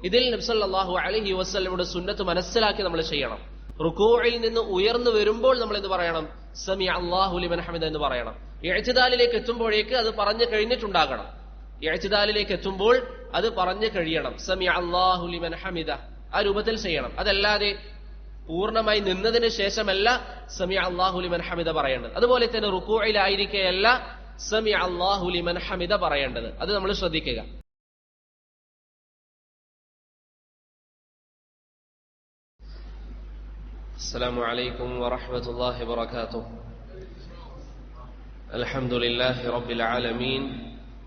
ഇതിൽ നബി സല്ലല്ലാഹു അലൈഹി വസല്ലമയുടെ സുന്നത്ത് മനസ്സിലാക്കി നമ്മൾ ചെയ്യണം. റുകൂഇൽ നിന്ന് ഉയർന്നു വരുമ്പോൾ നമ്മൾ എന്ത് പറയണം? സമിഅ അല്ലാഹു ലിമൻ ഹമിദ എന്ന് പറയണം. ഇഅ്തിദാലിലേക്ക് എത്തുമ്പോഴേക്ക് അത് പറഞ്ഞു കഴിഞ്ഞിട്ടുണ്ടാകണം. ഇഅ്തിദാലിലേക്ക് എത്തുമ്പോൾ അത് പറഞ്ഞു കഴിയണം. സമിഅ അല്ലാഹു ലിമൻ ഹമിദ, ആ രൂപത്തിൽ ചെയ്യണം. അതല്ലാതെ പൂർണ്ണമായി നിന്നതിന് ശേഷമല്ല സമിഅ അല്ലാഹു ലിമൻ ഹമിദ പറയേണ്ടത്. അതുപോലെ തന്നെ റുകൂഇലായിരിക്കെയല്ല സമിഅ അല്ലാഹു ലിമൻ ഹമിദ പറയേണ്ടത്. അത് നമ്മൾ ശ്രദ്ധിക്കുക. السلام عليكم ورحمة الله وبركاته. الحمد لله رب العالمين،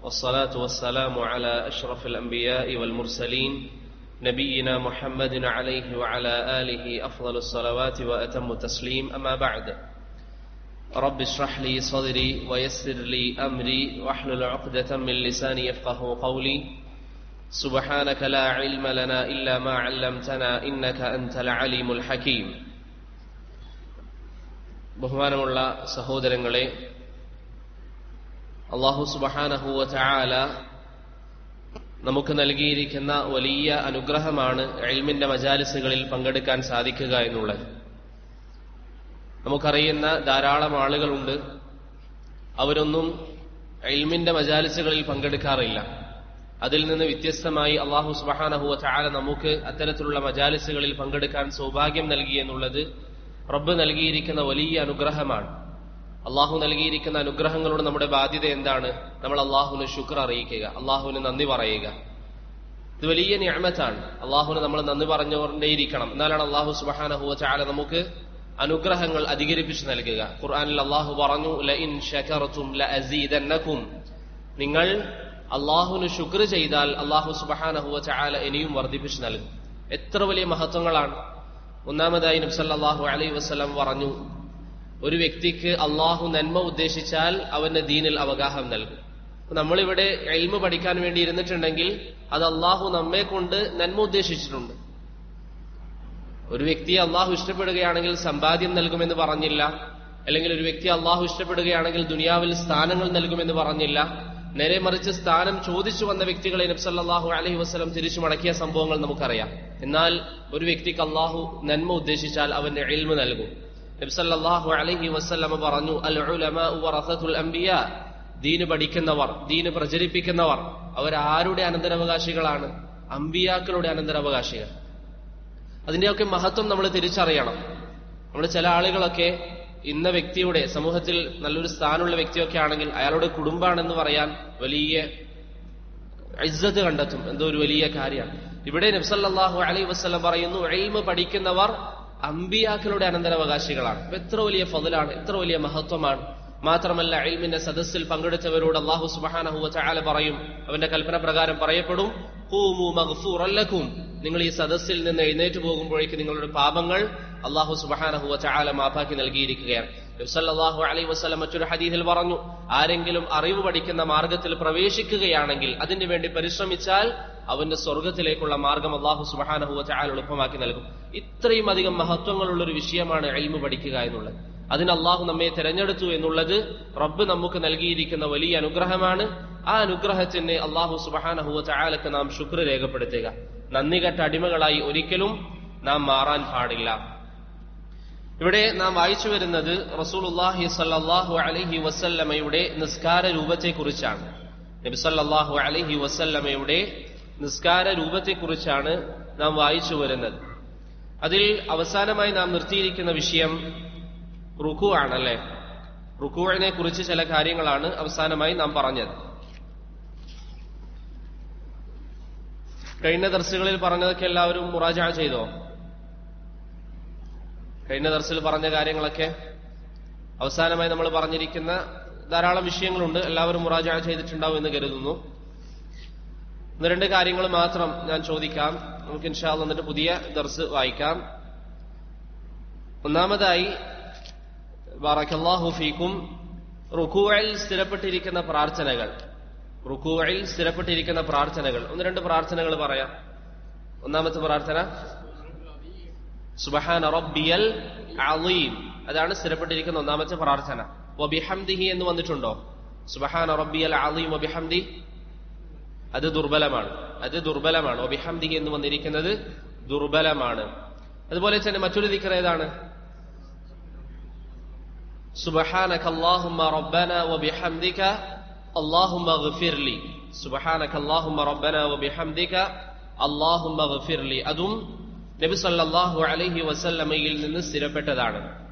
والصلاة والسلام على أشرف الأنبياء والمرسلين نبينا محمد عليه وعلى آله أفضل الصلوات وأتم التسليم. أما بعد، رب اشرح لي صدري ويسر لي أمري واحلل عقدة من لساني يفقه قولي. سبحانك لا علم لنا إلا ما علمتنا إنك أنت العليم الحكيم. ബഹുമാനമുള്ള സഹോദരങ്ങളെ, അല്ലാഹു സുബ്ഹാനഹു വ തആല നമുക്ക് നൽകിയിരിക്കുന്ന വലിയ അനുഗ്രഹമാണ് ഇൽമിന്റെ മജാലിസുകളിൽ പങ്കെടുക്കാൻ സാധിക്കുക എന്നുള്ളത്. നമുക്കറിയുന്ന ധാരാളം ആളുകളുണ്ട്, അവരൊന്നും ഇൽമിന്റെ മജാലിസുകളിൽ പങ്കെടുക്കാറില്ല. അതിൽ നിന്ന് വ്യത്യസ്തമായി അല്ലാഹു സുബ്ഹാനഹു വ തആല നമുക്ക് അത്തരത്തിലുള്ള മജാലിസുകളിൽ പങ്കെടുക്കാൻ സൗഭാഗ്യം നൽകി എന്നുള്ളത് റബ്ബ് നൽകിയിരിക്കുന്ന വലിയ അനുഗ്രഹമാണ്. അള്ളാഹു നൽകിയിരിക്കുന്ന അനുഗ്രഹങ്ങളോട് നമ്മുടെ ബാധ്യത എന്താണ്? നമ്മൾ അള്ളാഹുവിന് ശുക്ർ അറിയിക്കുക, അള്ളാഹുവിന് നന്ദി പറയുക. ഇത് വലിയ നിഅമത്താണ്. അള്ളാഹുവിന് നമ്മൾ നന്ദി പറഞ്ഞുകൊണ്ടേയിരിക്കണം. എന്നാലാണ് അള്ളാഹു സുബ്ഹാനഹു വ തആല നമുക്ക് അനുഗ്രഹങ്ങൾ അധികരിപ്പിച്ച് നൽകുക. ഖുർആനിൽ അള്ളാഹു പറഞ്ഞു, ലഇൻ ശകർതും ലഅസീദന്നകും, നിങ്ങൾ അള്ളാഹുവിന് ശുക്ർ ചെയ്താൽ അള്ളാഹു സുബ്ഹാനഹു വ തആല ഇനിയും വർദ്ധിപ്പിച്ച് നൽകും. എത്ര വലിയ മഹത്വങ്ങളാണ്. ഒന്നാമതായി നബി സല്ലല്ലാഹു അലൈഹി വസല്ലം പറഞ്ഞു, ഒരു വ്യക്തിക്ക് അള്ളാഹു നന്മ ഉദ്ദേശിച്ചാൽ അവന്റെ ദീനിൽ അവഗാഹം നൽകും. നമ്മളിവിടെ ഇൽമ് പഠിക്കാൻ വേണ്ടി ഇരുന്നിട്ടുണ്ടെങ്കിൽ അത് അള്ളാഹു നമ്മെ കൊണ്ട് നന്മ ഉദ്ദേശിച്ചിട്ടുണ്ട്. ഒരു വ്യക്തിയെ അള്ളാഹു ഇഷ്ടപ്പെടുകയാണെങ്കിൽ സമ്പാദ്യം നൽകുമെന്ന് പറഞ്ഞില്ല, അല്ലെങ്കിൽ ഒരു വ്യക്തി അള്ളാഹു ഇഷ്ടപ്പെടുകയാണെങ്കിൽ ദുനിയാവിൽ സ്ഥാനങ്ങൾ നൽകുമെന്ന് പറഞ്ഞില്ല. നേരെ മറിച്ച് സ്ഥാനം ചോദിച്ചു വന്ന വ്യക്തികളെ നബി സല്ലല്ലാഹു അലൈഹി വസല്ലം തിരിച്ചു മടക്കിയ സംഭവങ്ങൾ നമുക്കറിയാം. എന്നാൽ ഒരു വ്യക്തിക്ക് അള്ളാഹു നന്മ ഉദ്ദേശിച്ചാൽ അവന് ഇൽമ് നൽകും. നബി സല്ലല്ലാഹു അലൈഹി വസല്ലം പറഞ്ഞു, അൽ ഉലമാഉ വറസത്തുൽ അംബിയാ, ദീന് പഠിക്കുന്നവർ, ദീന് പ്രചരിപ്പിക്കുന്നവർ അവരാരുടെ അനന്തരാവകാശികളാണ്? അംബിയാക്കളുടെ അനന്തരാവകാശികൾ. അതിന്റെയൊക്കെ മഹത്വം നമ്മൾ തിരിച്ചറിയണം. നമ്മുടെ ചില ആളുകളൊക്കെ ഇന്ന വ്യക്തിയുടെ സമൂഹത്തിൽ നല്ലൊരു സ്ഥാനമുള്ള വ്യക്തിയൊക്കെ ആണെങ്കിൽ അയാളുടെ കുടുംബാണെന്ന് പറയാൻ വലിയ ഇസ്സത്ത് കണ്ടെത്തും. എന്തോ ഒരു വലിയ കാര്യമാണ്. ഇവിടെ നബി സല്ലല്ലാഹു അലൈഹി വസല്ലം പറയുന്നു, ഇൽമ് പഠിക്കുന്നവർ അംബിയാക്കളുടെ അനന്തരാവകാശികളാണ്. എത്ര വലിയ ഫضലാണ്, എത്ര വലിയ മഹത്വമാണ്. മാത്രമല്ല, ഇൽമിന്റെ സദസ്സിൽ പങ്കെടുത്തവരോട് അല്ലാഹു സുബ്ഹാനഹു വ തആല പറയും, അവന്റെ കൽപ്പന പ്രകാരം പറയപ്പെടും, ഖൂമു മഗ്ഫൂറൻ ലക്കും, നിങ്ങൾ ഈ സദസ്സിൽ നിന്ന് എഴുന്നേറ്റ് പോകുമ്പോഴേക്ക് നിങ്ങളുടെ പാപങ്ങൾ അല്ലാഹു സുബ്ഹാനഹു വ തആല മാപ്പാക്കി നൽകിയിരിക്കുകയാണ്. നബി സല്ലല്ലാഹു അലൈഹി വസല്ലം മറ്റൊരു ഹദീസിൽ പറഞ്ഞു, ആരെങ്കിലും അറിവ് പഠിക്കുന്ന മാർഗത്തിൽ പ്രവേശിക്കുകയാണെങ്കിൽ, അതിനു വേണ്ടി പരിശ്രമിച്ചാൽ അവന്റെ സ്വർഗത്തിലേക്കുള്ള മാർഗം അല്ലാഹു സുബ്ഹാനഹു വ തആല എളുപ്പമാക്കി നൽകും. ഇത്രയും അധികം മഹത്വങ്ങളുള്ള ഒരു വിഷയമാണ് ഇൽമു പഠിക്കുക എന്നുള്ളത്. അതിന് അള്ളാഹു നമ്മെ തെരഞ്ഞെടുത്തു എന്നുള്ളത് റബ്ബ് നമുക്ക് നൽകിയിരിക്കുന്ന വലിയ അനുഗ്രഹമാണ്. ആ അനുഗ്രഹത്തിന് അള്ളാഹു സുബ്ഹാനഹു വ തആലക്ക് നാം ശുക്ർ രേഖപ്പെടുത്തുക. നന്ദി കെട്ട അടിമകളായി ഒരിക്കലും നാം മാറാൻ പാടില്ല. ഇവിടെ നാം വായിച്ചു വരുന്നത് റസൂലുള്ളാഹി സ്വല്ലല്ലാഹു അലൈഹി വസല്ലമയുടെ നിസ്കാര രൂപത്തെക്കുറിച്ചാണ്. നബി സല്ലല്ലാഹു അലൈഹി വസല്ലമയുടെ നിസ്കാര രൂപത്തെക്കുറിച്ചാണ് നാം വായിച്ചു വരുന്നത്. അതിൽ അവസാനമായി നാം നിർത്തിയിരിക്കുന്ന വിഷയം റുക്കൂ ആണല്ലേ. റുക്കൂഇനെ കുറിച്ച് ചില കാര്യങ്ങളാണ് അവസാനമായി നാം പറഞ്ഞത്. കഴിഞ്ഞ ദർസുകളിൽ പറഞ്ഞതൊക്കെ എല്ലാവരും മുറാജഅ ചെയ്തോ? കഴിഞ്ഞ ദർസിൽ പറഞ്ഞ കാര്യങ്ങളൊക്കെ അവസാനമായി നമ്മൾ പറഞ്ഞിരിക്കുന്ന ധാരാളം വിഷയങ്ങളുണ്ട്. എല്ലാവരും മുറാജഅ ചെയ്തിട്ടുണ്ടാവും എന്ന് കരുതുന്നു. ഒന്ന് രണ്ട് കാര്യങ്ങൾ മാത്രം ഞാൻ ചോദിക്കാം. നമുക്ക് ഇൻഷാ അല്ലാഹ് എന്നിട്ട് പുതിയ ദർസ് വായിക്കാം. ഒന്നാമതായി, ബറകല്ലാഹു ഫീക്കും, റുകൂഇൽ സ്ഥിരപ്പെട്ടിരിക്കുന്ന പ്രാർത്ഥനകൾ. റുകൂഇൽ സ്ഥിരപ്പെട്ടിരിക്കുന്ന പ്രാർത്ഥനകൾ, ഒന്ന് രണ്ട് പ്രാർത്ഥനകൾ പറയാം. ഒന്നാമത്തെ പ്രാർത്ഥന സുബ്ഹാന റബ്ബിയൽ അളീം, അതാണ് സ്ഥിരപ്പെട്ടിരിക്കുന്ന ഒന്നാമത്തെ പ്രാർത്ഥന. വബിഹംദിഹി എന്ന് വന്നിട്ടുണ്ടോ? സുബ്ഹാന റബ്ബിയൽ അളീം വബിഹംദി അത് ദുർബലമാണ്. വബിഹംദിഹി എന്ന് വന്നിരിക്കുന്നത് ദുർബലമാണ്. അതുപോലെ തന്നെ മറ്റൊരു ദിക്ർ ഏതാണ്? സുബ്ഹാനക അല്ലാഹുമ്മ റബ്ബന വബിഹംദിക അല്ലാഹുമ്മഗ്ഫിർലി. സുബ്ഹാനക അല്ലാഹുമ്മ റബ്ബന വബിഹംദിക അല്ലാഹുമ്മഗ്ഫിർലി. അതും നബി സല്ലല്ലാഹു അലൈഹി വസല്ലമയിൽ നിന്ന് സ്ഥിരപ്പെട്ടതാണ്.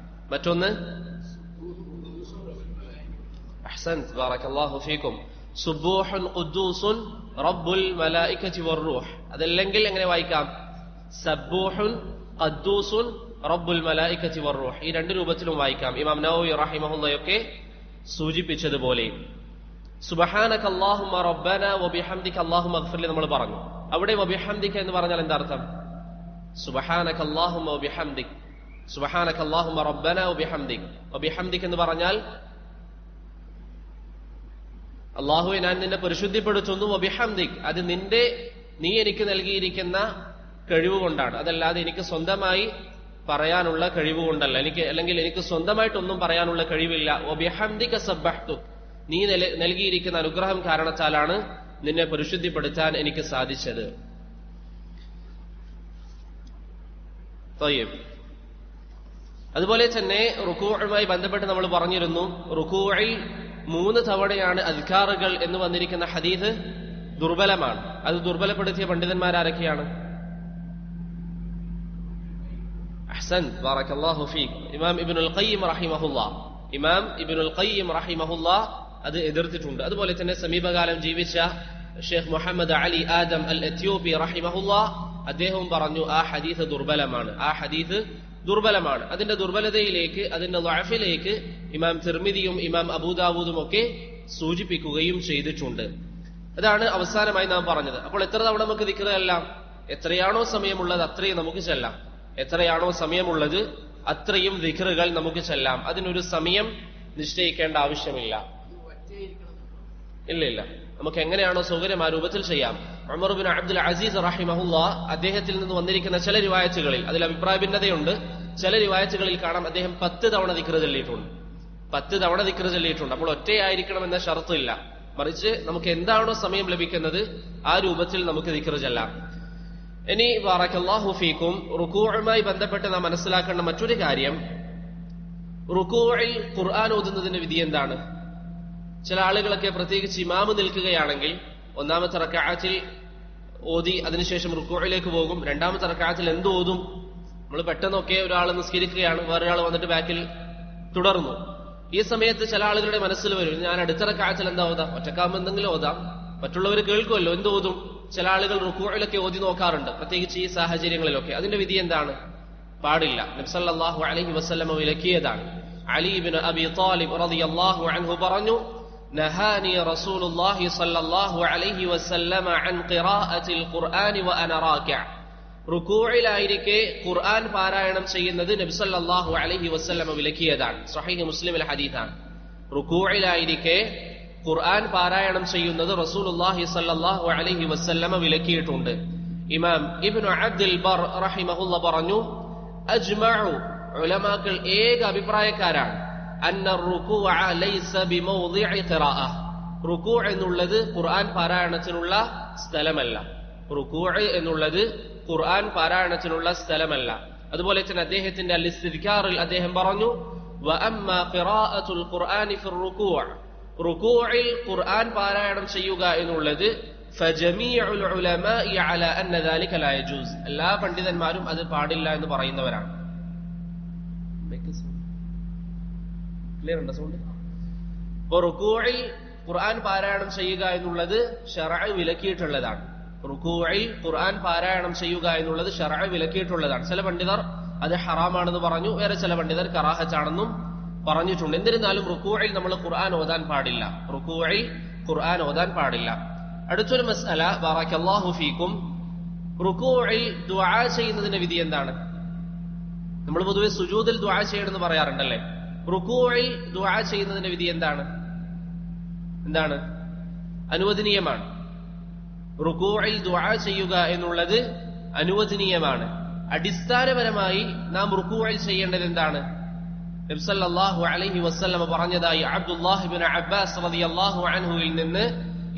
മറ്റൊന്ന് അഹ്സൻത് ബാറകല്ലാഹു ഫീക്കും സുബ്ബൂഹുൻ ഖുദ്ദൂസുൻ റബ്ബുൽ മലായികതി വറൂഹ്. അതല്ലെങ്കിൽ എങ്ങനെ വായിക്കാം? സബ്ബൂഹുൻ ഖദ്ദൂസുൻ റബ്ബുൽ മലായികതി വറൂഹ്. ഈ രണ്ട് രൂപത്തിലും വായിക്കാം. ഇമാം നവവി റഹിമഹുള്ളയൊക്കെ സൂചിപ്പിച്ചതുപോലെ സുബ്ഹാനക അല്ലാഹുമ്മ റബ്ബന വബിഹംദിക അല്ലാഹുമ്മഗ്ഫിർലി നമ്മൾ പറഞ്ഞു. അവിടെ വബിഹംദിക എന്ന് പറഞ്ഞാൽ എന്താ അർത്ഥം? സുബ്ഹാനക അല്ലാഹുമ്മ വബിഹംദിക, സുബ്ഹാനക അല്ലാഹുമ്മ റബ്ബന വബിഹംദിക. വബിഹംദിക എന്ന് പറഞ്ഞാൽ അല്ലാഹുവേ ഞാൻ നിന്നെ പരിശുദ്ധിപ്പെടുത്തുന്നു, വബിഹംദിക് അത് നീ എനിക്ക് നൽകിയിരിക്കുന്ന കഴിവ് കൊണ്ടാണ്, അതല്ലാതെ എനിക്ക് സ്വന്തമായി പറയാനുള്ള കഴിവ് കൊണ്ടല്ല, അല്ലെങ്കിൽ എനിക്ക് സ്വന്തമായിട്ടൊന്നും പറയാനുള്ള കഴിവില്ല. വബിഹംദിക സബ്ബഹ്തു, നീ നൽകിയിരിക്കുന്ന അനുഗ്രഹം കാരണത്താലാണ് നിന്നെ പരിശുദ്ധിപ്പെടുത്താൻ എനിക്ക് സാധിച്ചത്. അതുപോലെ തന്നെ റുകൂഉമായി ബന്ധപ്പെട്ട് നമ്മൾ പറഞ്ഞിരുന്നു, റുകൂഇൽ 3 തവണയാണ് അദ്കാറുകൾ എന്ന് വന്നിരിക്കുന്ന ഹദീസ് ദുർബലമാണ്. അത് ദുർബലപ്പെടുത്തിയ പണ്ഡിതന്മാരാരൊക്കെയാണ്? അഹ്സൻ ബാറകല്ലാഹു ഫീക്. ഇമാം ഇബ്നുൽ ഖയ്യിം റഹിമഹുല്ലാ അത് എതിർത്തിട്ടുണ്ട്. അതുപോലെ തന്നെ സമീപകാലം ജീവിച്ച ഷെയ്ഖ് മുഹമ്മദ് അലി ആദം അൽ എത്യോപ്പി റഹിമഹുല്ലാ അദ്ദേഹവും പറഞ്ഞു ആ ഹദീസ് ദുർബലമാണ്. അതിന്റെ ദുർബലതയിലേക്ക്, അതിന്റെ ളഅഫിലേക്ക് ഇമാം തിർമിദിയും ഇമാം അബൂദാവൂദും ഒക്കെ സൂചിപ്പിക്കുകയും ചെയ്തിട്ടുണ്ട്. അതാണ് അവസാനമായി നാം പറഞ്ഞത്. അപ്പോൾ എത്ര തവണ നമുക്ക് ദിക്ർ ചെല്ലാം? എത്രയാണോ സമയമുള്ളത് അത്രയും നമുക്ക് ചെല്ലാം. എത്രയാണോ സമയമുള്ളത് അത്രയും ദിക്റുകൾ നമുക്ക് ചെല്ലാം. അതിനൊരു സമയം നിശ്ചയിക്കേണ്ട ആവശ്യമില്ല. ഇല്ല, നമുക്ക് എങ്ങനെയാണോ സൗകര്യം ആ രൂപത്തിൽ ചെയ്യാം. ഉമർ ബിൻ അബ്ദുൽ അസീസ് റഹിമഹുല്ലാ അദ്ദേഹത്തിൽ നിന്ന് വന്നിരിക്കുന്ന ചില റിവായത്തുകളിൽ അതിൽ അഭിപ്രായ ഭിന്നതയുണ്ട്. ചില റിവായത്തുകളിൽ കാണാം അദ്ദേഹം 10 തവണ ദിക്ർ ചൊല്ലിയിട്ടുണ്ട്. 10 തവണ ദിക്ർ ചൊല്ലിയിട്ടുണ്ട്. അപ്പോൾ ഒറ്റയായിരിക്കണം എന്ന ഷർത്തില്ല, മറിച്ച് നമുക്ക് എന്താണോ സമയം ലഭിക്കുന്നത് ആ രൂപത്തിൽ നമുക്ക് ദിക്ർ ചെല്ലാം. ഇനി ബാറകല്ലാഹു ഫീക്കും റുകൂഉമായി ബന്ധപ്പെട്ട് നാം മനസ്സിലാക്കേണ്ട മറ്റൊരു കാര്യം, റുകൂഇൽ ഖുർആൻ ഓതുന്നതിന്റെ വിധി എന്താണ്? ചില ആളുകളൊക്കെ പ്രത്യേകിച്ച് ഇമാമ് നിൽക്കുകയാണെങ്കിൽ ഒന്നാമത്തെ റക്അത്തിൽ ഓതി അതിനുശേഷം റുകൂഇലേക്ക് പോകും. രണ്ടാമത്തെ റക്അത്തിൽ എന്ത് ഓതും? നമ്മൾ പെട്ടെന്നൊക്കെ ഒരാൾ നിസ്കരിക്കുകയാണ്, വേറൊരാൾ വന്നിട്ട് ബാക്കിൽ തുടർന്നു. ഈ സമയത്ത് ചില ആളുകളുടെ മനസ്സിൽ വരും, ഞാൻ അടുത്ത റക്അത്തിൽ എന്താ ഓതാം? ഒറ്റക്കാകുമ്പോൾ എന്തെങ്കിലും ഓതാം, മറ്റുള്ളവർ കേൾക്കുമല്ലോ, എന്ത് ഓതും? ചില ആളുകൾ റുകൂഇലൊക്കെ ഓതി നോക്കാറുണ്ട്, പ്രത്യേകിച്ച് ഈ സാഹചര്യങ്ങളിലൊക്കെ. അതിന്റെ വിധി എന്താണ്? പാടില്ല. നബി സല്ലല്ലാഹു അലൈഹി വസല്ലം വിലക്കിയതാണ്. അലി ഇബ്നു അബി ത്വാലിബ് റളിയല്ലാഹു അൻഹു പറഞ്ഞു, നഹാനി റസൂലുള്ളാഹി സ്വല്ലല്ലാഹു അലൈഹി വസല്ലം അൻ ഖിറാഅത്തിൽ ഖുർആനി വഅന റാകിഅ. റുകൂഇലായിരിക്കെ ഖുർആൻ പാരായണം ചെയ്യുന്നത് നബി സല്ലല്ലാഹു അലൈഹി വസല്ലം വിലക്കിയതാണ്. സ്വഹീഹ് മുസ്ലിമിലെ ഹദീസാണ്. റുകൂഇലായിരിക്കെ ഖുർആൻ പാരായണം ചെയ്യുന്നത് റസൂലുള്ളാഹി സ്വല്ലല്ലാഹു അലൈഹി വസല്ലം വിലക്കിയിട്ടുണ്ട്. ഇമാം ഇബ്നു അബ്ദുൽ ബർ റഹിമഹുല്ലാഹ് പറഞ്ഞു, അജ്മഉ ഉലമാക്കൾ ഏക അഭിപ്രായക്കാരാണ്, അന്ന റുകൂഅ ലൈസ ബിമൗദിഇ ഖിറാഅ. റുകൂഅ എന്നുള്ളത് ഖുർആൻ പാരായണത്തിനുള്ള സ്ഥലമല്ല. റുകൂഅ എന്നുള്ളത് ഖുർആൻ പാരായണത്തിനുള്ള സ്ഥലമല്ല. അതുപോലെ തന്നെ അദ്ദേഹത്തിന്റെ അൽ ഇസ്തിദ്കാറിൽ അദ്ദേഹം പറഞ്ഞു, വഅമ്മാ ഖിറാഅത്തുൽ ഖുർആനി ഫിർ റുകൂഅ, റുകൂഇൽ ഖുർആൻ പാരായണം ചെയ്യുക എന്നുള്ളത് ഫജമീഉൽ ഉലമാഇ അലാ അന്ന ദാലിക ലാ യജൂസ്, എല്ലാ പണ്ഡിതന്മാരും അത് പാടില്ല എന്ന് പറയുന്നവരാണ്. ക്ലിയർ ഉണ്ടോ സൗണ്ട്? അപ്പോൾ റുകൂഇൽ ഖുർആൻ പാരായണം ചെയ്യുക എന്നുള്ളത് ശർഅ് വിലക്കിയിട്ടുള്ളതാണ്. റുകൂഇൽ ഖുർആൻ പാരായണം ചെയ്യുക എന്നുള്ളത് ശർഅ് വിലക്കിയിട്ടുള്ളതാണ്. ചില പണ്ഡിതർ അത് ഹറാമാണെന്ന് പറഞ്ഞു, വേറെ ചില പണ്ഡിതർ കറാഹത്താണെന്നും പറഞ്ഞിട്ടുണ്ട്. എന്നിരുന്നാലും റുകൂഇൽ നമ്മൾ ഖുർആൻ ഓതാൻ പാടില്ല. റുകൂഇൽ ഖുർആൻ ഓതാൻ പാടില്ല. അടുത്തൊരു മസ്അല, ബറകല്ലാഹു ഫീക്കും, റുകൂഇൽ ദുആ ചെയ്യുന്നതിന്റെ വിധി എന്താണ്? നമ്മൾ പൊതുവെ സുജൂദിൽ ദുആ ചെയ്യണമെന്ന് പറയാറുണ്ടല്ലേ. റുകൂഇൽ ദുആ ചെയ്യുന്നതിന്റെ വിധി എന്താണ്? അനുവദനീയമാണ്. റുകൂഇൽ ദുആ ചെയ്യുക എന്നുള്ളത് അനുവദനീയമാണ്. അടിസ്ഥാനപരമായി നാം റുകൂഇൽ ചെയ്യേണ്ടത് എന്താണ്? നബി സല്ലല്ലാഹു അലൈഹി വസല്ലം പറഞ്ഞതായി അബ്ദുല്ലാഹ് ഇബ്നു അബ്ബാസ് റളിയല്ലാഹു അൻഹുവിൽ നിന്ന്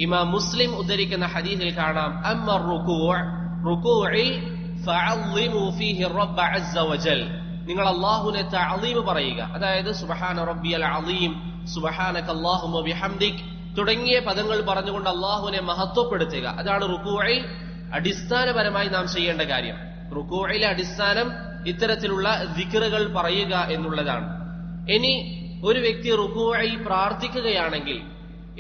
ഇമാം മുസ്ലിം ഉദ്ധരിക്കുന്ന ഹദീസിൽ കാണാം അമ്മ റുകൂഇൽ ഫഅള്ളിമു ഫീഹി റബ്ബ അസ്സ വജൽ, നിങ്ങൾ അല്ലാഹുവിനെ തഅളീം പറയുക, അതായത് സുബ്ഹാന റബ്ബിയൽ അളീം, സുബ്ഹാനക അല്ലാഹുമ്മ ബിഹംദിക് തുടങ്ങിയ പദങ്ങൾ പറഞ്ഞുകൊണ്ട് അല്ലാഹുവിനെ മഹത്വപ്പെടുത്തുക. അതാണ് റുകൂഇൽ അടിസ്ഥാനപരമായി നാം ചെയ്യേണ്ട കാര്യം. റുകൂഇലെ അടിസ്ഥാനം ഇത്തരത്തിലുള്ള ദിക്റുകൾ പറയുക എന്നുള്ളതാണ്. ഇനി ഒരു വ്യക്തി റുകൂഇൽ പ്രാർത്ഥിക്കുകയാണെങ്കിൽ,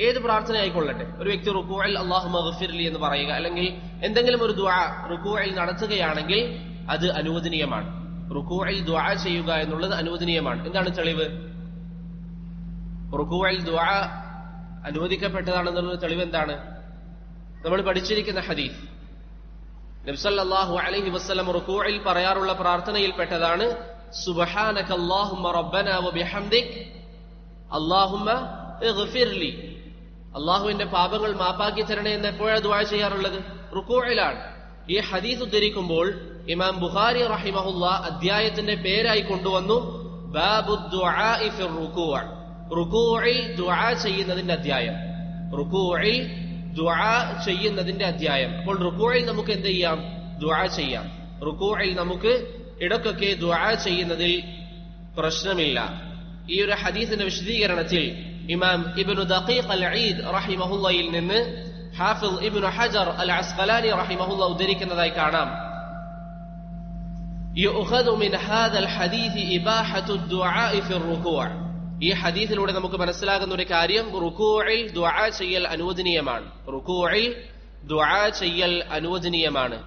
ഏത് പ്രാർത്ഥന ആയിക്കൊള്ളട്ടെ, ഒരു വ്യക്തി റുകൂഇൽ അല്ലാഹുമ്മ ഗ്ഫിർലി എന്ന് പറയുക, അല്ലെങ്കിൽ എന്തെങ്കിലും ഒരു ദുആ റുകൂഇൽ നടത്തുകയാണെങ്കിൽ അത് അനുവദനീയമാണ്. റുകൂഇൽ ദുആ ചെയ്യുക എന്നുള്ളത് അനുവദനീയമാണ്. എന്താണ് തെളിവ്? റുകൂഇൽ ദുആ അനുവദിക്കപ്പെട്ടതാണെന്നുള്ള തെളിവ് എന്താണ്? നമ്മൾ പഠിച്ചിരിക്കുന്ന ഹദീസ്. നബി സല്ലല്ലാഹു അലൈഹി വസല്ലം റുകൂഇൽ പറയാറുള്ള പ്രാർത്ഥനയിൽപ്പെട്ടതാണ് സുബ്ഹാനക അല്ലാഹുമ്മ റബ്ബനാ വബിഹംദിക് അല്ലാഹുമ്മ ഇഗ്ഫിർലി, അല്ലാഹുവിന്റെ പാപങ്ങൾ മാപ്പാക്കി തരണേ എന്ന് എപ്പോഴാണ് ദുആ ചെയ്യാറുള്ളത്? റുകൂഇലാണ്. ഈ ഹദീസ് ഉദ്ധരിക്കുമ്പോൾ ഇമാം ബുഖാരി റഹിമഹുല്ലാ അധ്യായത്തിന്റെ പേരായി കൊണ്ടുവന്നു ബാബു ദുആഇ ഫിർ റുകൂഅ്, റുകൂഇൽ ദുആ ചെയ്യുന്നതിന്റെ അധ്യായം. റുകൂഇൽ ദുആ ചെയ്യുന്നതിന്റെ അധ്യായം. അപ്പോൾ റുകൂഇൽ നമുക്ക് എന്ത് ചെയ്യാം? ദുആ ചെയ്യാം. റുകൂഇൽ നമുക്ക് ഇടക്കൊക്കെ ദുആ ചെയ്യുന്നതിൽ പ്രശ്നമില്ല. ഈ ഒരു ഹദീസിന്റെ വിശദീകരണത്തിൽ ഇമാം ഇബ്നു ദഖീഖ് അൽ ഈദ് റഹിമഹുല്ലയിൽ നിന്ന് ഹാഫിദ് ഇബ്നു ഹജർ അൽ അസ്ഖലാനി റഹിമഹുല്ല ഉദ്ധരിക്കുന്നതായി കാണാം യുഖദു മിൻ ഹാദൽ ഹദീസ് ഇബാഹത്തു ദുആഇ ഫി റുകൂഅ്. ഈ ഹദീസിലൂടെ നമുക്ക് മനസ്സിലാകുന്ന ഒരു കാര്യം, റുകൂഇൽ ദുആ ചെയ്യൽ അനുവദനീയമാണ്. റുകൂഇൽ ദുആ ചെയ്യൽ അനുവദനീയമാണ്.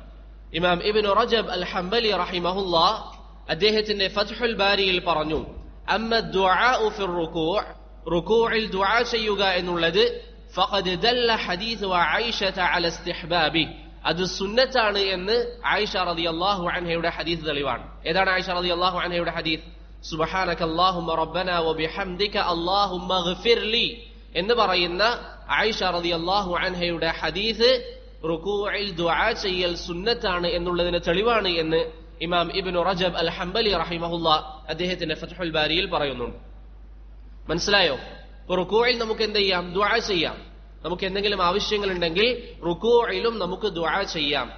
ഇമാം ഇബ്നു റജബ് അൽ ഹംബലി റഹിമഹുല്ലാ അദ്ദേഹത്തിന്റെ ഫത്ഹുൽ ബാരിയിൽ പറഞ്ഞു അമ്മ ദുആഉ ഫി റുകൂഅ്, റുകൂഇൽ ദുആ ചെയ്യുക എന്നുള്ളത് ഫഖദ് ദല്ല ഹദീസ് ആയിഷത അല ഇസ്തിഹ്ബാബി, അത് സുന്നത്താണ് എന്ന് ആയിഷ റളിയല്ലാഹു അൻഹയുടെ ഹദീസ് തെളിവാണ്. ഏതാണ് ആയിഷ റളിയല്ലാഹു അൻഹയുടെ ഹദീസ്? സുബ്ഹാനക അല്ലാഹുമ്മ റബ്ബനാ വബിഹംദിക അല്ലാഹുമ്മ ഗ്ഫിർലി എന്ന് പറയുന്ന ആയിഷ റളിയല്ലാഹു അൻഹയുടെ ഹദീസ് റുകൂഇൽ ദുആ ചെയ്യൽ സുന്നത്താണ് എന്നുള്ളതിന് തെളിവാണ് എന്ന് ഇമാം ഇബ്നു റജബ് അൽ ഹംബലി റഹിമഹുല്ലാ അദ്ദേഹത്തിന്റെ ഫത്ഹുൽ ബാരിയിൽ പറയുന്നുണ്ട്. മനസ്സിലായോ? റുകൂഇൽ നമുക്ക് എന്ത് ചെയ്യാം? ദുആ ചെയ്യാം. നമുക്ക് എന്തെങ്കിലും ആവശ്യങ്ങൾ ഉണ്ടെങ്കിൽ റുകൂഇലും നമുക്ക് ദുആ ചെയ്യാം.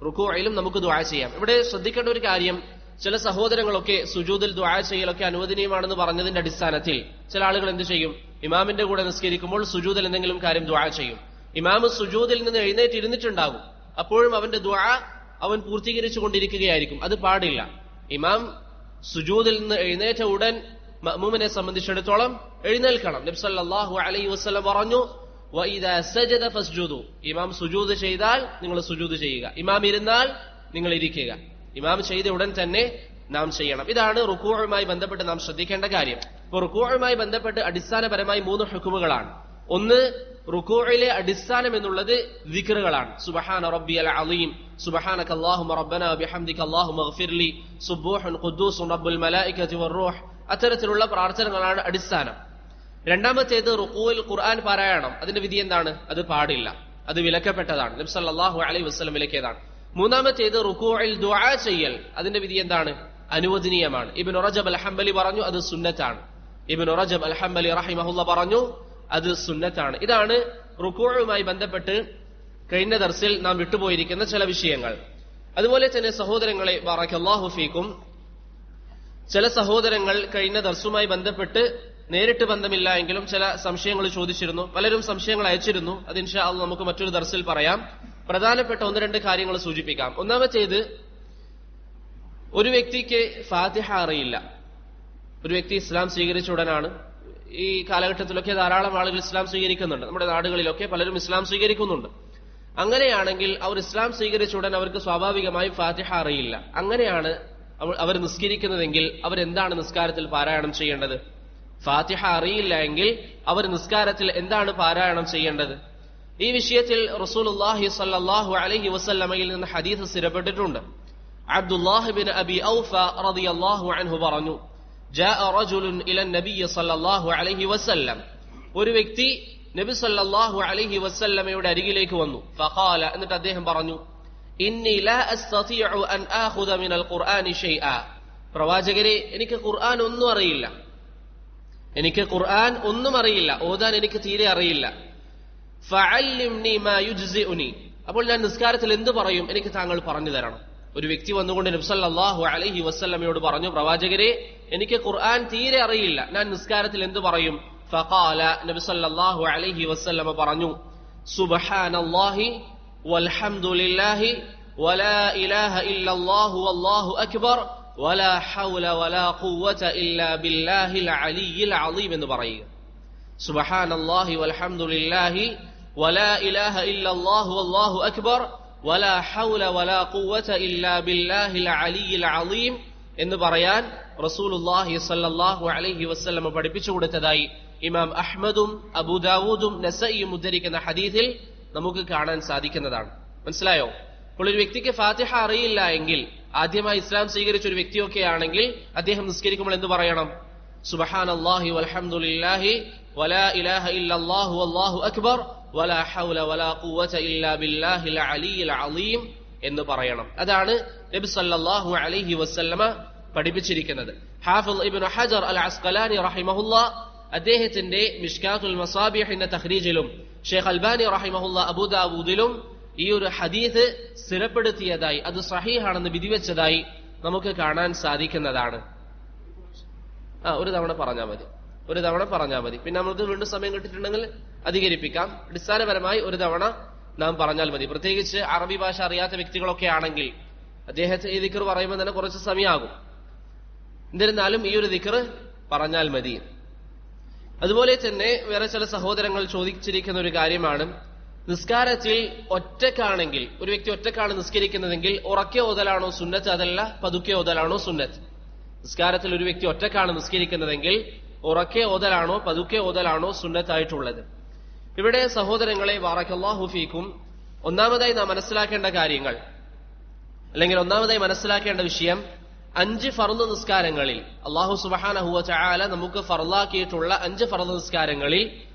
റുകൂഇലും നമുക്ക് ദുആ ചെയ്യാം. ഇവിടെ ശ്രദ്ധിക്കേണ്ട ഒരു കാര്യം, ചില സഹോദരങ്ങളൊക്കെ സുജൂദിൽ ദുആ ചെയ്യലൊക്കെ അനുവദനീയമാണെന്ന് പറഞ്ഞതിന്റെ അടിസ്ഥാനത്തിൽ ചില ആളുകൾ എന്ത് ചെയ്യും? ഇമാമിന്റെ കൂടെ നിസ്കരിക്കുമ്പോൾ സുജൂദിൽ എന്തെങ്കിലും കാര്യം ദുആ ചെയ്യും. ഇമാമ് സുജൂദിൽ നിന്ന് എഴുന്നേറ്റ് ഇരുന്നിട്ടുണ്ടാകും, അപ്പോഴും അവന്റെ ദുആ അവൻ പൂർത്തീകരിച്ചു കൊണ്ടിരിക്കുകയായിരിക്കും. അത് പാടില്ല. ഇമാം സുജൂദിൽ നിന്ന് എഴുന്നേറ്റ ഉടൻ മഅ്മൂമിനെ സംബന്ധിച്ചിടത്തോളം എഴുന്നേൽക്കണം. നബി സല്ലല്ലാഹു അലൈഹി വസല്ലം പറഞ്ഞു വഇദാ സജദ ഫസ്ജുദു, ഇമാം സുജൂദ് ചെയ്താൽ നിങ്ങൾ സുജൂദ് ചെയ്യുക, ഇമാം ഇരുന്നാൽ നിങ്ങൾ ഇരിക്കുക. ഇമാം ചെയ്ത ഉടൻ തന്നെ നാം ചെയ്യണം. ഇതാണ് റുകൂഉമായി ബന്ധപ്പെട്ട് നാം ശ്രദ്ധിക്കേണ്ട കാര്യം. ഇപ്പോൾ റുകൂഉമായി ബന്ധപ്പെട്ട് അടിസ്ഥാനപരമായി 3 ഹുക്മുകളാണ്. ഒന്ന്, റുകൂഇലെ അടിസ്ഥാനം എന്നുള്ളത് ദിക്റുകളാണ്. സുബ്ഹാന റബ്ബിയൽ അളീം, സുബ്ഹാനക അല്ലാഹുമ്മ റബ്ബനാ വബിഹംദിക അല്ലാഹുമ്മ ഗ്ഫിർലി, സുബ്ബൂഹുൻ ഖുദ്ദൂസുൻ റബ്ബുൽ മലായികതി വറൂഹ്, അത്തരത്തിലുള്ള പ്രാർത്ഥനകളാണ് അടിസ്ഥാനം. രണ്ടാമത്തേത് റുകൂഇൽ ഖുർആൻ പാരായണം. അതിന്റെ വിധി എന്താണ്? അത് പാടില്ല, അത് വിലക്കപ്പെട്ടതാണ്. നബി സല്ലല്ലാഹു അലൈഹി വസല്ലം വിലക്കിയതാണ്. മൂന്നാമത്തേത് റുകൂഇൽ ദുആ ചെയ്യൽ. അതിന്റെ വിധി എന്താണ്? അനുവദനീയമാണ്. ഇബ്നു റജബ് അൽ ഹംബലി പറഞ്ഞു അത് സുന്നത്താണ്. ഇബ്നു റജബ് അൽ ഹംബലി റഹിമഹുല്ല പറഞ്ഞു അത് സുന്നത്താണ്. ഇതാണ് റുകൂഉമായി ബന്ധപ്പെട്ട് കഴിഞ്ഞ ദർസിൽ നാം വിട്ടുപോയിരിക്കുന്ന ചില വിഷയങ്ങൾ. അതുപോലെ തന്നെ സഹോദരങ്ങളെ ബറകല്ലാഹു ഫീക്കും, ചില സഹോദരങ്ങൾ കഴിഞ്ഞ ദർസുമായി ബന്ധപ്പെട്ട് നേരിട്ട് ബന്ധമില്ല എങ്കിലും ചില സംശയങ്ങൾ ചോദിച്ചിരുന്നു. പലരും സംശയങ്ങൾ അയച്ചിരുന്നു. അത് ഇൻഷാ അല്ലാഹ് നമുക്ക് മറ്റൊരു ദർസിൽ പറയാം. പ്രധാനപ്പെട്ട 1-2 കാര്യങ്ങൾ സൂചിപ്പിക്കാം. ഒന്നാമത്തേത്, ഒരു വ്യക്തിക്ക് ഫാത്തിഹ അറിയില്ല. ഒരു വ്യക്തി ഇസ്ലാം സ്വീകരിച്ച ഉടനാണ്, ഈ കാലഘട്ടത്തിലൊക്കെ ധാരാളം ആളുകൾ ഇസ്ലാം സ്വീകരിക്കുന്നുണ്ട്. നമ്മുടെ നാടുകളിലൊക്കെ പലരും ഇസ്ലാം സ്വീകരിക്കുന്നുണ്ട്. അങ്ങനെയാണെങ്കിൽ അവർ ഇസ്ലാം സ്വീകരിച്ച ഉടൻ അവർക്ക് സ്വാഭാവികമായും ഫാത്തിഹ അറിയില്ല. അങ്ങനെയാണ് അവർ നിസ്കരിക്കുന്നതെങ്കിൽ അവരെന്താണ് നിസ്കാരത്തിൽ പാരായണം ചെയ്യേണ്ടത്? ഫാത്തിഹ അറിയില്ല എങ്കിൽ അവർ നിസ്കാരത്തിൽ എന്താണ് പാരായണം ചെയ്യേണ്ടത്? ഈ വിഷയത്തിൽ റസൂലുള്ളാഹി സ്വല്ലല്ലാഹു അലൈഹി വസല്ലമയിൽ നിന്ന് ഹദീസ് സ്ഥിരപ്പെട്ടിട്ടുണ്ട്. അബ്ദുല്ലാഹ് ബിൻ അബി ഔഫ റളിയല്ലാഹു അൻഹു പറഞ്ഞു, ജാഅ റജുലുൻ ഇല നബി സ്വല്ലല്ലാഹു അലൈഹി വസല്ലം, ഒരു വ്യക്തി നബി സ്വല്ലല്ലാഹു അലൈഹി വസല്ലമയുടെ അരികിലേക്ക് വന്നു. ഫഖാല, എന്നിട്ട് അദ്ദേഹം പറഞ്ഞു, ഇന്നി ലാ അസ്തതിഉ അൻ ആഖുദ മിനൽ ഖുർആനി ഷൈആ, പ്രവാചകരെ എനിക്ക് ഖുർആൻ ഒന്നും അറിയില്ല, എനിക്ക് ഖുർആൻ ഒന്നും അറിയില്ല, ഓതാൻ എനിക്ക് തീരെ അറിയില്ല. ഫഅല്ലിംനി മാ യുജ്സിഉനി, അപ്പോൾ ഞാൻ നിസ്കാരത്തിൽ എന്ത് പറയും എനിക്ക് താങ്കൾ പറഞ്ഞു തരണം. ഒരു വ്യക്തി വന്നുകൊണ്ട് നബി സല്ലല്ലാഹു അലൈഹി വസല്ലമയോട് പറഞ്ഞു, പ്രവാചകരെ എനിക്ക് ഖുർആൻ തീരെ അറിയില്ല, ഞാൻ നിസ്കാരത്തിൽ എന്ത് പറയും? ഫഖാല, നബി സല്ലല്ലാഹു അലൈഹി വസല്ലമ പറഞ്ഞു, സുബ്ഹാനല്ലാഹി വൽഹംദുലില്ലാഹി വലാ ഇലാഹ ഇല്ലല്ലാഹു വല്ലാഹു അക്ബർ വലാ ഹൗല വലാ ഖുവത ഇല്ലാ ബില്ലാഹിൽ അലിയ്യിൽ അളീം എന്ന് പറയുക. സുബ്ഹാനല്ലാഹി വൽഹംദുലില്ലാഹി വലാ ഇലാഹ ഇല്ലല്ലാഹു വല്ലാഹു അക്ബർ വലാ ഹൗല വലാ ഖുവത ഇല്ലാ ബില്ലാഹിൽ അലിയ്യിൽ അളീം എന്ന് പറയാൻ റസൂലുള്ളാഹി സ്വല്ലല്ലാഹു അലൈഹി വസല്ലം പഠിപ്പിച്ചു കൊടുത്തതായി ഇമാം അഹ്മദും അബൂദാവൂദും നസഈയും ഉദ്ധരിക്കുന്ന ഹദീസിൽ നമുക്ക് കാണാൻ സാധിക്കുന്നതാണ്. മനസ്സിലായോ? അപ്പോൾ ഒരു വ്യക്തിക്ക് ഫാത്തിഹ അറിയില്ല എങ്കിൽ, ആദ്യമായി ഇസ്ലാം സ്വീകരിച്ച ഒരു വ്യക്തിയൊക്കെ ആണെങ്കിൽ അദ്ദേഹം നിസ്കരിക്കുമ്പോൾ എന്ത് പറയണം? സുബ്ഹാനല്ലാഹി വൽഹംദുലില്ലാഹി വലാ ഇലാഹ ഇല്ലല്ലാഹു വല്ലാഹു അക്ബർ വലാ ഹൗല വലാ ഖുവത ഇല്ലാ ബില്ലാഹിൽ അലിയ്യിൽ അളീം എന്ന് പറയണം. അതാണ് നബി സല്ലല്ലാഹു അലൈഹി വസല്ലമ പഠിപ്പിച്ചിരിക്കുന്നത്. ഹാഫിദ് ഇബ്നു ഹജർ അൽ അസ്ഖലാനി റഹിമഹുല്ലാഹ് അദ്ദേഹത്തിന്റെ മിഷ്കാത്തുൽ മസാബിഹിന്റെ തഖ്രീജിലും ഷെയ്ഖ് അൽബാനി റഹിമഹുല്ലാഹ് അബൂദാവൂദിലും ഈ ഒരു ഹദീസ് സ്ഥിരപ്പെടുത്തിയതായി, അത് സഹീഹാണെന്ന് വിധിവെച്ചതായി നമുക്ക് കാണാൻ സാധിക്കുന്നതാണ്. ഒരു തവണ പറഞ്ഞാൽ മതി. പിന്നെ നമുക്ക് വീണ്ടും സമയം കിട്ടിയിട്ടുണ്ടെങ്കിൽ അധികരിപ്പിക്കാം. അടിസ്ഥാനപരമായി ഒരു തവണ നാം പറഞ്ഞാൽ മതി. പ്രത്യേകിച്ച് അറബി ഭാഷ അറിയാത്ത വ്യക്തികളൊക്കെ ആണെങ്കിൽ അദ്ദേഹത്തെ ഈ ദിക്ർ പറയുമ്പോൾ തന്നെ കുറച്ച് സമയമാകും. എന്നിരുന്നാലും ഈ ഒരു ദിക്ർ പറഞ്ഞാൽ മതി. അതുപോലെ തന്നെ വേറെ ചില സഹോദരങ്ങൾ ചോദിച്ചിരിക്കുന്ന ഒരു കാര്യമാണ്, നിസ്കാരത്തിൽ ഒറ്റക്കാണെങ്കിൽ, ഒരു വ്യക്തി ഒറ്റക്കാണ് നിസ്കരിക്കുന്നതെങ്കിൽ ഉറക്കെ ഓതലാണോ സുന്നത്ത്, അതല്ല പതുക്കെ ഓതലാണോ സുന്നത്ത്? നിസ്കാരത്തിൽ ഒരു വ്യക്തി ഒറ്റക്കാണ് നിസ്കരിക്കുന്നതെങ്കിൽ ഉറക്കെ ഓതലാണോ പതുക്കെ ഓതലാണോ സുന്നത്തായിട്ടുള്ളത്? ഇവിടെ സഹോദരങ്ങളെ ബാറക്കല്ലാഹു ഫീക്കും, ഒന്നാമതായി നാം മനസ്സിലാക്കേണ്ട കാര്യങ്ങൾ, അല്ലെങ്കിൽ ഒന്നാമതായി മനസ്സിലാക്കേണ്ട വിഷയം, 5 ഫർദ് നിസ്കാരങ്ങളിൽ അല്ലാഹു സുബ്ഹാനഹു വ തആല നമുക്ക് ഫർളാക്കിയിട്ടുള്ള 5 ഫർദ് നിസ്കാരങ്ങളിൽ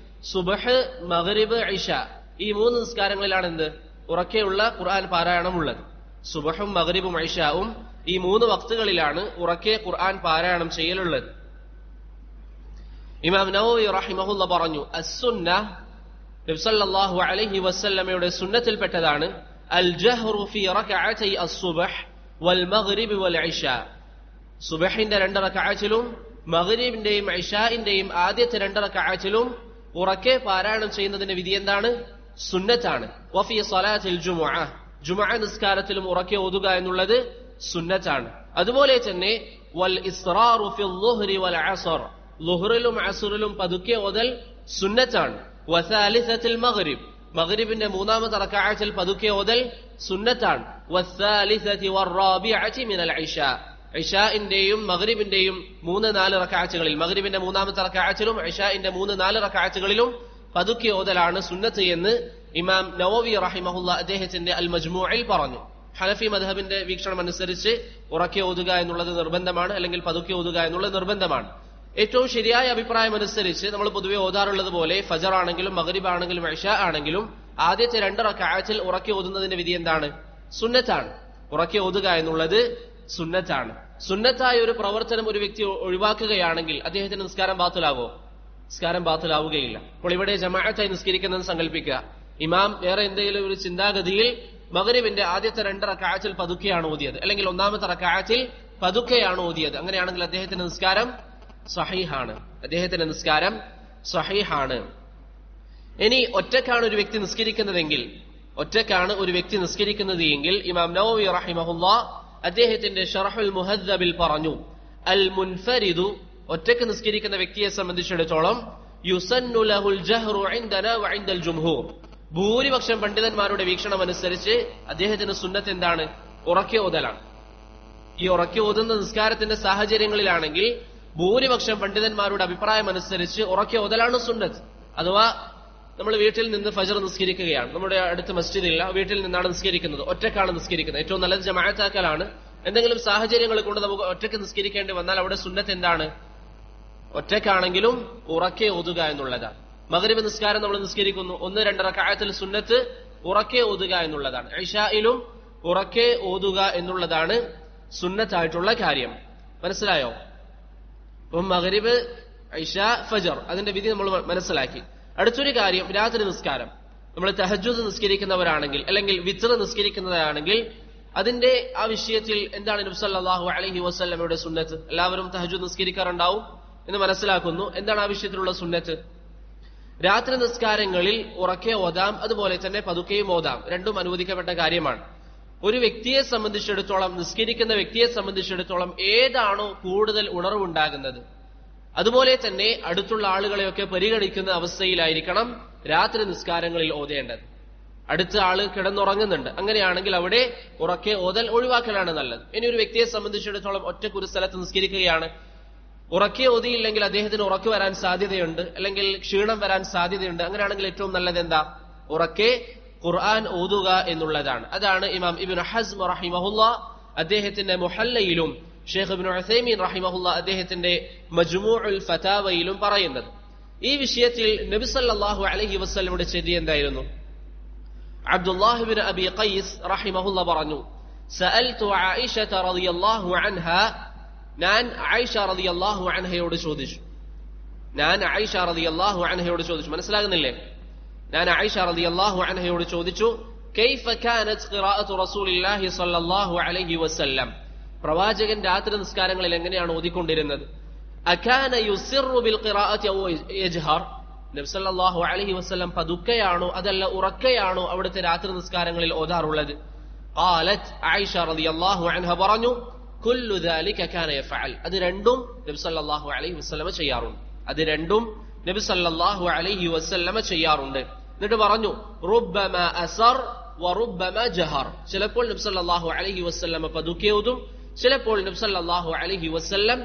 സുബ്ഹ്, മഗ്രിബ്, ഇശ ഈ 3 നിസ്കാരങ്ങളിലാണ് എന്ത്? ഉറക്കെയുള്ള ഖുർആൻ പാരായണം ഉള്ളത്. സുബ്ഹും മഗ്രിബും ഇശാവും ഈ 3 വക്തുകളിലാണ് ഉറക്കെ ഖുർആൻ പാരായണം ചെയ്യലുള്ളത്. ഇമാം നവവി റഹിമഹുല്ലാഹ് പറഞ്ഞു, അസ്സുന്നഹ്, നബി സല്ലല്ലാഹു അലൈഹി വസല്ലമയുടെ സുന്നത്തിൽപ്പെട്ടതാണ് അൽ ജഹ്റു ഫീ റക്അതൈ അസ്സുബ്ഹ് വൽ മഗ്രിബ് വൽ ഇശാ. സുബ്ഹിന്റെ 2 റക്അത്തിലും മഗ്രിബിന്റെയും ഇശാഇന്റെയും ആദ്യത്തെ 2 റക്അത്തിലും ഉറക്കെ പാരായണം ചെയ്യുന്നതിന്റെ വിധി എന്താണ്? സുന്നത്താണ്. വഫീ സ്വലാത്തിൽ ജുമുഅ, ജുമുഅ നിസ്കാരത്തിലും ഉറക്കെ ഓതുക എന്നുള്ളത് സുന്നത്താണ്. അതുപോലെ തന്നെ വൽ ഇസ്റാറു ഫിൽ ളുഹ്രി വൽ അസ്ർ, ളുഹ്റിലും അസ്റിലും പതുക്കെ ഓതൽ സുന്നത്താണ്. വസാലിസത്തിൽ മഗ്രിബ്, മഗ്രിബിന്റെ 3ാമത്തെ റക്അത്തിൽ പതുക്കെ ഓതൽ സുന്നത്താണ്. വസാലിസതി വറാബിഅതി മിനൽ ഇശാ, ഇശാഇന്റെയും മഗ്രിബിന്റെയും 3-4 റക്അത്തുകളിൽ, മഗ്രിബിന്റെ 3ാമത്തെ റക്അത്തിലും ഇശാഇന്റെ 3-4 റക്അത്തുകളിലും പതുക്കെ ഓതലാണ് സുന്നത്ത് എന്ന് ഇമാം നവവി റഹിമഹുല്ലാഹ് അദ്ദേഹത്തിന്റെ അൽ മജ്മൂഇൽ പറഞ്ഞു. ഹനഫി മദ്ഹബിന്റെ വീക്ഷണം അനുസരിച്ച് ഉറക്കെ ഓതുക എന്നുള്ളത് നിർബന്ധമാണ്, അല്ലെങ്കിൽ പതുക്കെ ഓതുക എന്നുള്ളത് നിർബന്ധമാണ്. ഏറ്റവും ശരിയായ അഭിപ്രായം അനുസരിച്ച് നമ്മൾ പൊതുവെ ഓതാറുള്ളത് പോലെ ഫജർ ആണെങ്കിലും മഗ്രിബ് ആണെങ്കിലും ഇശാ ആണെങ്കിലും ആദ്യത്തെ 2 റക്അത്തിൽ ഉറക്കെ ഓതുന്നതിന്റെ വിധി എന്താണ്? സുന്നത്താണ്. ഉറക്കെ ഓതുക എന്നുള്ളത് സുന്നത്താണ്. സുന്നത്തായ ഒരു പ്രവർത്തനം ഒരു വ്യക്തി ഒഴിവാക്കുകയാണെങ്കിൽ അദ്ദേഹത്തിന്റെ നിസ്കാരം ബാത്തിലാവോ? നിസ്കാരം ബാത്തിലാവുകയില്ല. അപ്പോൾ ഇവിടെ ജമാഅത്തായി നിസ്കരിക്കുന്നത് സങ്കല്പിക്കുക. ഇമാം വേറെ എന്തെങ്കിലും ഒരു ചിന്താഗതിയിൽ മഗ്രിബിന്റെ ആദ്യത്തെ 2 റക്അത്തിൽ പതുക്കെയാണ് ഓതിയത്, അല്ലെങ്കിൽ 1ാമത്തെ റക്അത്തിൽ പതുക്കെയാണ് ഓതിയത്, അങ്ങനെയാണെങ്കിൽ അദ്ദേഹത്തിന്റെ നിസ്കാരം സഹീഹാണ്. അദ്ദേഹത്തിന്റെ നിസ്കാരം സഹീഹാണ്. ഇനി ഒറ്റക്കാണ് ഒരു വ്യക്തി നിസ്കരിക്കുന്നത് എങ്കിൽ ഇമാം നവവി റഹിമഹുല്ലാഹ് അദ്ദേഹത്തിന്റെ ശറഹുൽ മുഹദ്ദബിൽ പറഞ്ഞു, അൽ മുൻഫരിദു, ഒറ്റക്ക് നിസ്കരിക്കുന്ന വ്യക്തിയെ സംബന്ധിച്ചിടത്തോളം യുസന്നു ലഹുൽ ജഹ്റു ഇൻദനാ വ ഇൻദൽ ജുംഹൂർ, ഭൂരിപക്ഷം പണ്ഡിതന്മാരുടെ വീക്ഷണം അനുസരിച്ച് അദ്ദേഹത്തിന്റെ സുന്നത്ത് എന്താണ്? ഉറക്കെ ഓതലാണ്. ഈ ഉറക്കെ ഓതുന്ന നിസ്കാരത്തിന്റെ സാഹചര്യങ്ങളിലാണെങ്കിൽ ഭൂരിപക്ഷം പണ്ഡിതന്മാരുടെ അഭിപ്രായം അനുസരിച്ച് ഉറക്കെ ഓതലാണ് സുന്നത്ത്. അഥവാ നമ്മൾ വീട്ടിൽ നിന്ന് ഫജർ നിസ്കരിക്കുകയാണ്, നമ്മുടെ അടുത്ത് മസ്ജിദ് ഇല്ല, വീട്ടിൽ നിന്നാണ് നിസ്കരിക്കുന്നത്, ഒറ്റക്കാണ് നിസ്കരിക്കുന്നത്, ഏറ്റവും നല്ലത് ജമാഅത്താക്കലാണ്. എന്തെങ്കിലും സാഹചര്യങ്ങൾ കൊണ്ട് നമുക്ക് ഒറ്റക്ക് നിസ്കരിക്കേണ്ടി വന്നാൽ അവിടെ സുന്നത്ത് എന്താണ്? ഒറ്റക്കാണെങ്കിലും ഉറക്കെ ഓതുക എന്നുള്ളതാണ്. മഗ്രിബ് നിസ്കാരം നമ്മൾ നിസ്കരിക്കുന്നു, 1-2 റക്അത്തിൽ സുന്നത്ത് ഉറക്കെ ഓതുക എന്നുള്ളതാണ്. ഇശായിലും ഉറക്കെ ഓതുക എന്നുള്ളതാണ് സുന്നത്തായിട്ടുള്ള കാര്യം. മനസ്സിലായോ? അപ്പം മഗ്രിബ്, ഇശ, ഫജർ അതിന്റെ വിധി നമ്മൾ മനസ്സിലാക്കി. അടുത്തൊരു കാര്യം, രാത്രി നിസ്കാരം. നമ്മൾ തഹജ്ജുദ് നിസ്കരിക്കുന്നവരാണെങ്കിൽ അല്ലെങ്കിൽ വിത്ർ നിസ്കരിക്കുന്നവരാണെങ്കിൽ അതിന്റെ ആ വിഷയത്തിൽ എന്താണ് നബി സല്ലല്ലാഹു അലൈഹി വസല്ലമയുടെ സുന്നത്ത്? എല്ലാവരും തഹജ്ജുദ് നിസ്കരിക്കാറുണ്ടാവും എന്ന് മനസ്സിലാക്കുന്നു. എന്താണ് ആ വിഷയത്തിലുള്ള സുന്നത്ത്? രാത്രി നിസ്കാരങ്ങളിൽ ഉറക്കെ ഓതാം, അതുപോലെ തന്നെ പതുക്കെയും ഓതാം. രണ്ടും അനുവദിക്കപ്പെട്ട കാര്യമാണ്. ഒരു വ്യക്തിയെ സംബന്ധിച്ചിടത്തോളം, നിസ്കരിക്കുന്ന വ്യക്തിയെ സംബന്ധിച്ചിടത്തോളം ഏതാണോ കൂടുതൽ ഉണർവുണ്ടാകുന്നത്, അതുപോലെ തന്നെ അടുത്തുള്ള ആളുകളെയൊക്കെ പരിഗണിക്കുന്ന അവസ്ഥയിലായിരിക്കണം രാത്രി നിസ്കാരങ്ങളിൽ ഓതേണ്ടത്. അടുത്ത ആള് കിടന്നുറങ്ങുന്നുണ്ട്, അങ്ങനെയാണെങ്കിൽ അവിടെ ഉറക്കെ ഓതൽ ഒഴിവാക്കലാണ് നല്ലത്. ഇനി ഒരു വ്യക്തിയെ സംബന്ധിച്ചിടത്തോളം ഒറ്റക്കൊരു സ്ഥലത്ത് നിസ്കരിക്കുകയാണ്, ഉറക്കെ ഓതിയില്ലെങ്കിൽ അദ്ദേഹത്തിന് ഉറക്ക് വരാൻ സാധ്യതയുണ്ട്, അല്ലെങ്കിൽ ക്ഷീണം വരാൻ സാധ്യതയുണ്ട്. അങ്ങനെയാണെങ്കിൽ ഏറ്റവും നല്ലത് എന്താ? ഉറക്കെ ഖുർആൻ ഓതുക എന്നുള്ളതാണ്. അതാണ് ഇമാം ഇബ്നു ഹസ്ം റഹിമഹുല്ലാ അദ്ദേഹത്തിന്റെ മുഹല്ലയിലും ഷെയ്ഖ് ഇബ്നു ഉസൈമീൻ റഹിമഹുല്ലാ അദ്ദേഹത്തിന്റെ മജ്മൂഉൽ ഫതാവയിലും പറയുന്നത്. ഈ വിഷയത്തിൽ നബി സല്ലല്ലാഹു അലൈഹി വസല്ലമയുടെ ചര്യ എന്തായിരുന്നു? അബ്ദുല്ലാഹ് ഇബ്നു അബി ഖൈസ് റഹിമഹുല്ലാ പറഞ്ഞു, സഅൽതു ആയിഷത റളിയല്ലാഹു അൻഹാ, ഞാൻ ആയിഷ റളിയല്ലാഹു അൻഹയോട് ചോദിച്ചു. മനസ്സിലാകുന്നില്ലേ? ഞാൻ ആയിഷ റളിയല്ലാഹു അൻഹയോട് ചോദിച്ചു, കൈഫ കാനത് ഖിറാഅത്തു റസൂലില്ലാഹി സ്വല്ലല്ലാഹു അലൈഹി വസല്ലം, പ്രവാചകൻ രാത്രി നിസ്കാരങ്ങളിൽ എങ്ങനെയാണ് ഓതിക്കൊണ്ടിരുന്നത്? അകാന യുസിറു ബിൽ ഖിറാഅത്തി ഔ യജ്ഹർ, നബി സല്ലല്ലാഹു അലൈഹി വസല്ലം പതുക്കെയാണോ അതല്ല ഉറക്കെയാണോ അവിടുത്തെ രാത്രി നിസ്കാരങ്ങളിൽ ഓതാറുള്ളത്? ഖാലത്, ആയിഷ റളിയല്ലാഹു അൻഹ പറഞ്ഞു, കുല്ലു ദാലിക കാന യഫഅൽ, അത് രണ്ടും നബി സല്ലല്ലാഹു അലൈഹി വസല്ലമ ചെയ്യാറുണ്ട്. എന്നിട്ട് പറഞ്ഞു, റുബ്ബമ അസർ വറുബ്ബമ ജഹർ, ചിലപ്പോൾ നബി സല്ലല്ലാഹു അലൈഹി വസല്ലമ പതുക്കെ ഓതും, ചിലപ്പോൾ നബി സല്ലല്ലാഹു അലൈഹി വസല്ലം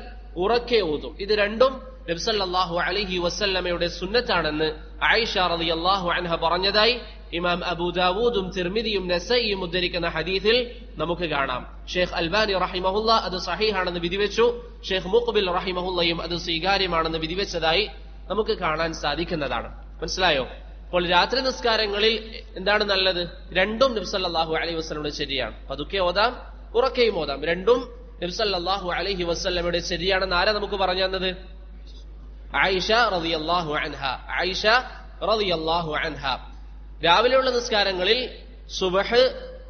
ഉറക്കെ ഓതും. ഇത് രണ്ടും നബി സല്ലല്ലാഹു അലൈഹി വസല്ലമയുടെ സുന്നത്താണെന്ന് ആയിഷ റളിയല്ലാഹു അൻഹ പറഞ്ഞതായി ഇമാം അബൂ ദാവൂദും തിർമിദിയും നസഈയും ഉദ്ധരിക്കുന്ന ഹദീസിൽ നമുക്ക് കാണാം. ഷെയ്ഖ് അൽബാനി റഹിമഹുല്ല അത് സഹീഹാണെന്ന് വിധിവെച്ചു. ഷെയ്ഖ് മുഖ്ബിൽ റഹിമഹുല്ലയും അത് സ്വീകാര്യമാണെന്ന് വിധിവെച്ചതായി നമുക്ക് കാണാൻ സാധിക്കുന്നതാണ്. മനസ്സിലായോ? അപ്പോൾ രാത്രി നിസ്കാരങ്ങളിൽ എന്താണ് നല്ലത്? രണ്ടും നബി സല്ലല്ലാഹു അലൈഹി വസല്ലമയുടെ ശരിയാണ്. പതുക്കെ ഓതാം, ഉറക്കെയും ഓതാം. രണ്ടും നബി സല്ലല്ലാഹു അലൈഹി വസല്ലമയുടെ ശരിയാണെന്ന് ആരാ നമുക്ക് പറഞ്ഞു തന്നത്? ആയിഷ റളിയല്ലാഹു അൻഹ. രാവിലെയുള്ള നിസ്കാരങ്ങളിൽ സുബഹ്,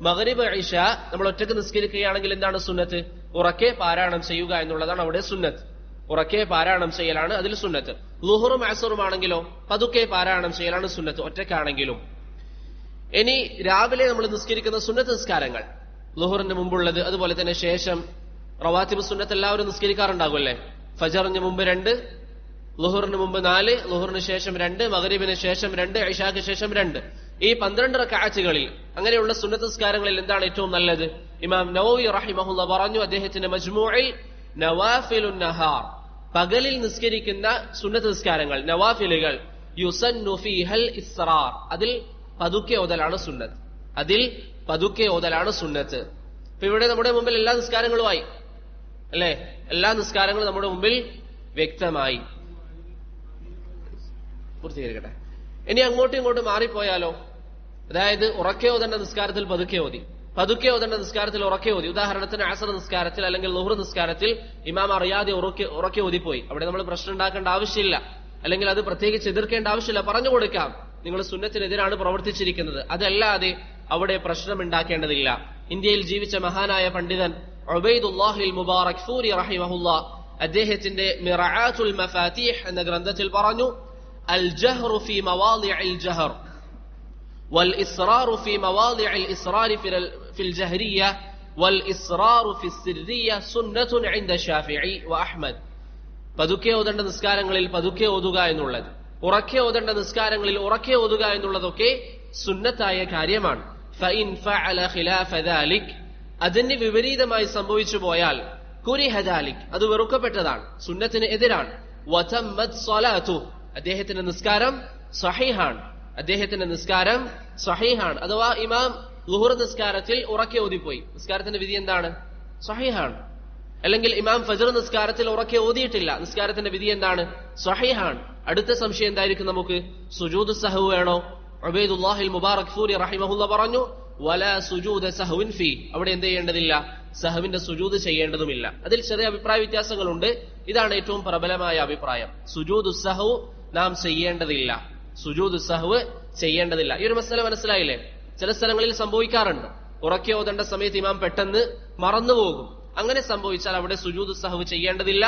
മഗ്രിബ്, ഇശ നമ്മൾ ഒറ്റക്ക് നിസ്കരിക്കുകയാണെങ്കിൽ എന്താണ് സുന്നത്ത്? ഉറക്കെ പാരായണം ചെയ്യുക എന്നുള്ളതാണ് അവിടെ സുന്നത്ത്. ഉറക്കെ പാരായണം ചെയ്യലാണ് അതിൽ സുന്നത്ത്. ളുഹറും അസറും ആണെങ്കിലോ പതുക്കെ പാരായണം ചെയ്യലാണ് സുന്നത്ത്, ഒറ്റക്കാണെങ്കിലും. ഇനി രാവിലെ നമ്മൾ നിസ്കരിക്കുന്ന സുന്നത്ത് നിസ്കാരങ്ങൾ, ളുഹറിന് മുമ്പുള്ളത്, അതുപോലെ തന്നെ ശേഷം റവാത്തിബ് സുന്നത്ത് എല്ലാവരും നിസ്കരിക്കാറുണ്ടാകുമല്ലേ? ഫജറിന് മുമ്പ് 2, ളുഹറിന് മുമ്പ് 4, ളുഹറിന് ശേഷം 2, മഗ്രിബിന് ശേഷം 2, ഇശാക്ക് ശേഷം 2. ഈ 12 റക്അത്തുകളിൽ അങ്ങനെയുള്ള സുന്നത്ത് നിസ്കാരങ്ങളിൽ എന്താണ് ഏറ്റവും നല്ലത്? ഇമാം നവവി റഹിമഹുല്ല പറഞ്ഞു അദ്ദേഹത്തിന്റെ മജ്മൂഇൽ, നവാഫിലുൻ നഹാർ, പകലിൽ നിസ്കരിക്കുന്ന സുന്നത്ത് നിസ്കാരങ്ങൾ, നവാഫിലുകൾ, യുസന്നു ഫീഹൽ ഇസ്റാർ, അതിൽ പതുക്കെ ഓതലാണ് സുന്നത്ത്. ഇപ്പൊ ഇവിടെ നമ്മുടെ മുമ്പിൽ എല്ലാ നിസ്കാരങ്ങളുമായി അല്ലെ? എല്ലാ നിസ്കാരങ്ങളും നമ്മുടെ മുമ്പിൽ വ്യക്തമായി. പൂർത്തീകരിക്കട്ടെ. ഇനി അങ്ങോട്ടും ഇങ്ങോട്ടും മാറിപ്പോയാലോ? അതായത് ഉറക്കെ ഓതേണ്ട നിസ്കാരത്തിൽ പതുക്കെ ഓതി, പതുക്കെ ഓതേണ്ട നിസ്കാരത്തിൽ ഉറക്കെ ഓതി. ഉദാഹരണത്തിന് അസർ നിസ്കാരത്തിൽ അല്ലെങ്കിൽ ളുഹർ നിസ്കാരത്തിൽ ഇമാം അറിയാതെ ഉറക്കെ ഓതിപ്പോയി. അവിടെ നമ്മൾ പ്രശ്നം ഉണ്ടാക്കേണ്ട ആവശ്യമില്ല, അല്ലെങ്കിൽ അത് പ്രത്യേകിച്ച് എതിർക്കേണ്ട ആവശ്യമില്ല. പറഞ്ഞു കൊടുക്കാം, നിങ്ങൾ സുന്നത്തിനെതിരാണ് പ്രവർത്തിച്ചിരിക്കുന്നത്, അതല്ലാതെ അവിടെ പ്രശ്നം ഉണ്ടാക്കേണ്ടതില്ല. ഇന്ത്യയിൽ ജീവിച്ച മഹാനായ പണ്ഡിതൻ ഉബൈദുല്ലാഹിൽ മുബാറക് ഫൂരി റഹിമഹുല്ലാ അദ്ദേഹത്തിന്റെ മിറആത്തുൽ മഫാതീഹ് എന്ന ഗ്രന്ഥത്തിൽ പറഞ്ഞു, അൽ ജഹ്റു ഫീ മവാദിഇൽ ജഹർ വൽ ഇസ്റാറു ഫീ മവാദിഇൽ ഇസ്റാരി ഫിൽ ജഹരിയ്യ വൽ ഇസ്റാറു ഫിസ് സിർരിയ്യ സുന്നത്തുൻ ഇൻദ ശാഫിഈ വ അഹ്മദ്. പതുക്കെ ഓതേണ്ട നിസ്കാരങ്ങളിൽ പതുക്കെ ഓതുക എന്നുള്ളത്, ഉറക്കെ ഓതേണ്ട നിസ്കാരങ്ങളിൽ ഉറക്കെ ഓതുക എന്നുള്ളതൊക്കെ സുന്നത്തായ കാര്യമാണ്. ഫഇൻ ഫഅല ഖിലാഫ ദാലിക്, അതിന് വിപരീതമായി സംഭവിച്ചു പോയാൽ കുരിഹ ദാലിക്, അത് വെറുക്കപ്പെട്ടതാണ്, സുന്നത്തിന് എതിരാണ്. വതമ്മത് സ്വലാത്തു, അദ്ദേഹത്തിന്റെ നിസ്കാരം സഹീഹാണ്. അഥവാ ഇമാം ളുഹർ നിസ്കാരത്തിൽ ഉറക്കെ ഓതിപ്പോയി, നിസ്കാരത്തിന്റെ വിധി എന്താണ്? സഹീഹാണ്. അല്ലെങ്കിൽ ഇമാം ഫജ്ർ നിസ്കാരത്തിൽ ഉറക്കെ ഓതിയിട്ടില്ല, നിസ്കാരത്തിന്റെ വിധി എന്താണ്? സഹീഹാണ്. അടുത്ത സംശയം എന്തായിരിക്കും നമുക്ക്? സുജൂദ് സഹവ് വേണോ? ഉബൈദുല്ലാഹിൽ മുബാറക് ഫൂരി റഹിമഹുല്ല പറഞ്ഞു, വലാ സുജൂദ സഹ്വിൻ ഫീ, അവിടെ എന്ത് ചെയ്യേണ്ടതില്ല? സഹവിന്റെ സുജൂദ് ചെയ്യേണ്ടതുമില്ല. അതിൽ ചെറിയ അഭിപ്രായ വ്യത്യാസങ്ങളുണ്ട്. ഇതാണ് ഏറ്റവും പ്രബലമായ അഭിപ്രായം. സുജൂദ് സഹവ് നാം ചെയ്യേണ്ടതില്ല, സുജൂദ് സഹവ് ചെയ്യേണ്ടതില്ല. ഈ ഒരു മസല മനസ്സിലായില്ലേ? ചില സ്ഥലങ്ങളിൽ സംഭവിക്കാറുണ്ട്, ഉറക്കെ ഓതേണ്ട സമയത്ത് ഇമാം പെട്ടെന്ന് മറന്നുപോകും. അങ്ങനെ സംഭവിച്ചാൽ അവിടെ സുജൂദ് സഹവ് ചെയ്യേണ്ടതില്ല,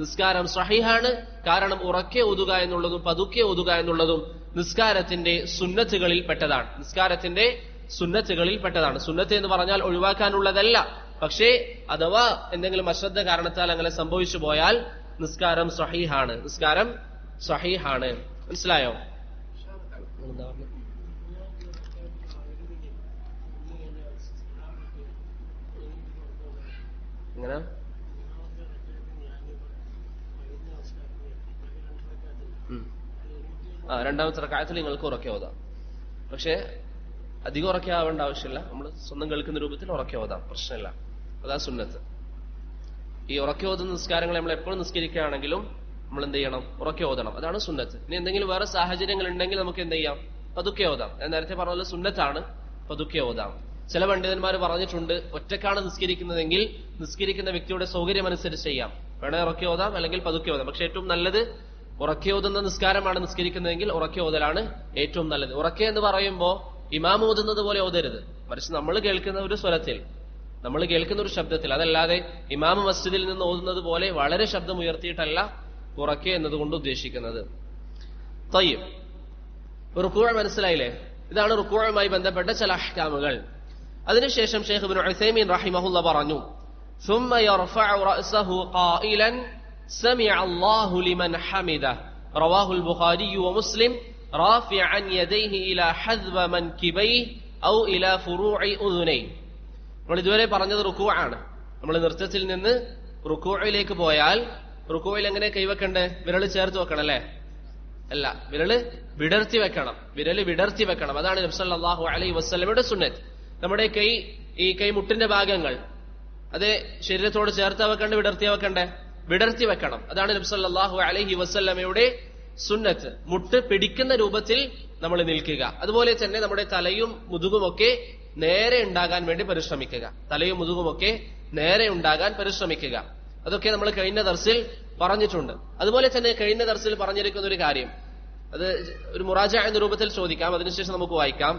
നിസ്കാരം സ്വഹീഹാണ്. കാരണം ഉറക്കെ ഓതുക എന്നുള്ളതും പതുക്കെ ഓതുക എന്നുള്ളതും നിസ്കാരത്തിന്റെ സുന്നത്തുകളിൽ പെട്ടതാണ്. നിസ്കാരത്തിന്റെ സുന്നത്തുകളിൽ പെട്ടതാണ്. സുന്നത്ത് എന്ന് പറഞ്ഞാൽ ഒഴിവാക്കാനുള്ളതല്ല. പക്ഷേ അഥവാ എന്തെങ്കിലും അശ്രദ്ധ കാരണത്താൽ അങ്ങനെ സംഭവിച്ചു പോയാൽ നിസ്കാരം സ്വഹീഹാണ്, നിസ്കാരം സ്വഹീഹാണ്. മനസ്സിലായോ? എങ്ങനെ? രണ്ടാമത്തെ റക്അത്തിൽ നിങ്ങൾക്ക് ഉറക്കെ ഓതാം. പക്ഷെ അധികം ഉറക്കെ ആവേണ്ട ആവശ്യമില്ല. നമ്മൾ സ്വന്തം കേൾക്കുന്ന രൂപത്തിൽ ഉറക്കെ ഓതാം, പ്രശ്നമില്ല. അതാ സുന്നത്ത്. ഈ ഉറക്കെ ഓതുന്ന നിസ്കാരങ്ങൾ നമ്മൾ എപ്പോഴും നിസ്കരിക്കുകയാണെങ്കിലും നമ്മൾ എന്ത് ചെയ്യണം? ഉറക്കെ ഓതണം. അതാണ് സുന്നത്ത്. ഇനി എന്തെങ്കിലും വേറെ സാഹചര്യങ്ങൾ ഉണ്ടെങ്കിൽ നമുക്ക് എന്ത് ചെയ്യാം? പതുക്കെ ഓതാം. ഞാൻ നേരത്തെ പറഞ്ഞ സുന്നത്താണ്, പതുക്കെ ഓതാം. ചില പണ്ഡിതന്മാർ പറഞ്ഞിട്ടുണ്ട്, ഒറ്റക്കാണ് നിസ്കരിക്കുന്നതെങ്കിൽ നിസ്കരിക്കുന്ന വ്യക്തിയുടെ സൗകര്യം അനുസരിച്ച് ചെയ്യാം. വേണേ ഉറക്കെ ഓതാം, അല്ലെങ്കിൽ പതുക്കെ ഓതാം. പക്ഷെ ഏറ്റവും നല്ലത് ഉറക്കെ ഓതുന്ന നിസ്കാരമാണ് നിസ്കരിക്കുന്നതെങ്കിൽ ഉറക്കെ ഓതലാണ് ഏറ്റവും നല്ലത്. ഉറക്കെ എന്ന് പറയുമ്പോൾ ഇമാം ഓതുന്നത് പോലെ ഓതരുത്, മറിച്ച് നമ്മൾ കേൾക്കുന്ന ഒരു സ്വരത്തിൽ, നമ്മൾ കേൾക്കുന്ന ഒരു ശബ്ദത്തിൽ. അതല്ലാതെ ഇമാം മസ്ജിദിൽ നിന്ന് ഓതുന്നത് പോലെ വളരെ ശബ്ദം ഉയർത്തിയിട്ടല്ല ഉറക്കെ എന്നതുകൊണ്ട് ഉദ്ദേശിക്കുന്നത്. തയ്യിബ്, റുകൂഅ മനസ്സിലായില്ലേ? ഇതാണ് റുകൂഅുമായി ബന്ധപ്പെട്ട ചില അഹ്കാമുകൾ. അതിനുശേഷം ശൈഖ് ഇബ്നു ഉസൈമീൻ റഹിമഹുല്ലാഹ് പറഞ്ഞു, ثم يرفع رأسه قائلا سمع الله لمن حمده رواه البخاري ومسلم رافعا يديه إلى حذو منكبيه أو إلى فروع أذنيه. നമ്മൾ ഇതുവരെ പറഞ്ഞത് റുകൂഅാണ്. നമ്മൾ നൃത്തത്തിൽ നിന്ന് റുകൂഇലേക്ക് പോയാൽ റുകൂഇൽ എങ്ങനെ കൈവെക്കണ്ടേ? വിരൽ ചേർത്ത് വെക്കണം അല്ലേ? അല്ല, വിരല് വിടർത്തി വെക്കണം. വിരല് വിടർത്തി വെക്കണം. അതാണ് നബി സല്ലല്ലാഹു അലൈഹി വസല്ലമയുടെ സുന്നത്ത്. നമ്മുടെ ഈ കൈമുട്ടിന്റെ ഭാഗങ്ങൾ അത് ശരീരത്തോട് ചേർത്ത് വെക്കണ്ടേ, വിടർത്തി വെക്കണ്ടേ? വിടർത്തി വെക്കണം. അതാണ് നബി സല്ലല്ലാഹു അലൈഹി വസല്ലമയുടെ സുന്നത്ത്. മുട്ട് പിടിക്കുന്ന രൂപത്തിൽ നമ്മൾ നിൽക്കുക. അതുപോലെ തന്നെ നമ്മുടെ തലയും മുതുകുമൊക്കെ നേരെ ഉണ്ടാകാൻ വേണ്ടി പരിശ്രമിക്കുക. തലയും മുതുകുമൊക്കെ നേരെ ഉണ്ടാകാൻ പരിശ്രമിക്കുക. അതൊക്കെ നമ്മൾ കഴിഞ്ഞ ദർസിൽ പറഞ്ഞിട്ടുണ്ട്. അതുപോലെ തന്നെ കഴിഞ്ഞ ദർസിൽ പറഞ്ഞിരിക്കുന്ന ഒരു കാര്യം, അത് ഒരു മുറാജ എന്ന രൂപത്തിൽ ചോദിക്കാം, അതിനുശേഷം നമുക്ക് വായിക്കാം.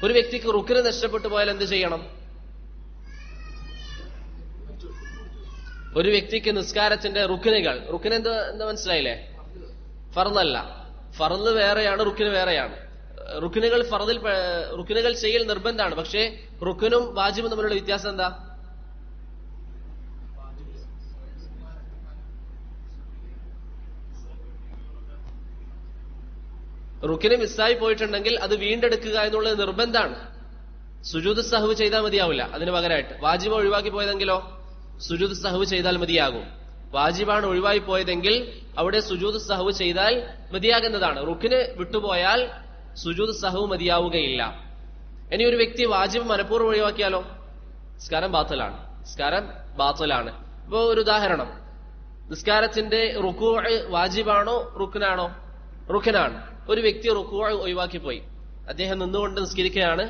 ഒരു വ്യക്തിക്ക് റുക്ന് നഷ്ടപ്പെട്ടു പോയാൽ എന്ത് ചെയ്യണം? ഒരു വ്യക്തിക്ക് നിസ്കാരത്തിന്റെ റുക്നുകൾ എന്താ മനസ്സിലായില്ലേ? ഫർളല്ല. ഫർള് വേറെയാണ്, റുക്ന് വേറെയാണ്. റുക്നുകൾ ചെയ്യൽ നിർബന്ധമാണ്. പക്ഷേ റുക്നും വാജിബും തമ്മിലുള്ള വ്യത്യാസം എന്താ? റുക്ന് മിസ്സായി പോയിട്ടുണ്ടെങ്കിൽ അത് വീണ്ടെടുക്കുക എന്നുള്ളത് നിർബന്ധമാണ്. സുജൂദ് സഹവ് ചെയ്താൽ മതിയാവില്ല. അതിന് പകരമായിട്ട് വാജിബ് ഒഴിവാക്കി പോയതെങ്കിലോ സുജൂദ് സഹവ് ചെയ്താൽ മതിയാകും. വാജിബാണ് ഒഴിവായി പോയതെങ്കിൽ അവിടെ സുജൂദ് സഹവ് ചെയ്താൽ മതിയാകുന്നതാണ്. റുക്ന് വിട്ടുപോയാൽ സുജൂദ് സഹവ് മതിയാവുകയില്ല. ഇനി ഒരു വ്യക്തി വാജിബ് മനഃപൂർവ്വം ഒഴിവാക്കിയാലോ നിസ്കാരം ബാത്തലാണ്. ഇപ്പോ ഒരു ഉദാഹരണം, നിസ്കാരത്തിന്റെ റുകൂഅ് വാജിബാണോ റുക്നാണോ? റുക്നാണ്. ഒരു വ്യക്തി റുകൂഅ് ഒഴിവാക്കി പോയി. അദ്ദേഹം നിന്നുകൊണ്ട് നിസ്കരിക്കുകയാണ്,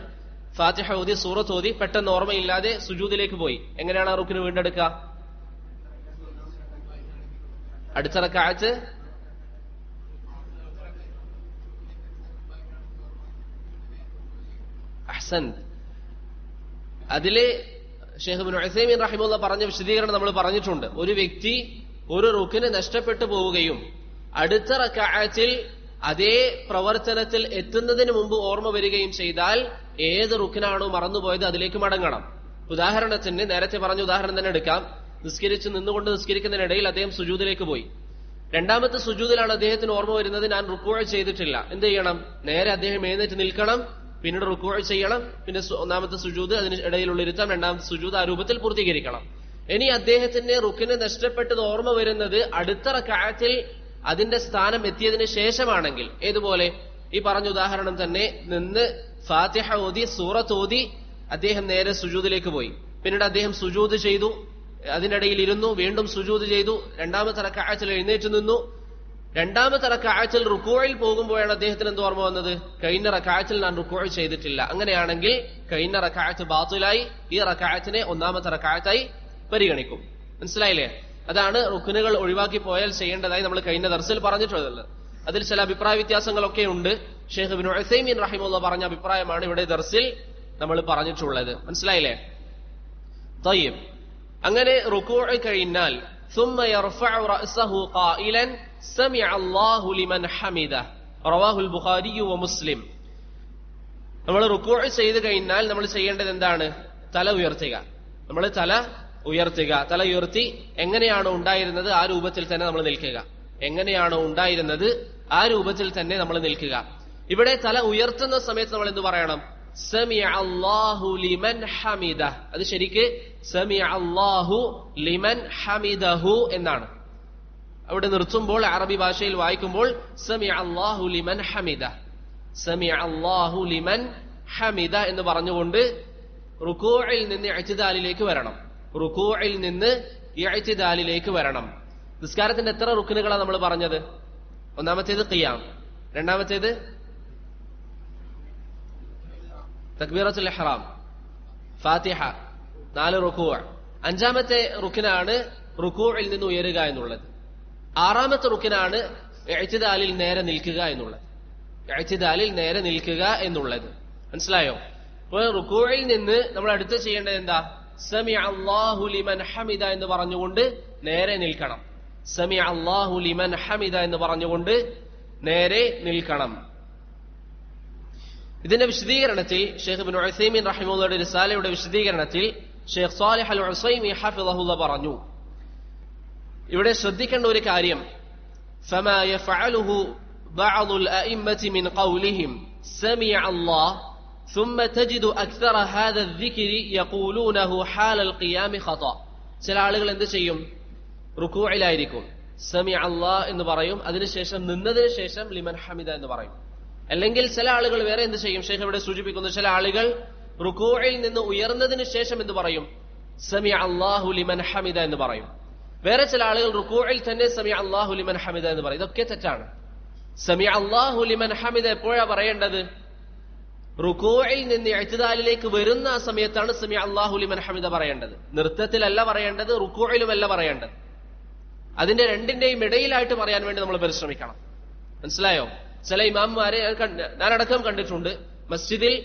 ഫാത്തിഹ ഓതി സൂറത്ത് ഓതി, പെട്ടെന്ന് ഓർമ്മയില്ലാതെ സുജൂദിലേക്ക് പോയി. എങ്ങനെയാണ് ആ റുക്ന് വീണ്ടെടുക്കുക? അടുത്ത റക്അത്ത് അഹ്സൻ. അതില് ശൈഖ് ഇബ്നു ഉസൈമീൻ റഹിമഹുല്ലാഹ് പറഞ്ഞ വിശദീകരണം നമ്മൾ പറഞ്ഞിട്ടുണ്ട്. ഒരു വ്യക്തി ഒരു റുക്ന് നഷ്ടപ്പെട്ടു പോവുകയും അടുത്ത റക്അത്തിൽ അതേ പ്രവർത്തനത്തിൽ എത്തുന്നതിന് മുമ്പ് ഓർമ്മ വരികയും ചെയ്താൽ ഏത് റുക്നാണോ മറന്നുപോയത് അതിലേക്ക് മടങ്ങണം. ഉദാഹരണത്തിന് നേരത്തെ പറഞ്ഞ ഉദാഹരണം തന്നെ എടുക്കാം. നിന്നുകൊണ്ട് നിസ്കരിക്കുന്നതിനിടയിൽ അദ്ദേഹം സുജൂദിലേക്ക് പോയി. രണ്ടാമത്തെ സുജൂദിലാണ് അദ്ദേഹത്തിന് ഓർമ്മ വരുന്നത്, ഞാൻ റുക്കൂഅ് ചെയ്തിട്ടില്ല. എന്ത് ചെയ്യണം? നേരെ അദ്ദേഹം എഴുന്നേറ്റ് നിൽക്കണം, പിന്നീട് റുക്കൂഅ് ചെയ്യണം, പിന്നെ ഒന്നാമത്തെ സുജൂദ് അതിന് ഇടയിലുള്ള ഇരുത്താം, രണ്ടാമത്തെ സുജൂദ് ആ രൂപത്തിൽ പൂർത്തീകരിക്കണം. ഇനി അദ്ദേഹത്തിന് റുക്ന് നഷ്ടപ്പെട്ടത് ഓർമ്മ വരുന്നത് അടുത്ത റക്അത്തിൽ അതിന്റെ സ്ഥാനം എത്തിയതിന് ശേഷമാണെങ്കിൽ, ഏതുപോലെ ഈ പറഞ്ഞ ഉദാഹരണം തന്നെ, നിന്ന് ഫാത്തിഹ ഓതി സൂറത്ത് ഓതി അദ്ദേഹം നേരെ സുജൂദിലേക്ക് പോയി. പിന്നീട് അദ്ദേഹം സുജൂദ് ചെയ്തു, അതിനിടയിൽ ഇരുന്നു, വീണ്ടും സുജൂദ് ചെയ്തു, രണ്ടാമത്തെ റക്അത്തിൽ എഴുന്നേറ്റ് നിന്നു. രണ്ടാമത്തെ റക്അത്തിൽ റുക്കൂഇൽ പോകുമ്പോഴാണ് അദ്ദേഹത്തിന് എന്ത് ഓർമ്മ വന്നത്? കഴിഞ്ഞ റക്അത്തിൽ ഞാൻ റുക്കൂഅ് ചെയ്തിട്ടില്ല. അങ്ങനെയാണെങ്കിൽ കഴിഞ്ഞ റക്അത്ത് ബാത്തിലായി, ഈ റക്അത്തിനെ ഒന്നാമത്തെ റക്അത്തായി പരിഗണിക്കും. മനസ്സിലായില്ലേ? അതാണ് റുക്നുകൾ ഒഴിവാക്കി പോയാൽ ചെയ്യേണ്ടതായി നമ്മൾ കഴിഞ്ഞ ദർസിൽ പറഞ്ഞിട്ടുള്ളത്. അതിൽ ചില അഭിപ്രായ വ്യത്യാസങ്ങളൊക്കെ ഉണ്ട്. ഷെയ്ഖ് ഇബ്നു ഉസൈമീൻ റഹിമഹുല്ലാഹ് പറഞ്ഞ അഭിപ്രായമാണ് ഇവിടെ ദർസിൽ നമ്മൾ പറഞ്ഞിട്ടുള്ളത്. മനസ്സിലായില്ലേ? തയ്യിബ്. അങ്ങനെ റുകൂഅ് കഴിഞ്ഞാൽ ثم يرفع رأسه قائلا سمع الله لمن حمده رواه البخاري ومسلم. നമ്മൾ റുകൂഅ് ചെയ്ത് കഴിഞ്ഞാൽ നമ്മൾ ചെയ്യേണ്ടത് എന്താണ്? തല ഉയർത്തുക. നമ്മൾ തല ഉയർത്തുക. തല ഉയർത്തി എങ്ങനെയാണോ ഉണ്ടായിരുന്നത് ആ രൂപത്തിൽ തന്നെ നമ്മൾ നിൽക്കുക. എങ്ങനെയാണോ ഉണ്ടായിരുന്നത് ആ രൂപത്തിൽ തന്നെ നമ്മൾ നിൽക്കുക. ഇവിടെ തല ഉയർത്തുന്ന സമയത്ത് നമ്മൾ എന്ത് പറയണം? സമിഅ അല്ലാഹു ലിമൻ ഹമിദഹ. അത് ശരിക്ക് സമിഅ അല്ലാഹു ലിമൻ ഹമിദഹു എന്നാണ്. അവിടെ നിർത്തുമ്പോൾ അറബി ഭാഷയിൽ വായിക്കുമ്പോൾ സമിഅ അല്ലാഹു ലിമൻ ഹമിദഹ, സമിഅ അല്ലാഹു ലിമൻ ഹമിദ എന്ന് പറഞ്ഞുകൊണ്ട് റുകൂഇൽ നിന്ന് ഇഅ്തിദാലിലേക്ക് വരണം. റുകൂഇൽ നിന്ന് ഇഅ്തിദാലിലേക്ക് വരണം. നിസ്കാരത്തിന്റെ എത്ര റുക്നുകളാണ് നമ്മൾ പറഞ്ഞത്? ഒന്നാമത്തേത് ഖിയാം, രണ്ടാമത്തേത് തക്ബീറത്തുൽ ഇഹ്റാം, ഫാത്തിഹ, 4 റുകൂഅ്. അഞ്ചാമത്തെ റുക്നാണ് റുകൂഇൽ നിന്ന് ഉയരുക എന്നുള്ളത്. ആറാമത്തെ റുക്നാണ് ഇഅ്തിദാലിൽ നേരെ നിൽക്കുക എന്നുള്ളത്. ഇഅ്തിദാലിൽ നേരെ നിൽക്കുക എന്നുള്ളത് മനസ്സിലായോ? അപ്പോൾ റുകൂഇൽ നിന്ന് നമ്മൾ അടുത്ത് ചെയ്യേണ്ടത് എന്താ? സമിഅ അല്ലാഹു ലിമൻ ഹമിദ എന്ന് പറഞ്ഞുകൊണ്ട് നേരെ നിൽക്കണം. സമിഅ അല്ലാഹു ലിമൻ ഹമിദ എന്ന് പറഞ്ഞുകൊണ്ട് നേരെ നിൽക്കണം. ഇതിന്റെ വിശദീകരണത്തിൽ ഷെയ്ഖ് ഇബ്നു ഉസൈമീൻ റഹിമഹുള്ളാഹുവിന്റെ റിസാലയുടെ വിശദീകരണത്തിൽ ഷെയ്ഖ് സാലിഹ് അൽ ഉസൈമി ഹഫിളഹുല്ലാഹ് പറഞ്ഞു, ഇവിടെ ശ്രദ്ധിക്കേണ്ട ഒരു കാര്യം, فما يفعله بعض الأئمة من قولهم سمع الله ثم تجد أكثر هذا الذكر يقولونه حال القيام خطأ. ചില ആളുകൾ എന്ത് ചെയ്യും? റുകൂഇലായിരിക്കും, സമിഅ അല്ലാഹ് എന്ന് പറയും, അതിനുശേഷം നിന്നതിന് ശേഷം ലിമൻ ഹമിദ എന്ന് പറയും. അല്ലെങ്കിൽ ചില ആളുകൾ വേറെ എന്ത് ചെയ്യും? ഷെയ്ഖ് ഇവിടെ സൂചിപ്പിക്കുന്നു, ചില ആളുകൾ റുകൂഇൽ നിന്ന് ഉയർന്നതിന് ശേഷം എന്ത് പറയും? സമിഅ അല്ലാഹു ലിമൻ ഹമിദ എന്ന് പറയും. വേറെ ചില ആളുകൾ റുകൂഇൽ തന്നെ സമിഅ അല്ലാഹു ലിമൻ ഹമിദ എന്ന് പറയും. ഇതൊക്കെ തെറ്റാണ്. സമിഅ അല്ലാഹു ലിമൻ ഹമിദ എപ്പോഴാ പറയേണ്ടത്? റുകൂഇൽ നിന്ന് ഇഅ്തിദാലിലേക്ക് വരുന്ന ആ സമയത്താണ് സമിഅ അല്ലാഹു ലിമൻ ഹമിദ പറയേണ്ടത്. നൃത്തത്തിലല്ല പറയേണ്ടത്, റുകൂഇലുമല്ല പറയേണ്ടത്. അതിന്റെ രണ്ടിന്റെയും ഇടയിലായിട്ട് പറയാൻ വേണ്ടി നമ്മൾ പരിശ്രമിക്കണം. മനസ്സിലായോ? ചില ഇമാംമാരെ ഞാനടക്കം കണ്ടിട്ടുണ്ട്, മസ്ജിദിൽ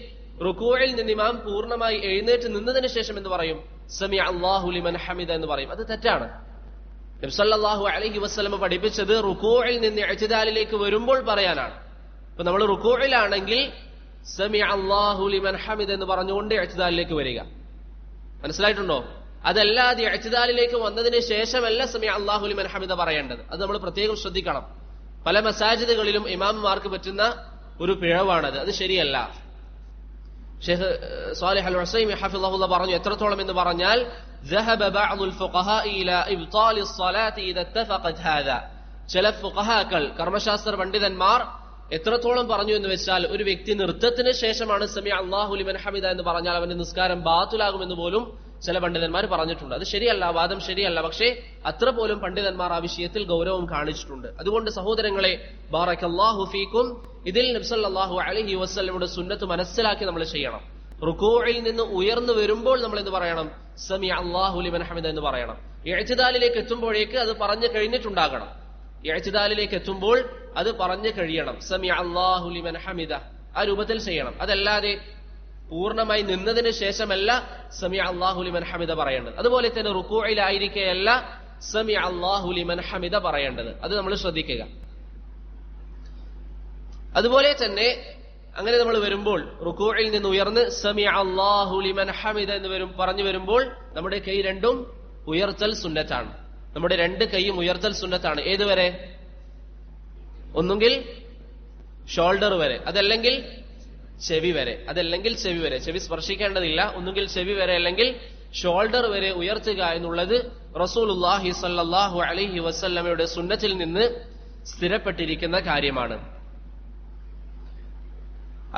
റുകൂഇൽ നിന്ന് ഇമാം പൂർണ്ണമായി എഴുന്നേറ്റ് നിന്നതിന് ശേഷം എന്ന് പറയും? സമിഅ അല്ലാഹു ലിമൻ ഹമിദ എന്ന് പറയും. അത് തെറ്റാണ്. നബി സല്ലല്ലാഹു അലൈഹി വസല്ലം പഠിപ്പിച്ചത് റുകൂഇൽ നിന്ന് ഇഅ്തിദാലിലേക്ക് വരുമ്പോൾ പറയാനാണ്. അപ്പൊ നമ്മൾ റുകൂഇലാണെങ്കിൽ സമിഅ അല്ലാഹു ലിമൻ ഹമിദ എന്ന് പറഞ്ഞുകൊണ്ട് ഇഅ്തിദാലിലേക്ക് വരിക. മനസ്സിലായിട്ടുണ്ടോ? അതല്ലാതെ ഇഅ്തിദാലിലേക്ക് വന്നതിന് ശേഷമല്ല സമിഅ അല്ലാഹു ലിമൻ ഹമിദ പറയേണ്ടത്. അത് നമ്മൾ പ്രത്യേകം ശ്രദ്ധിക്കണം. പല മസാജിദുകളിലും ഇമാമുമാർക്ക് പറ്റുന്ന ഒരു പിഴവാണത്. അത് ശരിയല്ല. ഷെയ്ഖ് സാലിഹ് അൽ ഉസൈമി ഹഫിളഹുല്ലാഹ് പറഞ്ഞു, എത്രത്തോളം എന്ന് പറഞ്ഞാൽ ذهب بعض الفقهاء الى ابطال الصلاه اذا اتفقت هذا. ചില ഫുഖഹാക്കൾ, കർമ്മശാസ്ത്ര പണ്ഡിതന്മാർ എത്രത്തോളം പറഞ്ഞു എന്ന് വെച്ചാൽ, ഒരു വ്യക്തി നൃത്തത്തിന് ശേഷമാണ് സമിഅ അല്ലാഹു ലിമൻ ഹമിദ എന്ന് പറഞ്ഞാൽ അവന്റെ നിസ്കാരം ബാത്തുലാകുമെന്ന് പോലും ചില പണ്ഡിതന്മാർ പറഞ്ഞിട്ടുണ്ട്. അത് ശരിയല്ല, വാദം ശരിയല്ല. പക്ഷേ അത്ര പോലും പണ്ഡിതന്മാർ ആ വിഷയത്തിൽ ഗൗരവം കാണിച്ചിട്ടുണ്ട്. അതുകൊണ്ട് സഹോദരങ്ങളെ, ബാറക്കല്ലാഹു ഫീക്കും, ഇതിൽ നബി സല്ലല്ലാഹു അലൈഹി വസല്ലമയുടെ സുന്നത്ത് മനസ്സിലാക്കി നമ്മൾ ചെയ്യണം. റുകൂഇൽ നിന്ന് ഉയർന്നു വരുമ്പോൾ നമ്മൾ എന്ത് പറയണം? സമിഅ അല്ലാഹു ലിമൻ ഹമിദ എന്ന് പറയണം. ഇഅ്തിദാലിലേക്ക് എത്തുമ്പോഴേക്ക് അത് പറഞ്ഞു കഴിഞ്ഞിട്ടുണ്ടാകണം. ഇഅ്തിദാലിലേക്ക് എത്തുമ്പോൾ അത് പറഞ്ഞു കഴിയണം. സമിഅ അല്ലാഹു ലിമൻ ഹമിദ ആ രൂപത്തിൽ ചെയ്യണം. അതല്ലാതെ പൂർണ്ണമായി നിന്നതിന് ശേഷമല്ല സമിഅ അല്ലാഹു ലിമൻ ഹമിദ പറയേണ്ടത്. അതുപോലെ തന്നെ റുകൂഇലായിരിക്കെയല്ല സമിഅ അല്ലാഹു ലിമൻ ഹമിദ പറയേണ്ടത്. അത് നമ്മൾ ശ്രദ്ധിക്കുക. അതുപോലെ തന്നെ അങ്ങനെ നമ്മൾ വരുമ്പോൾ റുകൂഇൽ നിന്ന് ഉയർന്ന് സമിഅ അല്ലാഹു ലിമൻ ഹമിദ എന്ന് പറഞ്ഞു വരുമ്പോൾ നമ്മുടെ കൈ രണ്ടും ഉയർത്തൽ സുന്നത്താണ്. നമ്മുടെ രണ്ട് കൈയും ഉയർത്തൽ സുന്നത്താണ്. ഏതുവരെ? ഒന്നുകിൽ ഷോൾഡർ വരെ, അതല്ലെങ്കിൽ ചെവി വരെ. ചെവി സ്പർശിക്കേണ്ടതില്ല. ഒന്നുകിൽ ചെവി വരെ അല്ലെങ്കിൽ ഷോൾഡർ വരെ ഉയർത്തുക എന്നുള്ളത് റസൂലുള്ളാഹി സ്വല്ലല്ലാഹു അലൈഹി വസല്ലമയുടെ സുന്നത്തിൽ നിന്ന് സ്ഥിരപ്പെട്ടിരിക്കുന്ന കാര്യമാണ്.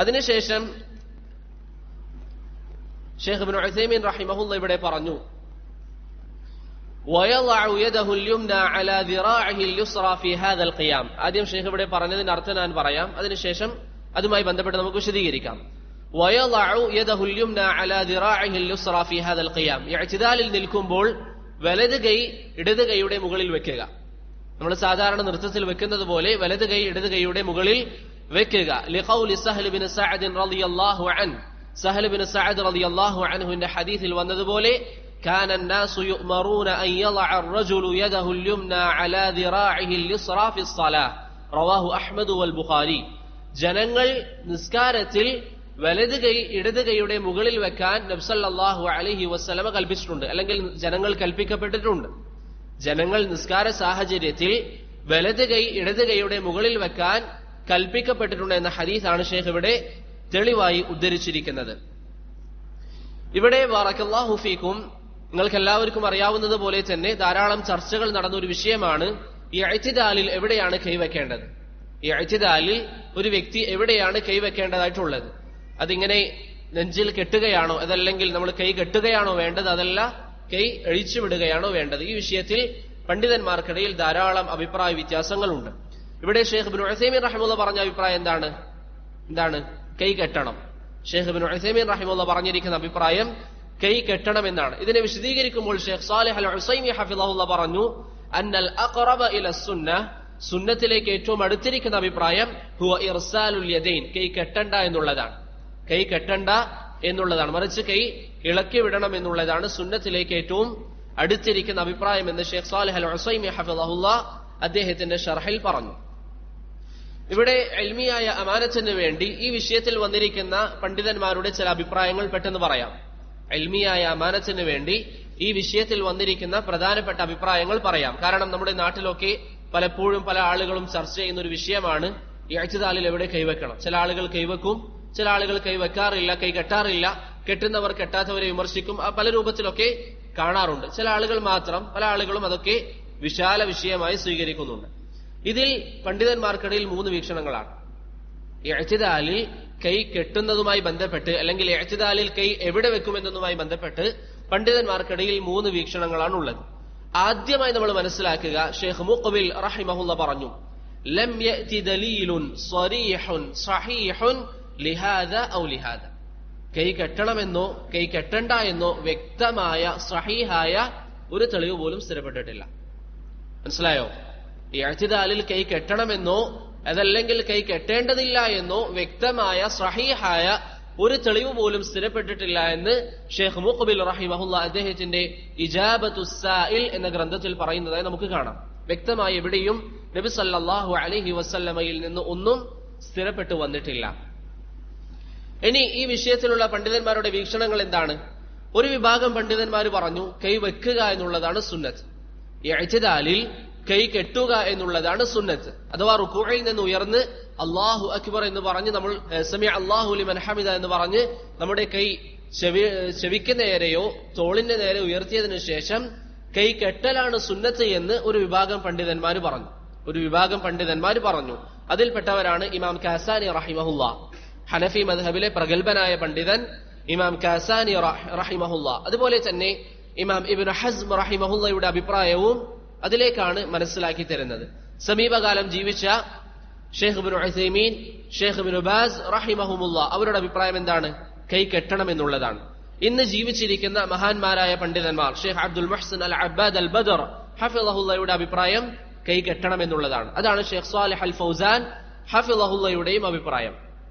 അതിനുശേഷം ഷെയ്ഖ് ഇബ്നു ഉസൈമീൻ റഹിമഹുല്ലാഹ് ഇവിടെ പറഞ്ഞു, وَيَضَعُ يَدَهُ الْيُمْنَى عَلَى ذِرَاعِهِ الْيُسْرَى فِي هَذَا الْقِيَامِ. ആദ്യം ഷെയ്ഖ് ഇവിടെ പറഞ്ഞതിന്റെ അർത്ഥം ഞാൻ പറയാം, അതിനുശേഷം അതുമായി ബന്ധപ്പെട്ട് നമുക്ക് വിശദീകരിക്കാം. وَيَضَعُ يَدَهُ الْيُمْنَى عَلى ذِرَاعِهِ الْيُسْرَى فِي هَذَا الْقِيَامِ. ഇഅ്തിദാലിൽ നിൽക്കുമ്പോൾ വലത് കൈ ഇടത് കൈയുടെ മുകളിൽ വെക്കുക. നമ്മൾ സാധാരണ നൃത്തത്തിൽ വെക്കുന്നത് പോലെ വലത് കൈ ഇടത് കൈയുടെ മുകളിൽ വെക്കുക. ലിഖൗലി സഹൽ ബിൻ സഅദ് റളിയല്ലാഹു അൻഹു, സഹൽ ബിൻ സഅദ് റളിയല്ലാഹു അൻഹുവിന്റെ ഹദീസിൽ വന്നതുപോലെ كان الناس يؤمرون أن يضع الرجل يده اليمنى على ذراعه اليسرى في الصلاة رواه أحمد والبخاري. ജനങ്ങൾ നിസ്കാരത്തിൽ വലത് കൈ ഇടത് കൈയുടെ മുകളിൽ വെക്കാൻ നബി സല്ലല്ലാഹു അലൈഹി വസല്ലമ കൽപ്പിച്ചിട്ടുണ്ട്, അല്ലെങ്കിൽ ജനങ്ങൾ കൽപ്പിക്കപ്പെട്ടിട്ടുണ്ട്. ജനങ്ങൾ നിസ്കാര സാഹചര്യത്തിൽ വലത് കൈ ഇടത് കൈയുടെ മുകളിൽ വെക്കാൻ കൽപ്പിക്കപ്പെട്ടിട്ടുണ്ട് എന്ന ഹദീസാണ് ഷെയ്ഖ് ഇവിടെ തെളിവായി ഉദ്ധരിച്ചിരിക്കുന്നത്. ഇവിടെ ബറകല്ലാഹു ഫീക്കും, നിങ്ങൾക്ക് എല്ലാവർക്കും അറിയാവുന്നത് പോലെ തന്നെ ധാരാളം ചർച്ചകൾ നടന്ന ഒരു വിഷയമാണ് ഈ ഇഅ്തിദാലിൽ എവിടെയാണ് കൈവെക്കേണ്ടത്. ഈ ഇഅ്തിദാലിൽ ഒരു വ്യക്തി എവിടെയാണ് കൈവെക്കേണ്ടതായിട്ടുള്ളത്? അതിങ്ങനെ നെഞ്ചിൽ കെട്ടുകയാണോ, അതല്ലെങ്കിൽ നമ്മൾ കൈ കെട്ടുകയാണോ വേണ്ടത്, അതല്ല കൈ അഴിച്ചു വിടുകയാണോ വേണ്ടത്? ഈ വിഷയത്തിൽ പണ്ഡിതന്മാർക്കിടയിൽ ധാരാളം അഭിപ്രായ വ്യത്യാസങ്ങളുണ്ട്. ഇവിടെ ഷെയ്ഖ് ഇബ്നു ഉസൈമീൻ റഹിമഹുല്ലാഹ് പറഞ്ഞ അഭിപ്രായം എന്താണ്? കൈ കെട്ടണം. ഷെയ്ഖ് ഇബ്നു ഉസൈമീൻ റഹിമഹുല്ലാഹ് പറഞ്ഞിരിക്കുന്ന അഭിപ്രായം കൈ കെട്ടണം എന്നാണ്. ഇതിനെ വിശദീകരിക്കുമ്പോൾ ഷെയ്ഖ് സാലിഹ് അൽ ഉസൈമി ഹഫിളഹുല്ലാഹ് പറഞ്ഞു, അന്നൽ അഖറബ ഇല സുന്നഹ്, സുന്നത്തിലേക്ക് ഏറ്റവും അടുത്തിരിക്കുന്ന അഭിപ്രായം ഹുവ ഇർസാലുൽ യദൈൻ, കൈ കെട്ടണ്ട എന്നുള്ളതാണ്. കൈ കെട്ടണ്ട എന്നുള്ളതാണ്, മറിച്ച് കൈ ഇളക്കി വിടണം എന്നുള്ളതാണ് സുന്നത്തിലേക്ക് ഏറ്റവും അടുത്തിരിക്കുന്ന അഭിപ്രായം എന്ന് ഷെയ്ഖ് സാലിഹ് അൽ ഉസൈമി ഹഫിളഹുല്ലാഹ് അദ്ദേഹത്തിന്റെ ഷർഹിൽ പറഞ്ഞു. ഇവിടെ ഇൽമിയായ അമാനത്തിന് വേണ്ടി ഈ വിഷയത്തിൽ വന്നിരിക്കുന്ന പണ്ഡിതന്മാരുടെ ചില അഭിപ്രായങ്ങൾ പെട്ടെന്ന് പറയാം. ഇൽമിയായ അമാനത്തിന് വേണ്ടി ഈ വിഷയത്തിൽ വന്നിരിക്കുന്ന പ്രധാനപ്പെട്ട അഭിപ്രായങ്ങൾ പറയാം. കാരണം നമ്മുടെ നാട്ടിലൊക്കെ പലപ്പോഴും പല ആളുകളും ചർച്ച ചെയ്യുന്ന ഒരു വിഷയമാണ് ഈ ഇഅ്തിദാലിൽ എവിടെ കൈവെക്കണം. ചില ആളുകൾ കൈവെക്കും, ചില ആളുകൾ കൈവെക്കാറില്ല, കൈ കെട്ടാറില്ല. കെട്ടുന്നവർ കെട്ടാത്തവരെ വിമർശിക്കും, പല രൂപത്തിലൊക്കെ കാണാറുണ്ട്. ചില ആളുകൾ മാത്രം, പല ആളുകളും അതൊക്കെ വിശാല വിഷയമായി സ്വീകരിക്കുന്നുണ്ട്. ഇതിൽ പണ്ഡിതന്മാർക്കിടയിൽ 3 വീക്ഷണങ്ങളാണ്. ഇഅ്തിദാലിൽ കൈ കെട്ടുന്നതുമായി ബന്ധപ്പെട്ട്, അല്ലെങ്കിൽ ഇഅ്തിദാലിൽ കൈ എവിടെ വെക്കുമെന്നതുമായി ബന്ധപ്പെട്ട് പണ്ഡിതന്മാർക്കിടയിൽ 3 വീക്ഷണങ്ങളാണ് ഉള്ളത്. ആദ്യമായി നമ്മൾ മനസ്സിലാക്കുക, ഷെയ്ഖ് മുഖ്ബിൽ റഹിമഹുല്ലാഹ് പറഞ്ഞു, ലം യഅതി ദലീലുൻ സ്വരീഹുൻ സഹീഹുൻ ലിഹാദാ ഔ ലിഹാദാ, കൈ കെട്ടണമെന്നോ കൈ കെട്ടണ്ട എന്നോ വ്യക്തമായ സഹീഹായ ഒരു തെളിവ് പോലും സ്ഥിരപ്പെട്ടിട്ടില്ല. മനസ്സിലായോ? ഈ ഇഅ്തിദാലിൽ കൈ കെട്ടണമെന്നോ അതല്ലെങ്കിൽ കൈ കെട്ടേണ്ടതില്ല എന്നോ വ്യക്തമായ സഹീഹായ ഒരു തെളിവ് പോലും സ്ഥിരപ്പെട്ടിട്ടില്ല എന്ന് ഷെയ്ഖ് മുഖ്ബിൽ റഹിമഹുല്ലാഹ് അദ്ദേഹത്തിന്റെ ഇജാബത്തുസ് സാഇൽ എന്ന ഗ്രന്ഥത്തിൽ പറയുന്നതായി നമുക്ക് കാണാം. വ്യക്തമായി എവിടെയും നബി സല്ലല്ലാഹു അലൈഹി വസല്ലമയിൽ നിന്ന് ഒന്നും സ്ഥിരപ്പെട്ടു വന്നിട്ടില്ല. ഇനി ഈ വിഷയത്തിലുള്ള പണ്ഡിതന്മാരുടെ വീക്ഷണങ്ങൾ എന്താണ്? ഒരു വിഭാഗം പണ്ഡിതന്മാർ പറഞ്ഞു കൈ വെക്കുക എന്നുള്ളതാണ് സുന്നത്ത്, ഇഅ്തിദാലിൽ കൈ കെട്ടുക എന്നുള്ളതാണ് സുന്നത്ത്. അഥവാ റുകൂഇൽ നിന്ന് ഉയർന്ന് അല്ലാഹു അക്ബർ എന്ന് പറഞ്ഞ് നമ്മൾ സമിഅ അല്ലാഹു ലിമൻ ഹമിദ എന്ന് പറഞ്ഞ് നമ്മുടെ കൈ ചെവിക്ക് നേരെയോ തോളിന്റെ നേരെ ഉയർത്തിയതിനു ശേഷം കൈ കെട്ടലാണ് സുന്നത്ത് എന്ന് ഒരു വിഭാഗം പണ്ഡിതന്മാർ പറഞ്ഞു. അതിൽപ്പെട്ടവരാണ് ഇമാം കാസാനി റഹിമഹുല്ലാഹ്, ഹനഫി മദ്ഹബിലെ പ്രഗൽഭനായ പണ്ഡിതൻ ഇമാം കാസാനി റഹിമഹുല്ലാഹ്. അതുപോലെ തന്നെ ഇമാം ഇബ്നു ഹസ്ം റഹിമഹുല്ലയുടെ അഭിപ്രായവും അതിലേക്കാണ് മനസ്സിലാക്കി തരുന്നത്. സമീപകാലം ജീവിച്ച ഷെയ്ഖ് ഇബ്നു ഉസൈമീൻ, ഷെയ്ഖ് ഇബ്നു ബാസ് റഹിമഹുമുല്ലാഹ് അവരുടെ അഭിപ്രായം എന്താണ്? കൈ കെട്ടണം എന്നുള്ളതാണ്. ഇന്ന് ജീവിച്ചിരിക്കുന്ന മഹാന്മാരായ പണ്ഡിതന്മാർ ഷെയ്ഖ് അബ്ദുൽ മുഹ്സിൻ അൽ അബ്ബാദ് അൽ ബദർ ഹഫിളഹുല്ലയുടെ അഭിപ്രായം കൈ കെട്ടണം എന്നുള്ളതാണ്. അതാണ് ഷെയ്ഖ് സാലിഹ് അൽ ഫൗസാൻ ഹഫിളഹുല്ലയുടെയും അഭിപ്രായം.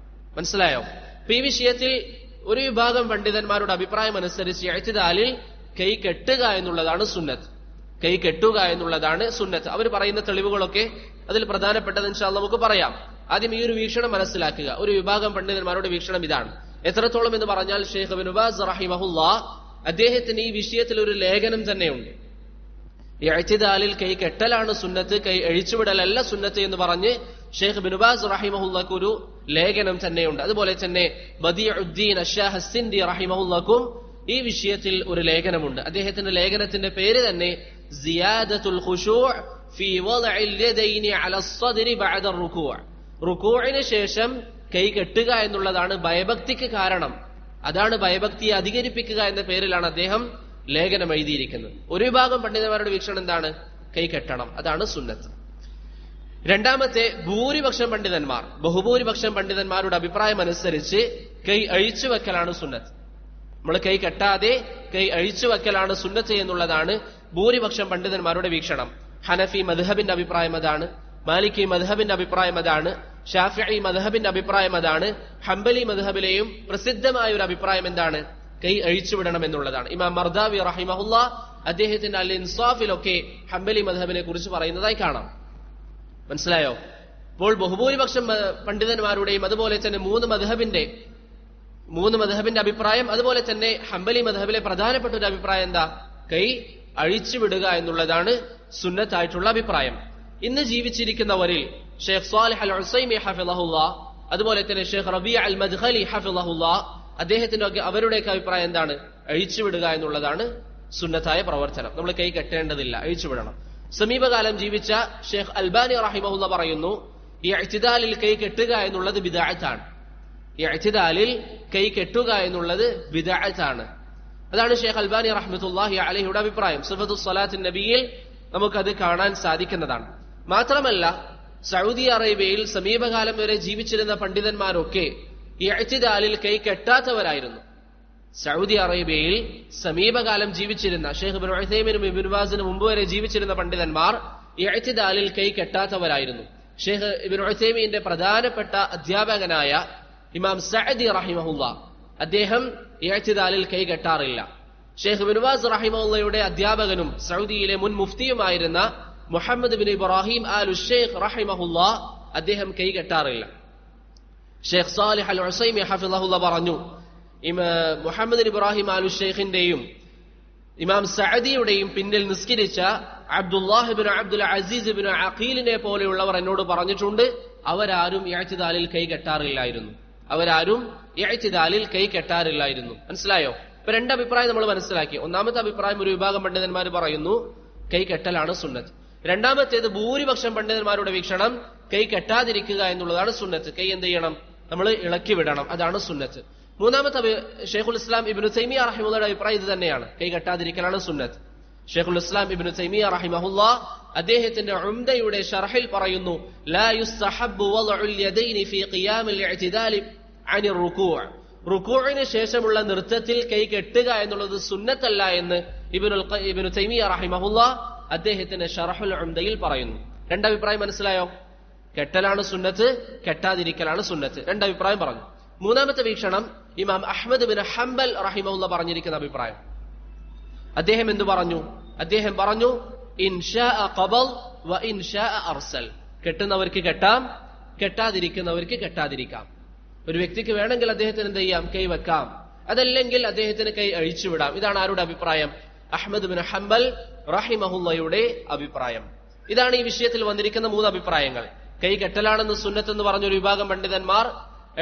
മനസ്സിലായോ? ഈ വിഷയത്തിൽ ഒരു വിഭാഗം പണ്ഡിതന്മാരുടെ അഭിപ്രായം അനുസരിച്ച് ഇഅ്തിദാലിൽ കൈ കെട്ടുക എന്നുള്ളതാണ് സുന്നത്ത്, കൈ കെട്ടുക എന്നുള്ളതാണ് സുന്നത്ത്. അവർ പറയുന്ന തെളിവുകളൊക്കെ അതിൽ പ്രധാനപ്പെട്ടത് ഇൻഷാ അല്ലാഹ് നമുക്ക് പറയാം. ആദ്യം ഈ ഒരു വീക്ഷണം മനസ്സിലാക്കുക. ഒരു വിഭാഗം പണ്ഡിതന്മാരുടെ വീക്ഷണം ഇതാണ്. എത്രത്തോളം എന്ന് പറഞ്ഞാൽ ഷെയ്ഖ് ഇബ്നു ബാസ് റഹിമഹുല്ലാഹ് അദ്ദേഹത്തിന് ഈ വിഷയത്തിൽ ഒരു ലേഖനം തന്നെയുണ്ട്. ഇഅ്തിദാലിൽ കൈ കെട്ടലാണ് സുന്നത്ത്, കൈ അഴിച്ചുവിടലല്ല സുന്നത്ത് എന്ന് പറഞ്ഞ് ഷെയ്ഖ് ഇബ്നു ബാസ് റഹിമഹുല്ലാഹ്ക്ക് ഒരു ലേഖനം തന്നെയുണ്ട്. അതുപോലെ തന്നെ ബദീഉദ്ദീൻ അശ്ശാഹ് സിന്ദി റഹിമഹുല്ലാഹ്ക്കും ഈ വിഷയത്തിൽ ഒരു ലേഖനമുണ്ട്. അദ്ദേഹത്തിന്റെ ലേഖനത്തിന്റെ പേര് തന്നെ സിയാദത്തുൽ ഖുശൂഅ് ഫീ വദ്ഇൽ യദൈനി അല അസ്സദ്രി ബഅദ റുകൂഅ്. റുകൂഇന് ശേഷം കൈ കെട്ടുക എന്നുള്ളതാണ് ഭയഭക്തിക്ക് കാരണം, അതാണ് ഭയഭക്തിയെ അധികരിപ്പിക്കുക എന്ന പേരിലാണ് അദ്ദേഹം ലേഖനം എഴുതിയിരിക്കുന്നത്. ഒരു വിഭാഗം പണ്ഡിതന്മാരുടെ വീക്ഷണം എന്താണ്? കൈ കെട്ടണം, അതാണ് സുന്നത്ത്. രണ്ടാമത്തെ ബഹുഭൂരിപക്ഷം പണ്ഡിതന്മാരുടെ അഭിപ്രായം അനുസരിച്ച് കൈ അഴിച്ചു വെക്കലാണ് സുന്നത്ത്. നമ്മൾ കൈ കെട്ടാതെ കൈ അഴിച്ചു വെക്കലാണ് സുന്നത്ത് എന്നുള്ളതാണ് ഭൂരിപക്ഷം പണ്ഡിതന്മാരുടെ വീക്ഷണം. ഹനഫി മദ്ഹബിന്റെ അഭിപ്രായം അതാണ്, മാലിക്കി മദ്ഹബിന്റെ അഭിപ്രായം അതാണ്, ഷാഫിഈ മദ്ഹബിന്റെ അഭിപ്രായം അതാണ്. ഹംബലി മദ്ഹബിലെയും പ്രസിദ്ധമായ ഒരു അഭിപ്രായം എന്താണ്? കൈ അഴിച്ചുവിടണം എന്നുള്ളതാണ്. ഇമാം മർദാവി റഹിമഹുല്ലാ അദ്ദേഹത്തിന്റെ അൽ ഇൻസാഫിലൊക്കെ ഹംബലി മദ്ഹബിനെ കുറിച്ച് പറയുന്നതായി കാണാം. മനസ്സിലായോ? അപ്പോൾ ബഹുഭൂരിപക്ഷം പണ്ഡിതന്മാരുടെയും അതുപോലെ തന്നെ മൂന്ന് മദ്ഹബിന്റെ അഭിപ്രായം, അതുപോലെ തന്നെ ഹംബലി മദ്ഹബിലെ പ്രധാനപ്പെട്ട ഒരു അഭിപ്രായം എന്താ? കൈ അഴിച്ചുവിടുക എന്നുള്ളതാണ് സുന്നത്തായിട്ടുള്ള അഭിപ്രായം. ഇന്ന് ജീവിച്ചിരിക്കുന്നവരിൽ ഷെയ്ഖ് സ്വാലിഹ് അൽ ഉസൈമി ഹഫിളഹുല്ലാ, അതുപോലെ തന്നെ ഷെയ്ഖ് റബീഅ അൽ മദ്ഖലി ഹഫിളഹുല്ലാ, അവരുടെയൊക്കെ അഭിപ്രായം എന്താണ്? അഴിച്ചുവിടുക എന്നുള്ളതാണ് സുന്നത്തായ പ്രവർത്തനം. നമ്മൾ കൈ കെട്ടേണ്ടതില്ല, അഴിച്ചുവിടണം. സമീപകാലം ജീവിച്ച ഷെയ്ഖ് അൽബാനി റഹിമഹുല്ല പറയുന്നു, ഈ ഇഅ്തിദാലിൽ കൈ കെട്ടുക എന്നുള്ളത് ബിദ്അത്താണ്. ഈ ഇഅ്തിദാലിൽ കൈ കെട്ടുക എന്നുള്ളത് ബിദ്അത്താണ്. അതാണ് ഷെയ്ഖ് അൽബാനി റഹ്മത്തുള്ളാഹി അലൈഹിയുടെ അഭിപ്രായം. സിഫത്തുസ് സ്വലാത്തിൻ നബിയിൽ നമുക്കത് കാണാൻ സാധിക്കുന്നതാണ്. മാത്രമല്ല, സൗദി അറേബ്യയിൽ സമീപകാലം വരെ ജീവിച്ചിരുന്ന പണ്ഡിതന്മാരൊക്കെ ഈ ഇഅ്തിദാലിൽ കൈ കെട്ടാത്തവരായിരുന്നു. സൗദി അറേബ്യയിൽ സമീപകാലം ജീവിച്ചിരുന്ന ഷെയ്ഖ് ഇബ്നു ഉസൈമിനും ഇബ്നു ബാസിന് മുമ്പ് വരെ ജീവിച്ചിരുന്ന പണ്ഡിതന്മാർ ഈ ഇഅ്തിദാലിൽ കൈ കെട്ടാത്തവരായിരുന്നു. ഷെയ്ഖ് ഇബ്നു ഉസൈമിന്റെ പ്രധാനപ്പെട്ട അധ്യാപകനായ ഇമാം സഅദി റഹിമഹുല്ലാ അദ്ദേഹം ഈ ഇഅ്തിദാലിൽ കൈ കെട്ടാറില്ല. ഷെയ്ഖ് ഇബ്നു ബാസ് റഹിമഹുല്ലയുടെ അധ്യാപകനും സൗദിയിലെ മുൻ മുഫ്തിയുമായിരുന്ന Muhammad bin Ibrahim Al Sheikh റഹിമഹുല്ലാ അദ്ദേഹം കൈ കെട്ടാറില്ല. ഷെയ്ഖ് സാലിഹ് അൽ ഉസൈമി ഹഫിളഹുല്ലാ പറഞ്ഞു, മുഹമ്മദ് ഇബ്രാഹിം ആലു ഷെയ്ഖിന്റെയും ഇമാം സഅദിയുടെയും പിന്നിൽ നിസ്കരിച്ച അബ്ദുല്ലാഹ് ഇബ്നു അബ്ദുൽ അസീസ് ഇബ്നു അഖീലിനെ പോലെയുള്ളവർ എന്നോട് പറഞ്ഞിട്ടുണ്ട്, അവരാരും ഇഅ്തിദാലിൽ കൈ കെട്ടാറില്ലായിരുന്നു. മനസ്സിലായോ? ഇപ്പൊ രണ്ടഭിപ്രായം നമ്മൾ മനസ്സിലാക്കി. ഒന്നാമത്തെ അഭിപ്രായം, ഒരു വിഭാഗം പണ്ഡിതന്മാർ പറയുന്നു കൈ കെട്ടലാണ് സുന്നത്ത്. രണ്ടാമത്തേത് ഭൂരിപക്ഷം പണ്ഡിതന്മാരുടെ വീക്ഷണം കൈ കെട്ടാതിരിക്കുക എന്നുള്ളതാണ് സുന്നത്ത്. കൈ എന്ത് ചെയ്യണം? നമ്മൾ ഇളക്കി വിടണം, അതാണ് സുന്നത്ത്. മൂന്നാമത്തെ ഷെയ്ഖുൽ ഇസ്ലാം ഇബ്നു തൈമിയ റഹിമഹുള്ളയുടെ അഭിപ്രായം ഇത് തന്നെയാണ്, കൈ കെട്ടാതിരിക്കലാണ് സുന്നത്ത്. ഷെയ്ഖുൽ ഇസ്ലാം ഇബ്നു തൈമിയ റഹിമഹുല്ലാ അദ്ദേഹത്തിന്റെ ഉംദയുടെ ശർഹിൽ പറയുന്നു, ലാ യുസ്തഹബ്ബു വദ്ഉൽ യദൈനി ഫീ ഖിയാമിൽ ഇഅ്തിദാലി അനിർ റുകൂഅ്. റുകൂഇന് ശേഷമുള്ള നൃത്തത്തിൽ കൈ കെട്ടുക എന്നുള്ളത് സുന്നത്തല്ല എന്ന് ഇബ്നു തൈമിയ റഹിമഹുല്ലാ അദ്ദേഹത്തിന്റെ ശർഹുൽ ഉംദയിൽ പറയുന്നു. രണ്ടഭിപ്രായം മനസ്സിലായോ? കെട്ടലാണ് സുന്നത്ത്, കെട്ടാതിരിക്കലാണ് സുന്നത്ത്. രണ്ടഭിപ്രായം പറഞ്ഞു. മൂന്നാമത്തെ വീക്ഷണം ഇമാം അഹ്മദ് ബിൻ ഹംബൽ റഹിമഹുല്ലാ പറഞ്ഞിരിക്കുന്ന അഭിപ്രായം. അദ്ദേഹം എന്തു പറഞ്ഞു? അദ്ദേഹം പറഞ്ഞു, ഇൻഷാഅ ഖബൽ വ ഇൻഷാഅ അർസൽ. കെട്ടുന്നവർക്ക് കെട്ടാം, കെട്ടാതിരിക്കുന്നവർക്ക് കെട്ടാതിരിക്കാം. ഒരു വ്യക്തിക്ക് വേണമെങ്കിൽ അദ്ദേഹത്തിന് എന്ത് ചെയ്യാം? കൈ വെക്കാം. അതല്ലെങ്കിൽ അദ്ദേഹത്തിന് കൈ അഴിച്ചുവിടാം. ഇതാണ് ആരുടെ അഭിപ്രായം? അഹ്മദ് ബിൻ ഹംബൽ റഹിമഹുല്ലയുടെ അഭിപ്രായം. ഇതാണ് ഈ വിഷയത്തിൽ വന്നിരിക്കുന്ന മൂന്ന് അഭിപ്രായങ്ങൾ. കൈ കെട്ടലാണെന്ന് സുന്നത്ത് എന്ന് പറഞ്ഞൊരു വിഭാഗം പണ്ഡിതന്മാർ,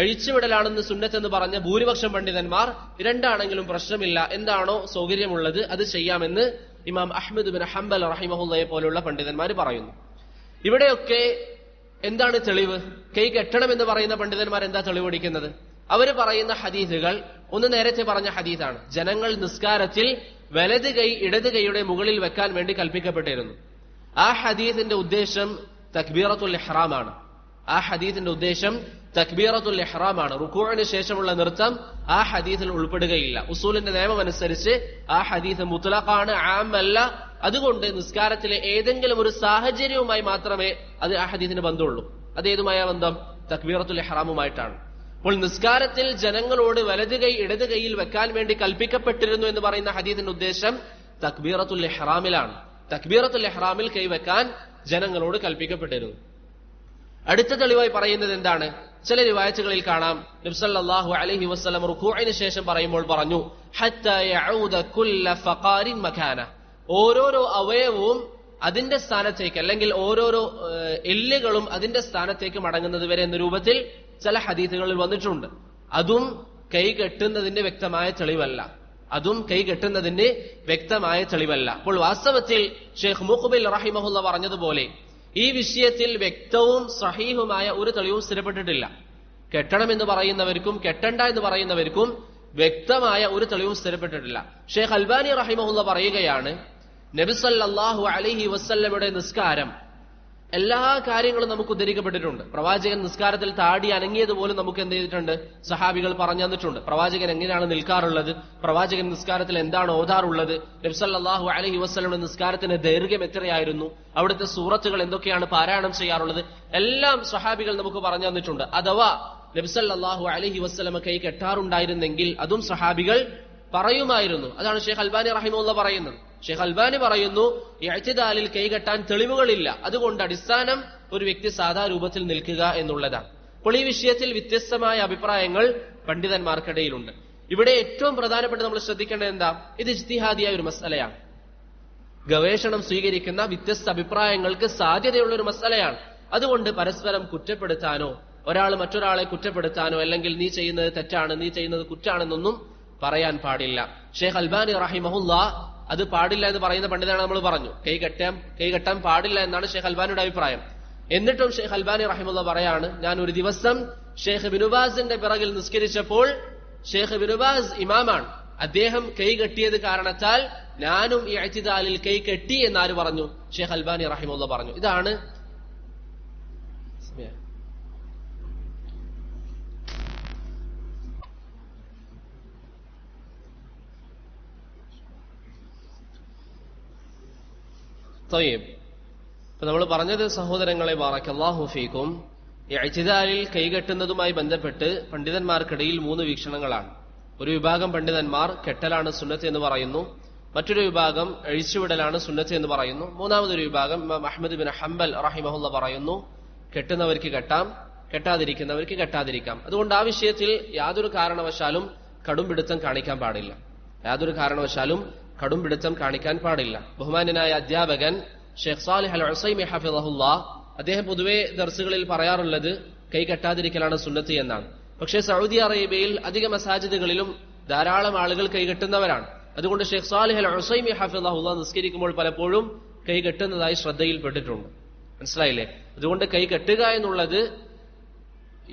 അഴിച്ചുവിടലാണെന്ന് സുന്നത്ത് എന്ന് പറഞ്ഞ ഭൂരിപക്ഷം പണ്ഡിതന്മാർ. രണ്ടാണെങ്കിലും പ്രശ്നമില്ല, എന്താണോ സൗകര്യമുള്ളത് അത് ചെയ്യാമെന്ന് ഇമാം അഹ്മദ് ബിൻ ഹംബൽ റഹിമഹുല്ലയെ പോലുള്ള പണ്ഡിതന്മാർ പറയുന്നു. ഇവിടെയൊക്കെ എന്താണ് തെളിവ്? കൈ കെട്ടണമെന്ന് പറയുന്ന പണ്ഡിതന്മാർ എന്താ തെളിവെടുക്കുന്നത്? അവര് പറയുന്ന ഹദീസുകൾ, ഒന്ന് നേരത്തെ പറഞ്ഞ ഹദീസാണ്, ജനങ്ങൾ നിസ്കാരത്തിൽ വലത് കൈ ഇടത് കൈയുടെ മുകളിൽ വെക്കാൻ വേണ്ടി കൽപ്പിക്കപ്പെട്ടിരുന്നു. ആ ഹദീസിന്റെ ഉദ്ദേശം തക്ബീറത്തുൽ ഇഹ്റാമാണ്. തക്ബീറത്തുൽ ഇഹ്റാമാണ്. റുകൂഇന് ശേഷമുള്ള നൃത്തം ആ ഹദീസിൽ ഉൾപ്പെടുകയില്ല. ഉസൂലിന്റെ നിയമം അനുസരിച്ച് ആ ഹദീസ് മുത്ലഖാണ്, ആമല്ല. അതുകൊണ്ട് നിസ്കാരത്തിലെ ഏതെങ്കിലും ഒരു സാഹചര്യവുമായി മാത്രമേ അത് ആ ഹദീസിന് ബന്ധമുള്ളൂ. അതേതുമായ ബന്ധം? തക്ബീറത്തുൽ ഇഹ്റാമുമായിട്ടാണ്. അപ്പോൾ നിസ്കാരത്തിൽ ജനങ്ങളോട് വലത് കൈ ഇടത് കൈയിൽ വെക്കാൻ വേണ്ടി കൽപ്പിക്കപ്പെട്ടിരുന്നു എന്ന് പറയുന്ന ഹദീസിന്റെ ഉദ്ദേശം തക്ബീറത്തുൽ ഇഹ്റാമിലാണ്. തക്ബീറത്തുൽ ഇഹ്റാമിൽ കൈവെക്കാൻ ജനങ്ങളോട് കൽപ്പിക്കപ്പെട്ടിരുന്നു. അടുത്ത തെളിവായി പറയുന്നത് എന്താണ്? ചില റിവായത്തുകളിൽ കാണാം, നബി സല്ലല്ലാഹു അലൈഹി വസല്ലം റുകൂഇന് ശേഷം പറയുമ്പോൾ പറഞ്ഞു, ഹത്താ യഊദ കുല്ല ഫഖാരിൻ മകാന. ഓരോരോ അവയവവും അതിന്റെ സ്ഥാനത്തേക്ക്, അല്ലെങ്കിൽ ഓരോരോ എല്ലുകളും അതിന്റെ സ്ഥാനത്തേക്ക് മടങ്ങുന്നത് വരെ എന്ന രൂപത്തിൽ ചില ഹദീസുകളിൽ വന്നിട്ടുണ്ട്. അതും കൈ കെട്ടുന്നതിന്റെ വ്യക്തമായ തെളിവല്ല. അപ്പോൾ വാസ്തവത്തിൽ ഷെയ്ഖ് മുഖ്ബിൽ റഹിമഹുല്ല പറഞ്ഞതുപോലെ ഈ വിഷയത്തിൽ വ്യക്തവും സഹീഹുമായ ഒരു തെളിവും സ്ഥിരപ്പെട്ടിട്ടില്ല. കെട്ടണമെന്ന് പറയുന്നവർക്കും കെട്ടണ്ട എന്ന് പറയുന്നവർക്കും വ്യക്തമായ ഒരു തെളിവും സ്ഥിരപ്പെട്ടിട്ടില്ല. ഷെയ്ഖ് അൽബാനി റഹിമഹുല്ല പറയുകയാണ്, നബി സല്ലല്ലാഹു അലൈഹി വസല്ലമയുടെ നിസ്കാരം എല്ലാ കാര്യങ്ങളും നമുക്ക് ഉദ്ധരിക്കപ്പെട്ടിട്ടുണ്ട്. പ്രവാചകൻ നിസ്കാരത്തിൽ താടി അനങ്ങിയതുപോലും നമുക്ക് എന്ത് ചെയ്തിട്ടുണ്ട്? സഹാബികൾ പറഞ്ഞു തന്നിട്ടുണ്ട്. പ്രവാചകൻ എങ്ങനെയാണ് നിൽക്കാറുള്ളത്, പ്രവാചകൻ നിസ്കാരത്തിൽ എന്താണ് ഓതാറുള്ളത്, നബി സല്ലല്ലാഹു അലൈഹി വസല്ലമയുടെ നിസ്കാരത്തിന്റെ ദൈർഘ്യം എത്രയായിരുന്നു, അവിടുത്തെ സൂറത്തുകൾ എന്തൊക്കെയാണ് പാരായണം ചെയ്യാറുള്ളത്, എല്ലാം സഹാബികൾ നമുക്ക് പറഞ്ഞു തന്നിട്ടുണ്ട്. അഥവാ നബി സല്ലല്ലാഹു അലൈഹി വസല്ലമ കൈ കെട്ടാറുണ്ടായിരുന്നെങ്കിൽ അതും സഹാബികൾ പറയുമായിരുന്നു. അതാണ് ഷെയ്ഖ് അൽബാനി റഹിമഹുല്ലാഹ് പറയുന്നത്. ഷെയ്ഖ് അൽബാനി പറയുന്നു, ഇഅ്തിദാലിൽ കൈകെട്ടാൻ തെളിവുകളില്ല, അതുകൊണ്ട് അടിസ്ഥാനം ഒരു വ്യക്തി സാധാ രൂപത്തിൽ നിൽക്കുക എന്നുള്ളതാണ്. അപ്പോൾ ഈ വിഷയത്തിൽ വ്യത്യസ്തമായ അഭിപ്രായങ്ങൾ പണ്ഡിതന്മാർക്കിടയിലുണ്ട്. ഇവിടെ ഏറ്റവും പ്രധാനപ്പെട്ട നമ്മൾ ശ്രദ്ധിക്കേണ്ടത് എന്താ? ഇത് ഇജ്തിഹാദിയായ ഒരു മസ്അലയാണ്. ഗവേഷണം സ്വീകരിക്കുന്ന വ്യത്യസ്ത അഭിപ്രായങ്ങൾക്ക് സാധ്യതയുള്ള ഒരു മസ്അലയാണ്. അതുകൊണ്ട് പരസ്പരം കുറ്റപ്പെടുത്താനോ ഒരാൾ മറ്റൊരാളെ കുറ്റപ്പെടുത്താനോ അല്ലെങ്കിൽ നീ ചെയ്യുന്നത് തെറ്റാണ്, നീ ചെയ്യുന്നത് കുറ്റാണെന്നൊന്നും പറയാൻ പാടില്ല. ഷെയ്ഖ് അൽബാനി റഹിമഹുല്ലാഹ് അത് പാടില്ല എന്ന് പറയുന്ന പണ്ഡിതനാണ് നമ്മൾ പറഞ്ഞു. കൈ കെട്ടാൻ പാടില്ല എന്നാണ് ഷെയ്ഖ് അൽബാനിയുടെ അഭിപ്രായം. എന്നിട്ടും ഷെയ്ഖ് അൽബാനി റഹിമഹുല്ലാഹ് പറയാണ്, ഞാൻ ഒരു ദിവസം ഷെയ്ഖ് ഇബ്നു ബാസിന്റെ പിറകിൽ നിസ്കരിച്ചപ്പോൾ, ഷെയ്ഖ് ഇബ്നു ബാസ് ഇമാമാണ്, അദ്ദേഹം കൈ കെട്ടിയത് കാരണത്താൽ ഞാനും ഈ ഇഅ്തിദാലിൽ കൈ കെട്ടി എന്നാര് പറഞ്ഞു? ഷെയ്ഖ് അൽബാനി റഹിമഹുല്ലാഹ് പറഞ്ഞു. ഇതാണ് ഇപ്പൊ നമ്മൾ പറഞ്ഞത് സഹോദരങ്ങളെ ബാറക്കല്ലാഹു ഫീക്കും, ഇഅ്തിദാലിൽ കൈകെട്ടുന്നതുമായി ബന്ധപ്പെട്ട് പണ്ഡിതന്മാർക്കിടയിൽ 3 വീക്ഷണങ്ങളാണ്. ഒരു വിഭാഗം പണ്ഡിതന്മാർ കെട്ടലാണ് സുന്നത്ത് എന്ന് പറയുന്നു, മറ്റൊരു വിഭാഗം അഴിച്ചുവിടലാണ് സുന്നത്ത് എന്ന് പറയുന്നു, മൂന്നാമതൊരു വിഭാഗം ഇമാം അഹ്മദ് ബിൻ ഹംബൽ റഹിമഹുല്ലാഹ് പറയുന്നു, കെട്ടുന്നവർക്ക് കെട്ടാം, കെട്ടാതിരിക്കുന്നവർക്ക് കെട്ടാതിരിക്കാം. അതുകൊണ്ട് ആ വിഷയത്തിൽ യാതൊരു കാരണവശാലും കടുംപിടുത്തം കാണിക്കാൻ പാടില്ല. കടുംപിടുത്തം കാണിക്കാൻ പാടില്ല. ബഹുമാന്യനായ അധ്യാപകൻ ഷെയ്ഖ് സാലിഹ് അൽ ഉസൈമി ഹഫിളഹുല്ലാഹ് അദ്ദേഹം പൊതുവെ ദർസുകളിൽ പറയാറുള്ളത് കൈ കെട്ടാതിരിക്കലാണ് സുന്നത്ത് എന്നാണ്. പക്ഷേ സൗദി അറേബ്യയിൽ അധിക മസാജിദുകളിലും ധാരാളം ആളുകൾ കൈ കെട്ടുന്നവരാണ്. അതുകൊണ്ട് ഷെയ്ഖ് സാലിഹ് അൽ ഉസൈമി ഹഫിളഹുല്ലാഹ് നിസ്കരിക്കുമ്പോൾ പലപ്പോഴും കൈ കെട്ടുന്നതായി ശ്രദ്ധയിൽപ്പെട്ടിട്ടുണ്ട്. മനസ്സിലായില്ലേ? അതുകൊണ്ട് കൈ കെട്ടുക എന്നുള്ളത്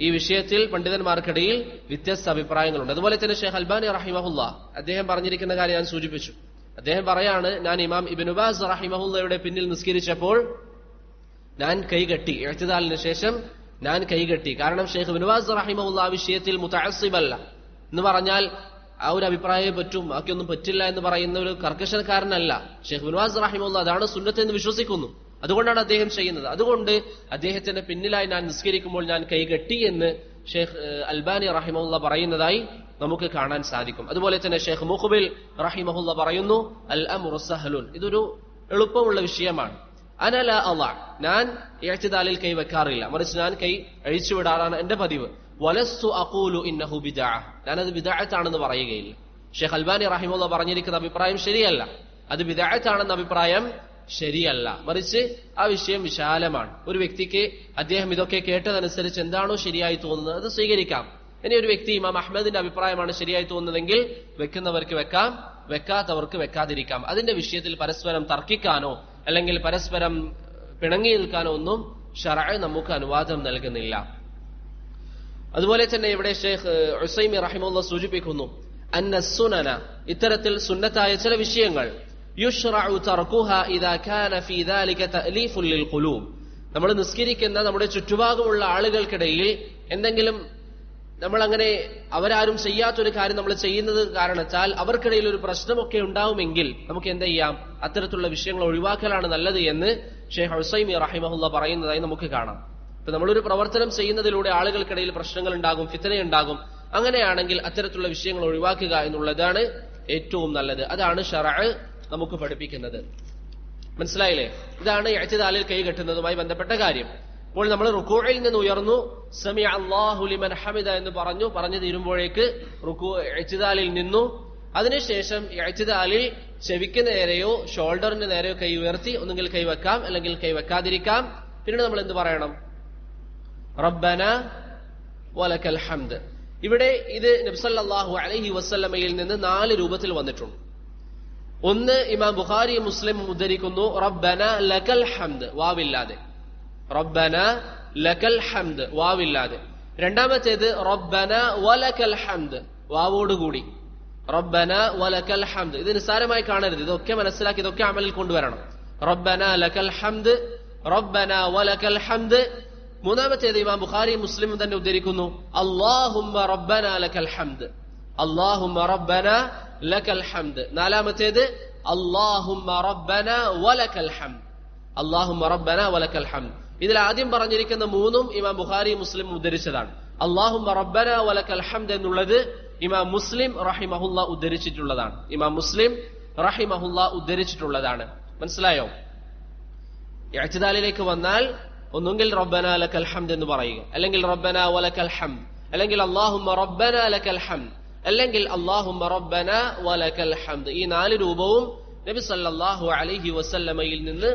ഈ വിഷയത്തിൽ പണ്ഡിതന്മാർക്കിടയിൽ വ്യത്യസ്ത അഭിപ്രായങ്ങളുണ്ട്. അതുപോലെ തന്നെ ഷെയ്ഖ് അൽബാനി റഹിമഹുല്ലാഹ് അദ്ദേഹം പറഞ്ഞിരിക്കുന്ന കാര്യം ഞാൻ സൂചിപ്പിച്ചു. അദ്ദേഹം പറയാണ്, ഞാൻ ഇമാം ഇബ്നു ബാസ് റഹിമഹുല്ലയുടെ പിന്നിൽ നിസ്കരിച്ചപ്പോൾ ഞാൻ കൈകെട്ടി, ഇഅ്തിദാലിന് ശേഷം ഞാൻ കൈകെട്ടി. കാരണം ഷെയ്ഖ് ഇബ്നു ബാസ് റഹിമഹുല്ലാഹ് ആ വിഷയത്തിൽ മുതഅസ്സിബല്ല എന്ന് പറഞ്ഞാൽ ആ ഒരു അഭിപ്രായമേ പറ്റും, ബാക്കിയൊന്നും പറ്റില്ല എന്ന് പറയുന്ന ഒരു കർക്കശക്കാരനല്ല. ഷെയ്ഖ് ഇബ്നു ബാസ് റഹിമഹുല്ലാഹ് അതാണ് സുന്നത്ത് എന്ന് വിശ്വസിക്കുന്നു. അതുകൊണ്ടാണ് അദ്ദേഹം ചെയ്യുന്നത്. അതുകൊണ്ട് അദ്ദേഹത്തിന്റെ പിന്നിലായി ഞാൻ നിസ്കരിക്കുമ്പോൾ ഞാൻ കൈകെട്ടി എന്ന് ഷെയ്ഖ് അൽബാനി റഹിമഹുല്ലാഹ് പറയുന്നതായി നമുക്ക് കാണാൻ സാധിക്കും. അതുപോലെ തന്നെ ഷെയ്ഖ് മുഖ്ബിൽ റഹിമഹുല്ലാഹ് പറയുന്നു, അൽ അംറു സഹ്ലുൻ, ഇതൊരു എളുപ്പമുള്ള വിഷയമാണ്. അന ലാ അളഅ, ഞാൻ ഇഅ്തിദാലിൽ കൈ വെക്കാറില്ല, മറിച്ച് ഞാൻ കൈ അഴിച്ചുവിടാറാണ് എന്റെ പതിവ്. വലസ്തു അഖൂലു ഇന്നഹു ബിദ്അ, ഞാനത് ബിദ്അത്താണെന്ന് പറയുകയില്ല. ഷെയ്ഖ് അൽബാനി റഹിമഹുല്ലാഹ് പറഞ്ഞിരിക്കുന്ന അഭിപ്രായം ശരിയല്ല, അത് ബിദ്അത്താണെന്ന അഭിപ്രായം ശരിയല്ല, മറിച്ച് ആ വിഷയം വിശാലമാണ്. ഒരു വ്യക്തിക്ക് അദ്ദേഹം ഇതൊക്കെ കേട്ടതനുസരിച്ച് എന്താണോ ശരിയായി തോന്നുന്നത് അത് സ്വീകരിക്കാം. ഇനി ഒരു വ്യക്തി ഇമാം അഹ്മദിന്റെ അഭിപ്രായമാണ് ശരിയായി തോന്നുന്നതെങ്കിൽ വെക്കുന്നവർക്ക് വെക്കാം, വെക്കാത്തവർക്ക് വെക്കാതിരിക്കാം. അതിന്റെ വിഷയത്തിൽ പരസ്പരം തർക്കിക്കാനോ അല്ലെങ്കിൽ പരസ്പരം പിണങ്ങി നിൽക്കാനോ ഒന്നും ശർഅ് നമുക്ക് അനുവാദം നൽകുന്നില്ല. അതുപോലെ തന്നെ ഇവിടെ ഷെയ്ഖ് ഉസൈമി റഹിമഹുല്ലാഹ് സൂചിപ്പിക്കുന്നു, അന്ന സുനന, ഇത്തരത്തിൽ സുന്നത്തായ ചില വിഷയങ്ങൾ, യുശ്റഉ തർക്കുഹാ ഇദാ കാന ഫീ ദാലിക തഅലീഫുൻ ലിൽ ഖുലൂബ്, നമ്മൾ നിസ്കരിക്കുന്ന നമ്മുടെ ചുറ്റുഭാഗമുള്ള ആളുകൾക്കിടയിൽ എന്തെങ്കിലും നമ്മൾ അങ്ങനെ അവരാരും ചെയ്യാത്തൊരു കാര്യം നമ്മൾ ചെയ്യുന്നത് കാരണത്താൽ അവർക്കിടയിൽ ഒരു പ്രശ്നമൊക്കെ ഉണ്ടാവുമെങ്കിൽ നമുക്ക് എന്ത് ചെയ്യാം? അത്തരത്തിലുള്ള വിഷയങ്ങൾ ഒഴിവാക്കലാണ് നല്ലത് എന്ന് ഷെയ്ഖ് ഉസൈമി റഹിമഹുല്ലാഹ് പറയുന്നതായി നമുക്ക് കാണാം. ഇപ്പൊ നമ്മളൊരു പ്രവർത്തനം ചെയ്യുന്നതിലൂടെ ആളുകൾക്കിടയിൽ പ്രശ്നങ്ങൾ ഉണ്ടാകും, ഫിത്നയുണ്ടാകും. അങ്ങനെയാണെങ്കിൽ അത്തരത്തിലുള്ള വിഷയങ്ങൾ ഒഴിവാക്കുക എന്നുള്ളതാണ് ഏറ്റവും നല്ലത്. അതാണ് ശർഅ് നമുക്ക് പഠിപ്പിക്കുന്നത്. മനസ്സിലായില്ലേ? ഇതാണ് ഇഅ്തിദാലിൽ കൈ കെട്ടുന്നതുമായി ബന്ധപ്പെട്ട കാര്യം. അപ്പോൾ നമ്മൾ റുകൂഇൽ നിന്ന് ഉയർന്നു, സമിഅ അല്ലാഹു ലിമൻ ഹമിദ എന്ന് പറഞ്ഞു തീരുമ്പോഴേക്ക് ഇഅ്തിദാലിൽ നിന്നു. അതിനുശേഷം ഇഅ്തിദാലിൽ ചെവിക്ക് നേരെയോ ഷോൾഡറിന് നേരെയോ കൈ ഉയർത്തി ഒന്നുകിൽ കൈ വെക്കാം അല്ലെങ്കിൽ കൈ വെക്കാതിരിക്കാം. പിന്നീട് നമ്മൾ എന്ത് പറയണം? റബ്ബന വലക്കൽ ഹംദ്. ഇവിടെ ഇത് നബി സല്ലല്ലാഹു അലൈഹി വസല്ലമയിൽ നിന്ന് 4 രൂപത്തിൽ വന്നിട്ടുണ്ട്. ഒന്ന്, ഇമാം ബുഖാരി മുസ്ലിം ഉദ്ധരിക്കുന്നു, റബ്ബന ലക്കൽ ഹംദ്, വാവില്ലാതെ. റബ്ബന ലക്കൽ ഹംദ്, വാവില്ലാതെ. രണ്ടാമത്തേത് റബ്ബന വലക്കൽ ഹംദ്, വാവോടുകൂടി. റബ്ബന വലക്കൽ ഹംദ്. ഇത് നിസ്സാരമായി കാണരുത്, ഇതൊക്കെ മനസ്സിലാക്കി ഇതൊക്കെ അമലിൽ കൊണ്ടുവരണം. റബ്ബന ലക്കൽ ഹംദ് റബ്ബന വലക്കൽ ഹംദ്. മൂന്നാമത്തേത് ഇമാം ബുഖാരി മുസ്ലിം തന്നെ ഉദ്ധരിക്കുന്നു, അല്ലാഹുമ്മ റബ്ബന ലക്കൽ ഹംദ്, അല്ലാഹുമ്മ റബ്ബന ലക്കൽ ഹംദ്. നാലാമത്തേത് അല്ലാഹുമ്മ റബ്ബന വലക്കൽ ഹംദ്, അല്ലാഹുമ്മ റബ്ബന വലക്കൽ ഹംദ്. ഇതിൽ ആദ്യം പറഞ്ഞിരിക്കുന്ന മൂന്നും ഇമാം ബുഖാരി മുസ്ലിം ഉദ്ധരിച്ചതാണ്. അല്ലാഹുമ്മ റബ്ബന വലക്കൽ ഹംദ് എന്നുള്ളത് ഇമാം മുസ്ലിം റഹിമഹുല്ല ഉദ്ധരിച്ചിട്ടുള്ളതാണ്. ഇമാം മുസ്ലിം റഹിമഹുല്ല ഉദ്ധരിച്ചിട്ടുള്ളതാണ്. മനസ്സിലായോ? ഇഅ്തിദാലിലേക്ക് വന്നാൽ ഒന്നുകിൽ റബ്ബന ലക്കൽ ഹംദ് എന്ന് പറയുക, അല്ലെങ്കിൽ റബ്ബന വലക്കൽ ഹംദ്, അല്ലെങ്കിൽ അല്ലാഹുമ്മ റബ്ബന ലക്കൽ ഹംദ്, അല്ലെങ്കിൽ അല്ലാഹുമ്മ റബ്ബന വലക്കൽ ഹംദ്. ഈ 4 രൂപവും നബി സല്ലല്ലാഹു അലൈഹി വസല്ലമയിൽ നിന്ന്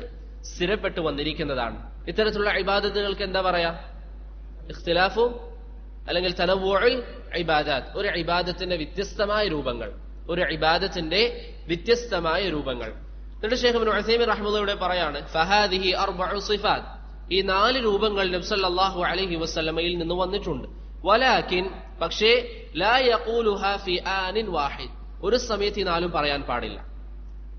സ്ഥിരപ്പെട്ടു വന്നിരിക്കുന്നതാണ്. ഇത്തരത്തിലുള്ള ഇബാദത്തുകൾക്ക് എന്താ പറയാ? ഇഖ്തിലാഫു അല്ലെങ്കിൽ തനവ്വുഉൽ ഇബാദാത്ത്. ഒരു ഇബാദത്തിന്റെ വ്യത്യസ്തമായ രൂപങ്ങൾ, ഒരു ഇബാദത്തിന്റെ വ്യത്യസ്തമായ രൂപങ്ങൾ. എന്നിട്ട് ശൈഖ് ഇബ്നു ഉസൈമീൻ റഹിമഹുള്ളാഹി പറയാണ്, ഫഹാദിഹി അർബഉ സിഫാത്ത്. ഈ 4 രൂപങ്ങൾ നബി സല്ലല്ലാഹു അലൈഹി വസല്ലമയിൽ നിന്ന് വന്നിട്ടുണ്ട്. വലാകിൻ, പക്ഷേ ലാ യഖൂലുഹാ ഫി ആനിൻ വാഹിദ്, ഒരു സമയത്ത് ഈ 4 പറയാൻ പാടില്ല.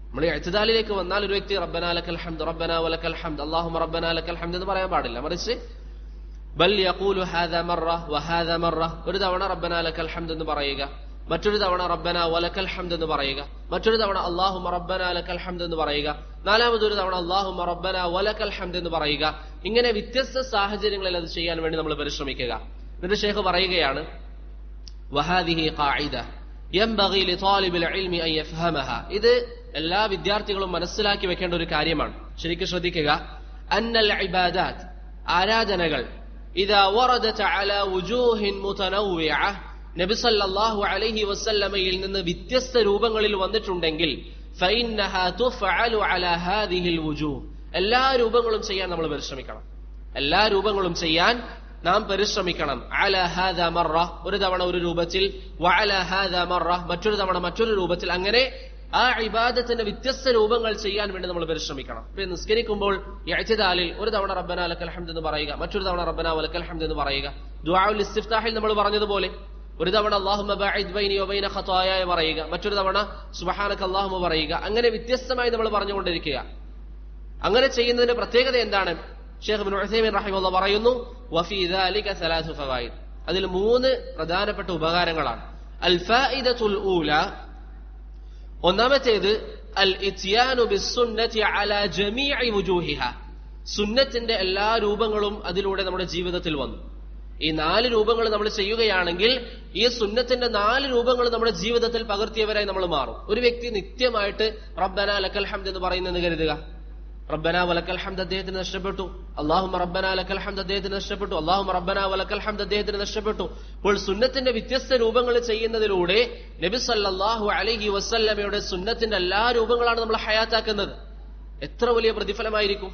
നമ്മൾ ഇഅ്തിദാലിലേക്ക് വന്നാൽ ഒരു വ്യക്തി റബ്ബനാ ലക്കൽ ഹംദ്, റബ്ബനാ വലക്കൽ ഹംദ്, അല്ലാഹുമ്മ റബ്ബനാ ലക്കൽ ഹംദ് എന്ന് പറയാൻ പാടില്ല. മറിച്ച് ബൽ യഖൂലു ഹാദാ മറ വഹാദാ മറ, ഒരു തവണ റബ്ബനാ ലക്കൽ ഹംദ് എന്ന് പറയുക, മറ്റൊരു തവണ റബ്ബനാ വലക്കൽ ഹംദ് എന്ന് പറയുക, മറ്റൊരു തവണ അല്ലാഹുമ്മ റബ്ബനാ ലക്കൽ ഹംദ് എന്ന് പറയുക, നാലാമതൊരു തവണ അല്ലാഹുമ്മ റബ്ബനാ വലക്കൽ ഹംദ് എന്ന് പറയുക. ഇങ്ങനെ വ്യത്യസ്ത സാഹചര്യങ്ങളിൽ അത് ചെയ്യാൻ വേണ്ടി നമ്മൾ പരിശ്രമിക്കുക. എന്നിട്ട് ശൈഖ് പറയുകയാണ്, വഹാദിഹി ഖാഇദ യൻബഗി ലിതാലിബിൽ ഇൽമി അൻ യഫ്ഹമഹ. ഇത് എല്ലാ വിദ്യാർത്ഥികളും മനസ്സിലാക്കി വെക്കേണ്ട ഒരു കാര്യമാണ്. ശരിക്കും ശ്രദ്ധിക്കുക. അന്നൽ ഇബാദാത്ത്, ആരാധനകൾ, ഇദാ വറദത അലാ വുജൂഹിൻ മുതനവ്വിഅ, നബി സല്ലല്ലാഹു അലൈഹി വസല്ലമയിൽ നിന്ന് വ്യത്യസ്ത രൂപങ്ങളിൽ വന്നിട്ടുണ്ടെങ്കിൽ ഫഇന്നഹാ തുഫഅലു അലാ ഹാദിഹിൽ വുജൂഹ്, എല്ലാ രൂപങ്ങളും ചെയ്യാൻ നമ്മൾ പരിശ്രമിക്കണം. എല്ലാ രൂപങ്ങളും ചെയ്യാൻ നാം പരിശ്രമിക്കണം. അലാ ഹാദാ മറ, ഒരു തവണ ഒരു രൂപത്തിൽ, വഅലാ ഹാദാ മറ, മറ്റൊരു തവണ മറ്റൊരു രൂപത്തിൽ. അങ്ങനെ ആ ഇബാദത്തിന്റെ വ്യത്യസ്ത രൂപങ്ങൾ ചെയ്യാൻ വേണ്ടി നമ്മൾ പരിശ്രമിക്കണം. ഇപ്പൊ നിസ്കരിക്കുമ്പോൾ ഇഅ്തിദാലിൽ ഒരു തവണ റബ്ബനാ ലക്കൽ ഹംദ് എന്ന് പറയുക, മറ്റൊരു തവണ റബ്ബനാ വലക്കൽ ഹംദ് എന്ന് പറയുക. ദുആഉൽ ഇസ്തിഫ്താഹിൽ നമ്മൾ പറഞ്ഞതുപോലെ ഒരു തവണ അല്ലാഹുമ്മ ബഅഇദ് ബൈനി വബൈന ഖതായായ പറയുക, മറ്റൊരു തവണ സുബ്ഹാനക അല്ലാഹുമ്മ പറയുക. അങ്ങനെ വ്യത്യസ്തമായി നമ്മൾ പറഞ്ഞുകൊണ്ടിരിക്കുക. അങ്ങനെ ചെയ്യുന്നതിന്റെ പ്രത്യേകത എന്താണ്? ശൈഖ് ഇബ്നു ഉസൈമീൻ റഹിമഹുല്ലാഹ് പറയുന്നു, വഫീ ദാലിക സലാസു ഫവായിദ്, അതിൽ 3 പ്രധാനപ്പെട്ട ഉപകാരങ്ങളാണ്. അൽ ഫായിദത്തുൽ ഊല, ഒന്നാമത്തേത് അൽ ഇത്യാനു ബിസ്സുന്നതി അലാ ജമീഇ വുജൂഹിഹ, സുന്നത്തിന്റെ എല്ലാ രൂപങ്ങളും അതിലൂടെ നമ്മുടെ ജീവിതത്തിൽ വന്നു. ഈ 4 രൂപങ്ങൾ നമ്മൾ ചെയ്യുകയാണെങ്കിൽ ഈ സുന്നത്തിന്റെ 4 രൂപങ്ങൾ നമ്മുടെ ജീവിതത്തിൽ പകർത്തിയവരായി നമ്മൾ മാറും. ഒരു വ്യക്തി നിത്യമായിട്ട് റബ്ബനാ ലക്കൽ ഹംദ് എന്ന് പറയുന്നെന്ന് കരുതുക. റബ്ബനാ വലക്കൽ ഹംദ് അദ്ദേഹത്തിന് നഷ്ടപ്പെട്ടു, അല്ലാഹുമ്മ റബ്ബനാ ലക്കൽ ഹംദ് അദ്ദേഹത്തിന് നഷ്ടപ്പെട്ടു, അല്ലാഹുമ്മ റബ്ബനാ വലക്കൽ ഹംദ് അദ്ദേഹത്തിന് നഷ്ടപ്പെട്ടു. അപ്പോൾ സുന്നത്തിന്റെ വ്യത്യസ്ത രൂപങ്ങൾ ചെയ്യുന്നതിലൂടെ നബി സല്ലല്ലാഹു അലൈഹി വസല്ലമയുടെ സുന്നത്തിന്റെ എല്ലാ രൂപങ്ങളാണ് നമ്മൾ ഹയാത്താക്കുന്നത്. എത്ര വലിയ പ്രതിഫലമായിരിക്കും!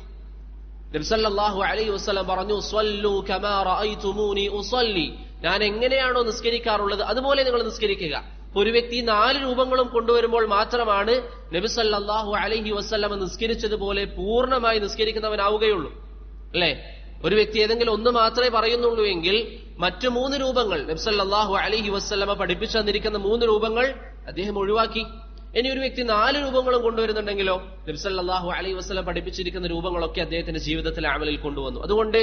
നബി സല്ലല്ലാഹു അലൈഹി വസല്ലം പറഞ്ഞു, സ്വല്ലു കമാ റഅയ്തുമൂനി ഉസല്ലി, ഞാൻ എങ്ങനെയാണോ നിസ്കരിക്കാറുള്ളത് അതുപോലെ നിങ്ങൾ നിസ്കരിക്കുക. ഒരു വ്യക്തി 4 രൂപങ്ങളും കൊണ്ടുവരുമ്പോൾ മാത്രമാണ് നബി സല്ലല്ലാഹു അലൈഹി വസല്ലം നിസ്കരിച്ചതുപോലെ പൂർണ്ണമായി നിസ്കരിക്കുന്നവനാവുകയുള്ളൂ. അല്ലെ? ഒരു വ്യക്തി ഏതെങ്കിലും ഒന്ന് മാത്രമേ പറയുന്നുള്ളൂ എങ്കിൽ മറ്റു 3 രൂപങ്ങൾ നബി സല്ലല്ലാഹു അലൈഹി വസല്ലം പഠിപ്പിച്ചു തന്നിരിക്കുന്ന 3 രൂപങ്ങൾ അദ്ദേഹം ഒഴിവാക്കി. ഇനി ഒരു വ്യക്തി 4 രൂപങ്ങളും കൊണ്ടുവരുന്നുണ്ടെങ്കിലോ നബി സല്ലല്ലാഹു അലൈഹി വസല്ലം പഠിപ്പിച്ചിരിക്കുന്ന രൂപങ്ങളൊക്കെ അദ്ദേഹത്തിന്റെ ജീവിതത്തിലെ അമലിൽ കൊണ്ടുവന്നു. അതുകൊണ്ട്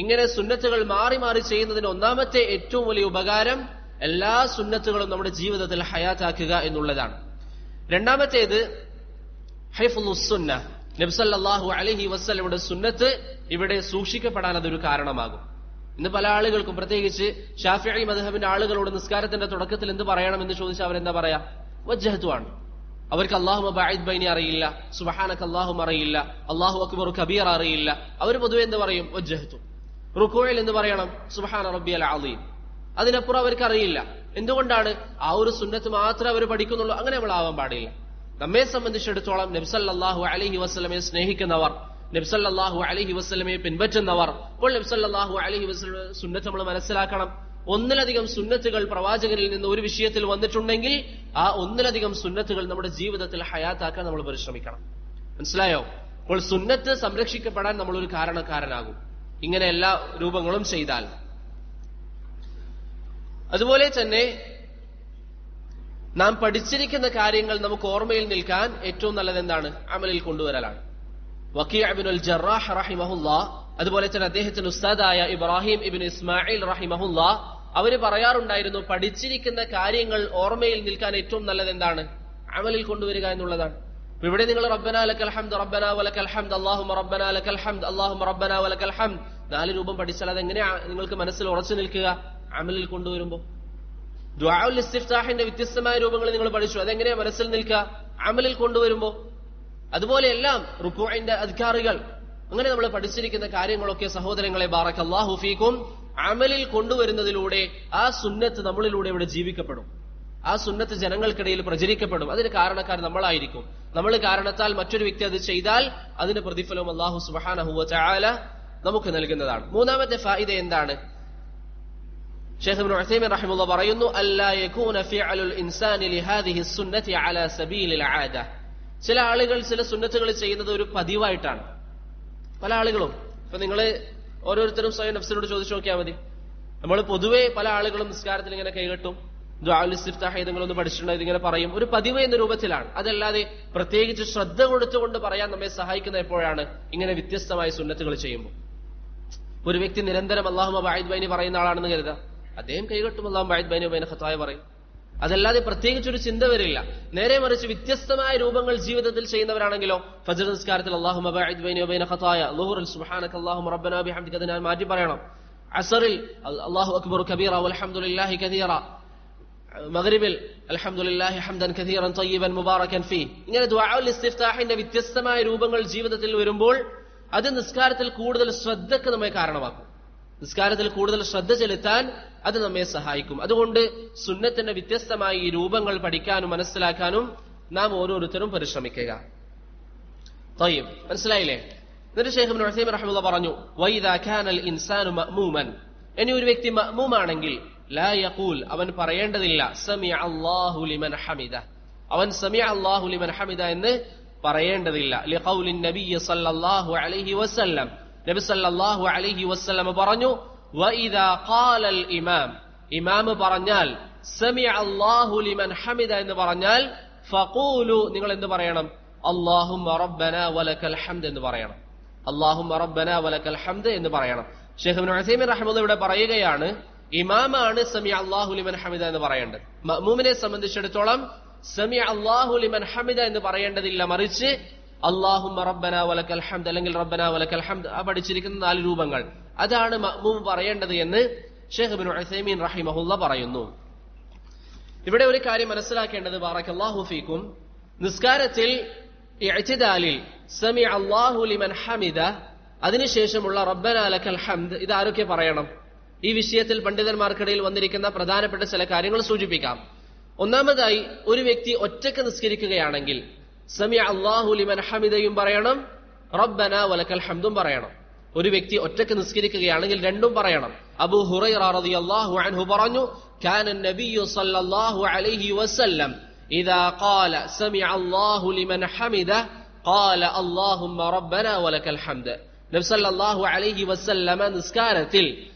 ഇങ്ങനെ സുന്നത്തുകൾ മാറി മാറി ചെയ്യുന്നതിന് ഒന്നാമത്തെ ഏറ്റവും വലിയ ഉപകാരം എല്ലാ സുന്നത്തുകളും നമ്മുടെ ജീവിതത്തിൽ ഹയാത്താക്കുക എന്നുള്ളതാണ്. രണ്ടാമത്തേത് ഹിഫ്ളുസ് സുന്ന, നബി സല്ലല്ലാഹു അലൈഹി വസല്ലമയുടെ സുന്നത്ത് ഇവിടെ സൂക്ഷിക്കപ്പെടാൻ അതൊരു കാരണമാകും. ഇന്ന് പല ആളുകൾക്കും, പ്രത്യേകിച്ച് ശാഫിഈ മദ്ഹബിന്റെ ആളുകളോട് നിസ്കാരത്തിന്റെ തുടക്കത്തിൽ എന്ത് പറയണമെന്ന് ചോദിച്ചാൽ അവരെന്താ പറയാ? വജ്ജഹ്തു ആണ്. അവർക്ക് അല്ലാഹുമ്മ ബഅഇദ് ബൈനി അറിയില്ല, സുബ്ഹാനക അല്ലാഹുമ്മ അറിയില്ല, അല്ലാഹു അക്ബർ കബീർ അറിയില്ല. അവർ പൊതുവെ എന്ത് പറയും? വജ്ജഹ്തു. റുകൂഇൽ എന്ത് പറയണം? സുബ്ഹാന റബ്ബിയൽ അളീം. അതിനപ്പുറം അവർക്ക് അറിയില്ല. എന്തുകൊണ്ടാണ്? ആ ഒരു സുന്നത്ത് മാത്രമേ അവർ പഠിക്കുന്നുള്ളൂ. അങ്ങനെ നമ്മൾ ആവാൻ പാടില്ല. നമ്മെ സംബന്ധിച്ചിടത്തോളം നബി സല്ലല്ലാഹു അലൈഹി വസല്ലമയെ സ്നേഹിക്കുന്നവർ, നബി സല്ലല്ലാഹു അലൈഹി വസല്ലമയെ പിൻപറ്റുന്നവർ, അപ്പോൾ നബി സല്ലല്ലാഹു അലൈഹി വസല്ലം സുന്നത്ത് നമ്മൾ മനസ്സിലാക്കണം. ഒന്നിലധികം സുന്നത്തുകൾ പ്രവാചകരിൽ നിന്ന് ഒരു വിഷയത്തിൽ വന്നിട്ടുണ്ടെങ്കിൽ ആ ഒന്നിലധികം സുന്നത്തുകൾ നമ്മുടെ ജീവിതത്തിൽ ഹയാത്താക്കാൻ നമ്മൾ പരിശ്രമിക്കണം. മനസ്സിലായോ? അപ്പോൾ സുന്നത്ത് സംരക്ഷിക്കപ്പെടാൻ നമ്മളൊരു കാരണക്കാരനാകും ഇങ്ങനെ എല്ലാ രൂപങ്ങളും ചെയ്താൽ. അതുപോലെ തന്നെ നാം പഠിച്ചിരിക്കുന്ന കാര്യങ്ങൾ നമുക്ക് ഓർമ്മയിൽ നിൽക്കാൻ ഏറ്റവും നല്ലത് എന്താണ്? അമലിൽ കൊണ്ടുവരലാണ്. വക്കീഅ് ഇബ്നുൽ ജറാഹ് റഹിമഹുല്ലാഹ്, അതുപോലെ തന്നെ അദ്ദേഹത്തിന്റെ ഉസ്താദായ ഇബ്രാഹിം ഇബ്നു ഇസ്മായിൽ റഹിമഹുല്ലാഹ്, അവര് പറയാറുണ്ടായിരുന്നു, പഠിച്ചിരിക്കുന്ന കാര്യങ്ങൾ ഓർമ്മയിൽ നിൽക്കാൻ ഏറ്റവും നല്ലത് എന്താണ്? അമലിൽ കൊണ്ടുവരിക എന്നുള്ളതാണ്. ഇവിടെ നിങ്ങൾ റബ്ബനാ ലക്കൽ ഹംദ്, റബ്ബനാ വലക്കൽ ഹംദ്, അല്ലാഹുമ്മ റബ്ബനാ ലക്കൽ ഹംദ്, അല്ലാഹുമ്മ റബ്ബനാ വലക്കൽ ഹംദ് 4 രൂപം പഠിച്ചാൽ അതെങ്ങനെയാ നിങ്ങൾക്ക് മനസ്സിൽ ഉറച്ചു നിൽക്കുക? അമലിൽ കൊണ്ടുവരുമ്പോ. ദുആഉൽ ഇസ്തിഫ്താഹിന്റെ വ്യത്യസ്തമായ രൂപങ്ങൾ നിങ്ങൾ പഠിച്ചു, അതെങ്ങനെയാ മനസ്സിൽ നിൽക്കുക? അമലിൽ കൊണ്ടുവരുമ്പോ. അതുപോലെ എല്ലാം റുകൂഇന്റെ അദ്കാറുകൾ, അങ്ങനെ നമ്മൾ പഠിച്ചിരിക്കുന്ന കാര്യങ്ങളൊക്കെ സഹോദരങ്ങളെ ബാറക്കല്ലാഹു ഫീക്കും അമലിൽ കൊണ്ടുവരുന്നതിലൂടെ ആ സുന്നത്ത് നമ്മളിലൂടെ ഇവിടെ ജീവിക്കപ്പെടും. ആ സുന്നത്ത് ജനങ്ങൾക്കിടയിൽ പ്രചരിക്കപ്പെടും. അതിന് കാരണക്കാർ നമ്മളായിരിക്കും. നമ്മൾ കാരണത്താൽ മറ്റൊരു വ്യക്തി അത് ചെയ്താൽ അതിന് പ്രതിഫലം അല്ലാഹു സുബ്ഹാനഹു വ തആല നമുക്ക് നൽകുന്നതാണ്. മൂന്നാമത്തെ ഫായിദ എന്താണ്? ശൈഖ് ഇബ്നു ഉസൈമീൻ റഹിമഹുല്ലാഹ് പറയുന്നു, അല്ലാ യകൂന ഫിഅലുൽ ഇൻസാനി ലിഹാദിഹി സുന്നത്തി അലാ സബീലിൽ ആദ. ചില ആളുകൾ ചില സുന്നത്തുകൾ ചെയ്യുന്നത് ഒരു പതിവായിട്ടാണ്. പല ആളുകളും, ഇപ്പൊ നിങ്ങൾ ഓരോരുത്തരും സ്വയം നഫ്സിനോട് ചോദിച്ചു നോക്കിയാൽ മതി. നമ്മൾ പൊതുവെ പല ആളുകളും നിസ്കാരത്തിൽ ഇങ്ങനെ കൈകെട്ടും, ദുആഉൽ ഇസ്തിഫ്താഹ് ഏതെങ്കിലും പഠിച്ചിട്ടുണ്ടോ ഇതിങ്ങനെ പറയും, ഒരു പതിവ് എന്ന രൂപത്തിലാണ്. അതല്ലാതെ പ്രത്യേകിച്ച് ശ്രദ്ധ കൊടുത്തുകൊണ്ട് പറയാൻ നമ്മെ സഹായിക്കുന്ന എപ്പോഴാണ്? ഇങ്ങനെ വ്യത്യസ്തമായ സുന്നത്തുകൾ ചെയ്യുമ്പോൾ. ഒരു വ്യക്തി നിരന്തരം അല്ലാഹുമ്മ ബഅദ് ബൈനി പറയുന്ന ആളാണെന്ന് കരുതാം, അദ്ദേഹം കൈകെട്ടും അല്ലാഹുമ്മ ബഅദ് ബൈനി വബൈന ഖതായ പറയും. അതല്ലാതെ പ്രത്യേകിച്ചൊരു ചിന്ത വരില്ല. നേരെ മറിച്ച് വ്യത്യസ്തമായ രൂപങ്ങൾ ജീവിതത്തിൽ ചെയ്യുന്നവരാണെങ്കിലോ, ഫജ്ർ നിസ്കാരത്തിൽ അല്ലാഹുമ്മ ബഅദ് ബൈനി വബൈന ഖതായ, ളുഹുറിൽ സുബ്ഹാനക അല്ലാഹുമ്മ റബ്ബനാ ബിഹംദിക അതിനെ മാറ്റി പറയണം, അസ്റിൽ അല്ലാഹു അക്ബർ കബീറ വൽഹംദുലില്ലാഹി കസീറ, മഗ്രിബിൽ അൽഹംദുലില്ലാഹി ഹംദൻ കസീറൻ തയ്യിബൻ മുബാറകൻ ഫീ. ഇങ്ങനെ ദുആഉൽ ഇസ്തിഫ്താഹിന്റെ വ്യത്യസ്തമായ രൂപങ്ങൾ ജീവിതത്തിൽ വരുമ്പോൾ അത് നിസ്കാരത്തിൽ കൂടുതൽ ശ്രദ്ധക്ക് നമ്മെ കാരണമാക്കും. നിസ്കാരത്തിൽ കൂടുതൽ ശ്രദ്ധ ചെലുത്താൻ അത് നമ്മെ സഹായിക്കും. അതുകൊണ്ട് സുന്നത്തിന്റെ വ്യത്യസ്തമായ ഈ രൂപങ്ങൾ പഠിക്കാനും മനസ്സിലാക്കാനും നാം ഓരോരുത്തരും പരിശ്രമിക്കുക. തയ്യിബ്, മനസ്സിലായില്ലേ? എന്നിട്ട് ശൈഖ് ഇബ്നു ഉസൈമീൻ റഹിമഹുല്ലാഹ് പറഞ്ഞു, വഇദാ കാനൽ ഇൻസാനു മഅ്മൂമൻ, ഇനി ഒരു വ്യക്തി മഅ്മൂമാണെങ്കിൽ ലാ യഖൂൽ, അവൻ പറയേണ്ടതില്ല സമിഅ അല്ലാഹു ലിമൻ ഹമിദ, അവൻ സമിഅ അല്ലാഹു ലിമൻ ഹമിദ എന്ന് പറയേണ്ടതില്ല. ലിഖൗലിൻ നബി സല്ലല്ലാഹു അലൈഹി വസല്ലം, നബി സല്ലല്ലാഹു അലൈഹി വസല്ലം പറഞ്ഞു, വഇദാ ഖാലൽ ഇമാം, ഇമാം പറഞ്ഞാൽ സമിഅ അല്ലാഹു ലിമൻ ഹമിദ എന്ന് പറഞ്ഞാൽ ഫഖൂലു, നിങ്ങൾ എന്ത് പറയണം? അല്ലാഹുമ്മ റബ്ബനാ വലക്കൽ ഹംദ് എന്ന് പറയണം. അല്ലാഹുമ്മ റബ്ബനാ വലക്കൽ ഹംദ് എന്ന് പറയണം. ശൈഖ് ഇബ്നു ഉസൈമീൻ റഹിമഹുല്ലാഹ് ഇവിടെ പറയുകയാണ്, ഇമാമാണ് സമിഅ അല്ലാഹു ലിമൻ ഹമിദ എന്ന് പറയേണ്ടത്. മഅ്മൂമിനെ സംബന്ധിച്ചിടത്തോളം സമിഅ അല്ലാഹു ലിമൻ ഹമിദ എന്ന് പറയേണ്ടതില്ല, മറിച്ച് അല്ലാഹുമ്മ റബ്ബനാ വലക്കൽ ഹംദ് അല്ലെങ്കിൽ റബ്ബനാ വലക്കൽ ഹംദ്, ആ പഠിച്ചിരിക്കുന്ന 4 രൂപങ്ങൾ, അതാണ് മഅ്മൂം പറയേണ്ടത് എന്ന് ശൈഖ് ഇബ്നു ഉസൈമീൻ റഹിമഹുല്ലാഹ് പറയുന്നു. ഇവിടെ ഒരു കാര്യം മനസ്സിലാക്കേണ്ടത്, ബാറക്കല്ലാഹു ഫീക്കും, നിസ്കാരത്തിൽ ഇഅ്തിദാലിൽ സമിഅ അല്ലാഹു ലിമൻ ഹമിദ അതിനുശേഷമുള്ള റബ്ബനാ ലക്കൽ ഹംദ് ഇത് ആരൊക്കെ പറയണം? ഈ വിഷയത്തിൽ പണ്ഡിതന്മാർക്കിടയിൽ വന്നിരിക്കുന്ന പ്രധാനപ്പെട്ട ചില കാര്യങ്ങൾ സൂചിപ്പിക്കാം. ഒന്നാമതായി, ഒരു വ്യക്തി ഒറ്റക്ക് നിസ്കരിക്കുകയാണെങ്കിൽ സമിഅ അല്ലാഹു ലിമൻ ഹമിദയും പറയണം, റബ്ബനാ വലക്കൽ ഹംദും പറയണം. ഒരു വ്യക്തി ഒറ്റക്ക് നിസ്കരിക്കുകയാണെങ്കിൽ രണ്ടും പറയണം. അബൂ ഹുറൈറ റളിയല്ലാഹു അൻഹു പറഞ്ഞു, കാന നബിയ്യു സല്ലല്ലാഹു അലൈഹി വസല്ലം ഇദാ ഖാല സമിഅ അല്ലാഹു ലിമൻ ഹമിദ ഖാല അല്ലാഹുമ്മ റബ്ബനാ വലക്കൽ ഹംദ്. നബി സല്ലല്ലാഹു അലൈഹി വസല്ലമ നിസ്കാരത്തിൽ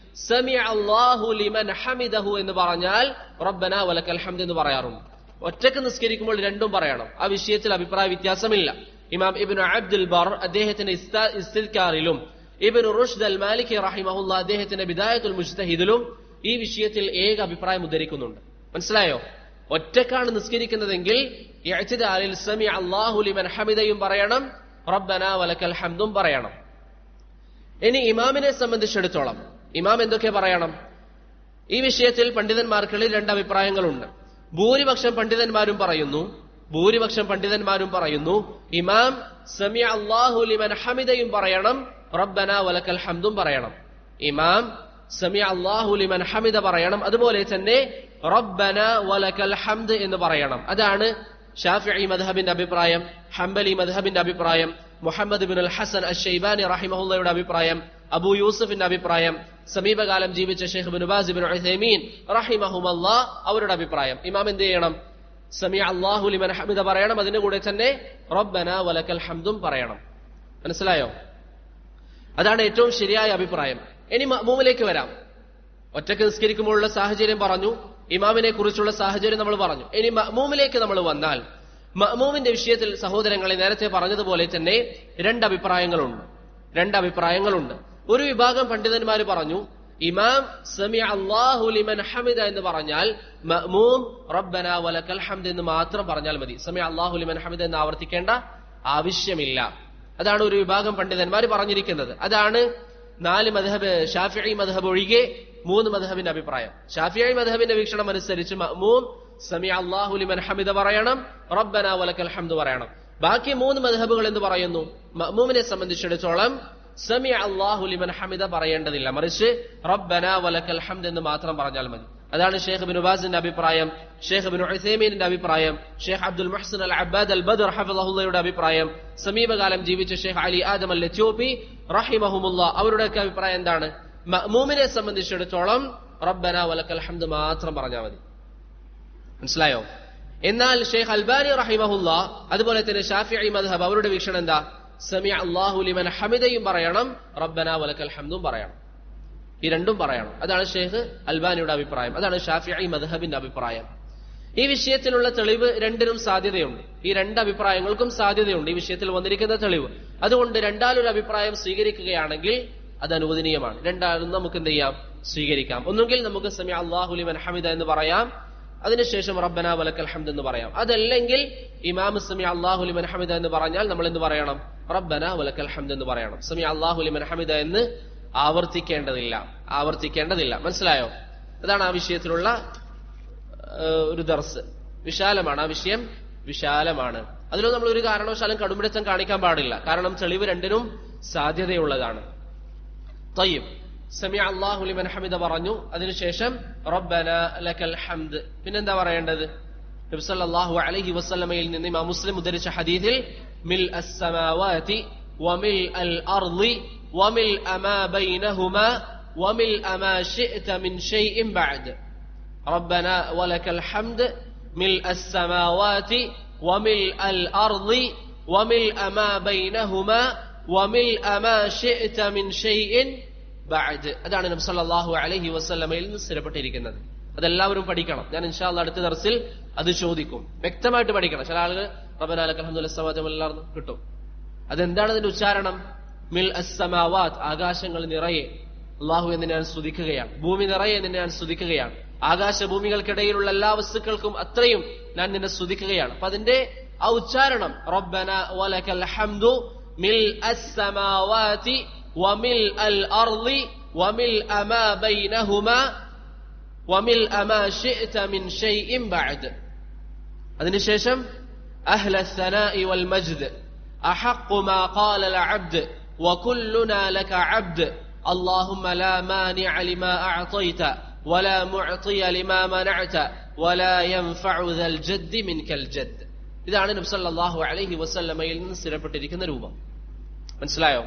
സമിഅ അല്ലാഹു ലിമൻ ഹമിദഹു എന്ന് പറഞ്ഞാൽ റബ്ബനാ വലക്കൽ ഹംദ് എന്ന് പറയാറുണ്ട്. ഒറ്റക്ക് നിസ്കരിക്കുമ്പോൾ രണ്ടും പറയണം. ആ വിഷയത്തിൽ അഭിപ്രായ വ്യത്യാസമില്ല. ഇമാം ഇബ്നു അബ്ദുൽ ബർ അദ്ദേഹത്തിന്റെ ഇസ്തിദ്കാറിലും ഇബ്നു റുഷ്ദ് അൽ മാലിക്കി റഹിമഹുല്ലാഹ് അദ്ദേഹത്തിന്റെ ബിദായത്തുൽ മുജ്തഹിദിലും ഈ വിഷയത്തിൽ ഏക അഭിപ്രായം ഉദ്ധരിക്കുന്നുണ്ട്. മനസ്സിലായോ? ഒറ്റക്കാണ് നിസ്കരിക്കുന്നതെങ്കിൽ ഇഅ്തിദാലിൽ സമിഅ അല്ലാഹു ലിമൻ ഹമിദയും പറയണം, റബ്ബനാ വലക്കൽ ഹംദും പറയണം. ഇനി ഇമാമിനെ സംബന്ധിച്ചിടത്തോളം ഇമാം എന്തൊക്കെ പറയണം? ഈ വിഷയത്തിൽ പണ്ഡിതന്മാർക്കിടയിൽ 2 അഭിപ്രായങ്ങളുണ്ട്. ഭൂരിപക്ഷം പണ്ഡിതന്മാരും പറയുന്നു ഇമാം സമിഅ അല്ലാഹു ലിമൻ ഹമിദയും പറയണം, റബ്ബനാ വലക്കൽ ഹംദും പറയണം. ഇമാം സമിഅ അല്ലാഹു ലിമൻ ഹമിദ പറയണം, അതുപോലെ തന്നെ റബ്ബനാ വലക്കൽ ഹംദ് എന്ന് പറയണം. അതാണ് ഷാഫിഈ മദ്ഹബിന്റെ അഭിപ്രായം, ഹംബലി മദ്ഹബിന്റെ അഭിപ്രായം, മുഹമ്മദ് ഇബ്നുൽ ഹസൻ അശ്ശൈബാനി റഹിമഹുള്ളയുടെ അഭിപ്രായം, അബൂ യൂസഫിന്റെ അഭിപ്രായം, സമീപകാലം ജീവിച്ച Sheikh Ibn Baz Ibn Uthaymeen റഹിമഹുമല്ലാഹ് അവരുടെ അഭിപ്രായം. ഇമാം എന്ത് ചെയ്യണം? സമിഅ അല്ലാഹു ലിമൻ ഹമിദ പറയണം, അതിന്റെ കൂടെ തന്നെ റബ്ബനാ വലക്കൽ ഹംദും പറയണം. മനസ്സിലായോ? അതാണ് ഏറ്റവും ശരിയായ അഭിപ്രായം. ഇനി മഅ്മൂമിലേക്ക് വരാം. ഒറ്റക്ക് നിസ്കരിക്കുമ്പോഴുള്ള സാഹചര്യം പറഞ്ഞു, ഇമാമിനെ കുറിച്ചുള്ള സാഹചര്യം നമ്മൾ പറഞ്ഞു. ഇനി മഅ്മൂമിലേക്ക് നമ്മൾ വന്നാൽ മഅ്മൂമിന്റെ വിഷയത്തിൽ സഹോദരങ്ങളെ നേരത്തെ പറഞ്ഞതുപോലെ തന്നെ രണ്ടഭിപ്രായങ്ങളുണ്ട്. ഒരു വിഭാഗം പണ്ഡിതന്മാർ പറഞ്ഞു, ഇമാം സമിഅ അല്ലാഹു ലിമൻ ഹമിദ എന്ന് പറഞ്ഞാൽ മഅ്മൂം റബ്ബനാ വലക്കൽ ഹംദ് എന്ന് മാത്രം പറഞ്ഞാൽ മതി. സമിഅ അല്ലാഹു ലിമൻ ഹമിദ എന്ന് ആവർത്തിക്കേണ്ട ആവശ്യമില്ല. അതാണ് ഒരു വിഭാഗം പണ്ഡിതന്മാർ പറഞ്ഞിരിക്കുന്നത്. അതാണ് 4 മദ്ഹബ്, ശാഫിഈ മദ്ഹബ് ഒഴികെ 3 മദ്ഹബിന്റെ അഭിപ്രായം. ശാഫിഈ മദ്ഹബിന്റെ വീക്ഷണം അനുസരിച്ച് മഅ്മൂം സമിഅ അല്ലാഹു ലിമൻ ഹമിദ പറയണം, റബ്ബനാ വലക്കൽ ഹംദ് പറയണം. ബാക്കി 3 മദ്ഹബുകൾ എന്ന് പറയുന്നു, മഅ്മൂമിനെ സംബന്ധിച്ചിടത്തോളം സമിഅ അല്ലാഹു ലിമൻ ഹമിദ പറയേണ്ടതില്ല, മറിച്ച് റബ്ബനാ വലക്കൽ ഹംദ് എന്ന് മാത്രം പറഞ്ഞാൽ മതി. അതാണ് ഷെയ്ഖ് ഇബ്നു ബാസിന്റെ അഭിപ്രായം, ഷെയ്ഖ് ഇബ്നു ഉസൈമീനിന്റെ അഭിപ്രായം, ഷെയ്ഖ് അബ്ദുൽ മുഹ്സിൻ അൽ അബ്ബാദ് അൽ ബദർ ഹഫിളഹുള്ളയുടെ അഭിപ്രായം, സമീപകാലം ജീവിച്ച ഷെയ്ഖ് അലി ആദം അൽ എത്യോപ്പി റഹിമഹുമുല്ലാ അവരുടെയൊക്കെ അഭിപ്രായം എന്താണ്? മഅ്മൂമിനെ സംബന്ധിച്ചിടത്തോളം റബ്ബനാ വലക്കൽ ഹംദ് മാത്രം പറഞ്ഞാൽ മതി. മനസ്സിലായോ? എന്നാൽ ഷെയ്ഖ് അൽബാനി റഹിമഹുല്ലാ അതുപോലെ തന്നെ ശാഫിഈ മദ്ഹബ് അവരുടെ വീക്ഷണം എന്താ? സമിഅ അല്ലാഹു ലിമൻ ഹമിദയും പറയണം, റബ്ബനാ വലക്കൽ ഹംദും പറയണം. ഈ രണ്ടും പറയണം. അതാണ് ഷെയ്ഖ് അൽബാനിയുടെ അഭിപ്രായം, അതാണ് ശാഫിഈ മദ്ഹബിന്റെ അഭിപ്രായം. ഈ വിഷയത്തിലുള്ള തെളിവ് രണ്ടിനും സാധ്യതയുണ്ട്. ഈ 2 അഭിപ്രായങ്ങൾക്കും സാധ്യതയുണ്ട് ഈ വിഷയത്തിൽ വന്നിരിക്കുന്ന തെളിവ്. അതുകൊണ്ട് രണ്ടാലൊരു അഭിപ്രായം സ്വീകരിക്കുകയാണെങ്കിൽ അത് അനുവദനീയമാണ്. രണ്ടാലും നമുക്ക് എന്ത് ചെയ്യാം? സ്വീകരിക്കാം. ഒന്നുകിൽ നമുക്ക് സമിഅ അല്ലാഹു ലിമൻ ഹമിദ എന്ന് പറയാം, അതിനുശേഷം റബ്ബനാ വലക്കൽ ഹംദ് എന്ന് പറയാം. അതല്ലെങ്കിൽ ഇമാം സമിഅ അല്ലാഹു ലിമൻ ഹമിദ എന്ന് പറഞ്ഞാൽ നമ്മൾ എന്ത് പറയണം? റബ്ബനാ വലക്കൽ ഹംദ് എന്ന് പറയണം. സമിഅ അല്ലാഹു ലിമൻ ഹമിദ എന്ന് ആവർത്തിക്കേണ്ടതില്ല. മനസ്സിലായോ? അതാണ് ആ വിഷയത്തിലുള്ള ഒരു ദർസ്. വിശാലമാണ്, ആ വിഷയം വിശാലമാണ്. അതിലൊന്നും നമ്മൾ ഒരു കാരണവശാലും കടുംപിടുത്തം കാണിക്കാൻ പാടില്ല. കാരണം തെളിവ് രണ്ടിനും സാധ്യതയുള്ളതാണ്. തയ്യിബ്, സമിഅ അല്ലാഹു ലിമൻ ഹമിദ പറഞ്ഞു, അതിനുശേഷം റബ്ബനാ ലക്കൽ ഹംദ്. പിന്നെന്താ പറയേണ്ടത്? നബി സല്ലല്ലാഹു അലൈഹി വസല്ലമയിൽ നിന്ന് ഇമാം മുസ്ലിം ഉദ്ധരിച്ച ഹദീസിൽ മിൽ അസ്സമാവാതി വമിൽ അൽ അർളി വമിൽ അമാ ബൈനഹുമാ വമിൽ അമാ ശിഅത മിൻ ഷൈഇൻ ബഅദ് റബ്ബനാ വലക്കൽ ഹംദ് മിൽ അസ്സമാവാതി വമിൽ അൽ അർളി വമിൽ അമാ ബൈനഹുമാ വമിൽ അമാ ശിഅത മിൻ ഷൈഇൻ ബഅദ്. അതാണ് നബി സല്ലല്ലാഹു അലൈഹി വസല്ലമയിൽ നിന്ന് സ്ഥിരപ്പെട്ടിരിക്കുന്നത്. അതെല്ലാവരും പഠിക്കണം. ഞാൻ ഇൻഷാ അല്ലാഹ് അടുത്ത ദർസിൽ അത് ചോദിക്കും. വ്യക്തമായിട്ട് പഠിക്കണം. ചില ആളുകൾ റബ്ബനാ ലക്കൽ ഹംദു എല്ലാവർക്കും കിട്ടും. അതെന്താണ് അതിന്റെ ഉച്ചാരണം? മിൽ അസ്സമാവാത്ത്, ആകാശങ്ങൾ നിറയെ അല്ലാഹു എന്ന് ഞാൻ സ്തുതിക്കുകയാണ്, ഭൂമി നിറയെ നിന്നെ ഞാൻ സ്തുതിക്കുകയാണ്, ആകാശഭൂമികൾക്കിടയിലുള്ള എല്ലാ വസ്തുക്കൾക്കും അത്രയും ഞാൻ നിന്നെ സ്തുതിക്കുകയാണ്. അപ്പൊ അതിന്റെ ആ ഉച്ചാരണം റബ്ബനാ വലക്കൽ ഹംദു മിൽ അസ്സമാവാതി വമിൽ അൽ അർളി വമിൽ അമാ ബൈനഹുമാ വമിൽ അമാ ശിഅത മിൻ ഷൈഇൻ ബഅദ്. അതിനുശേഷം അഹ്ല الثناء والمجد أحق ما قال العبد وكلنا لك عبد اللهم لا مانع لما أعطيت ولا معطي لما منعت ولا ينفع ذا الجد منك الجد. ഇതാണ് നബി സല്ലല്ലാഹു അലൈഹി വസല്ലമയിൽ നിന്ന് സ്ഥിരപ്പെട്ടിരിക്കുന്ന രൂപം. മനസ്സിലായോ?